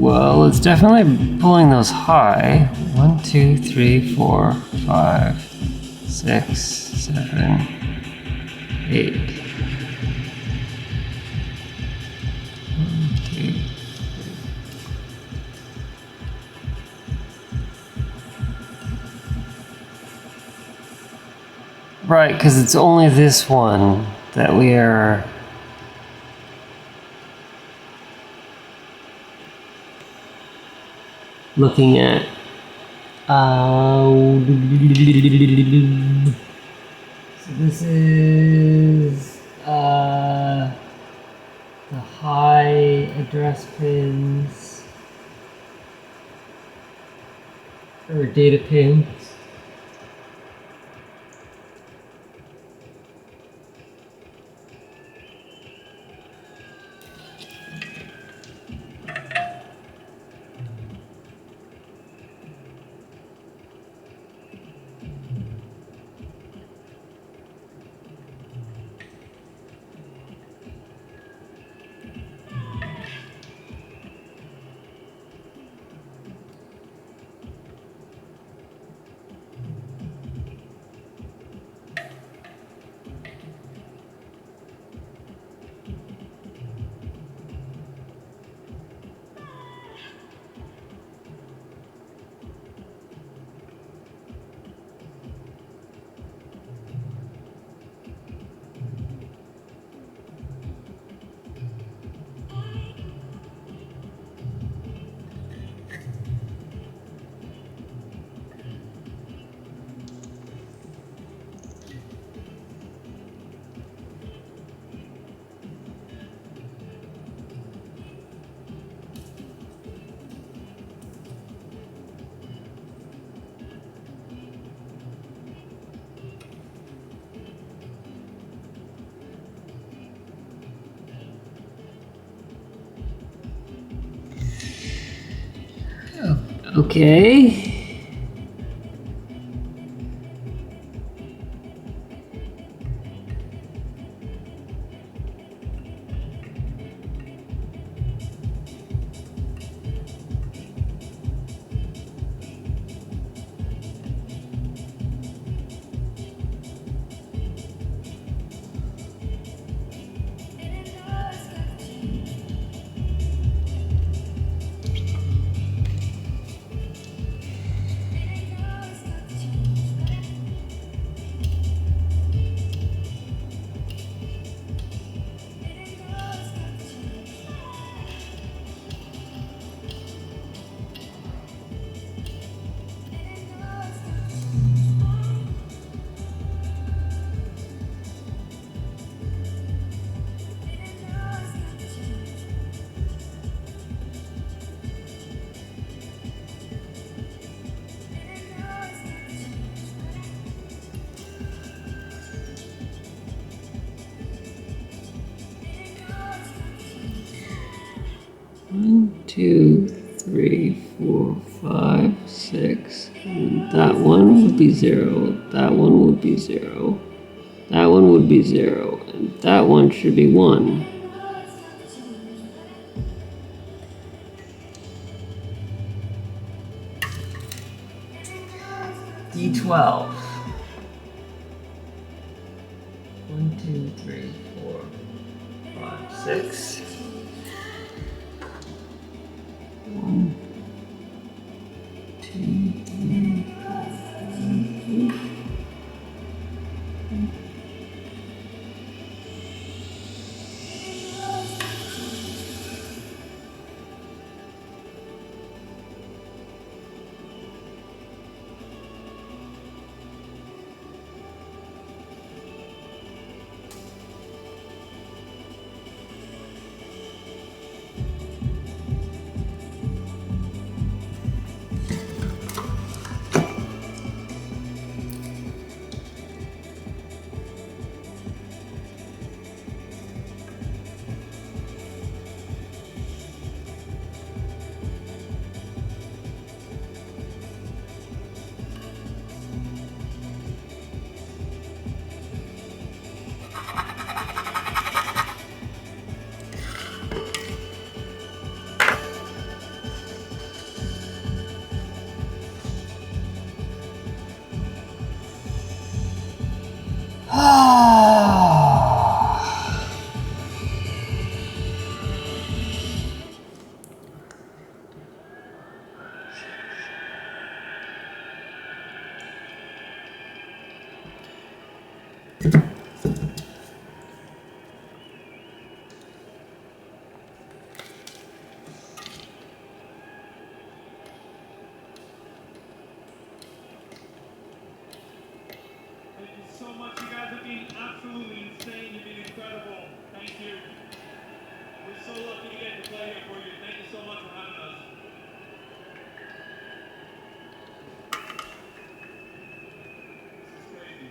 A: Well, it's definitely pulling those high. 1, 2, 3, 4, 5, 6, 7, 8. 1, 2. Right, because it's only this one that we are looking at. So this is the high address pins or data pins. Okay. One, two, three, 4, 5, 6. And that one would be 0. That one would be 0. That one would be 0. And that one should be 1. D12. 1, 2, 3, 4, 5, 6. 1, 2, 3, 4, 5, 6.
E: Thank you so much. You guys have been absolutely insane. You've been incredible. Thank you. We're so lucky to get to play here for you. Thank you so much for having us. This is crazy.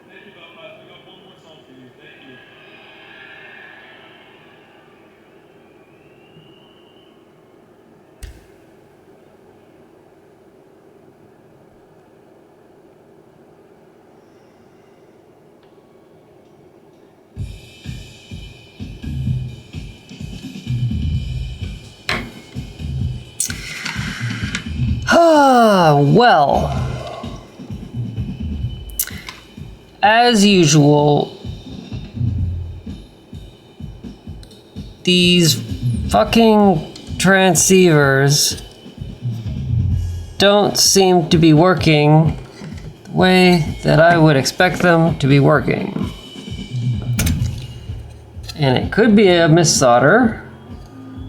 E: Thank you, Belfast. We got one more song for you. Thank you.
A: Well, as usual, these fucking transceivers don't seem to be working the way that I would expect them to be working. And it could be a missolder,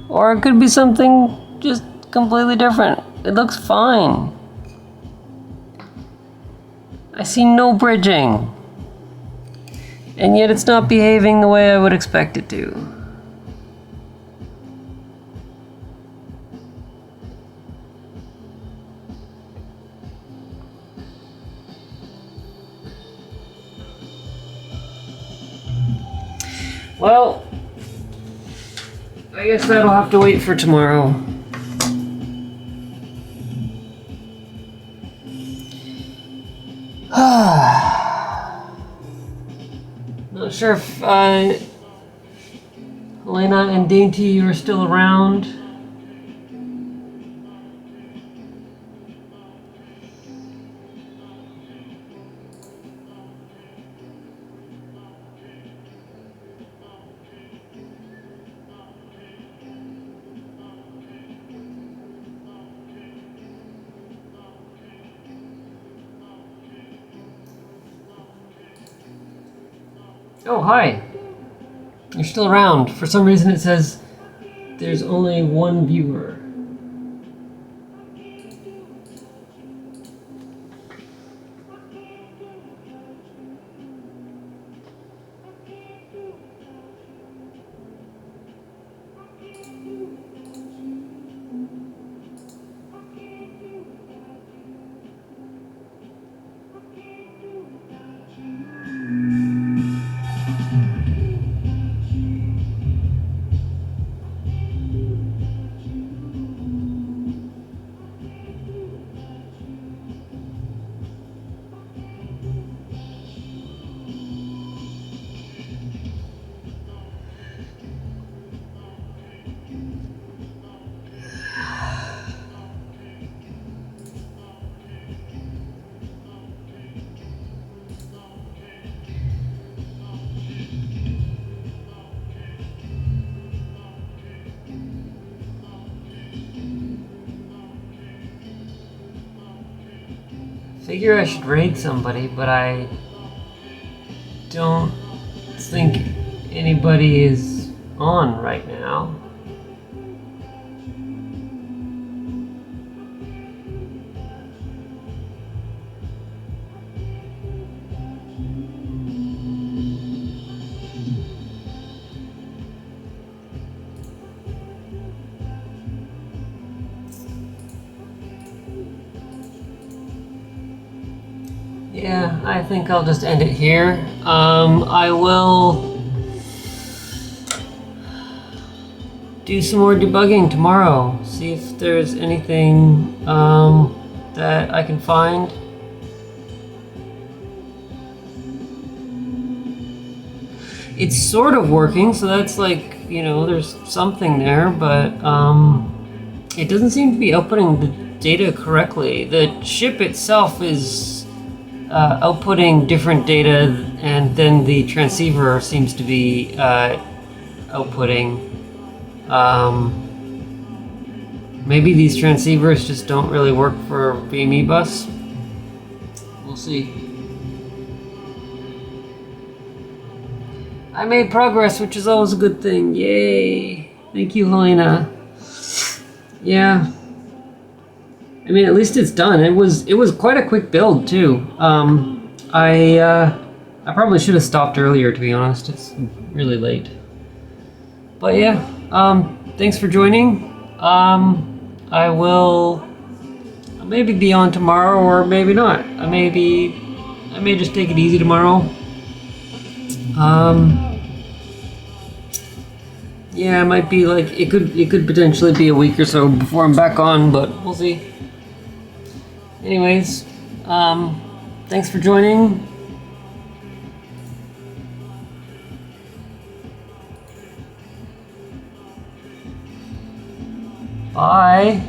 A: or it could be something just completely different. It looks fine. I see no bridging. And yet it's not behaving the way I would expect it to. Well, I guess that'll have to wait for tomorrow. Not sure if Helena and Dainty are still around. Oh, hi. You're still around. For some reason it says there's only one viewer. Figure I should raid somebody, but I don't think anybody is on right now. Yeah, I think I'll just end it here. I will do some more debugging tomorrow. See if there's anything that I can find. It's sort of working, so that's like, you know, there's something there, but it doesn't seem to be outputting the data correctly. The chip itself is outputting different data, and then the transceiver seems to be outputting. Maybe these transceivers just don't really work for VMEbus. We'll see. I made progress, which is always a good thing. Yay! Thank you, Helena. Yeah. I mean, at least it's done. It was quite a quick build too. I probably should have stopped earlier, to be honest. It's really late. But yeah, thanks for joining. I will maybe be on tomorrow, or maybe not. I may just take it easy tomorrow. Yeah, it might be like it could potentially be a week or so before I'm back on, but we'll see. Anyways, thanks for joining. Bye.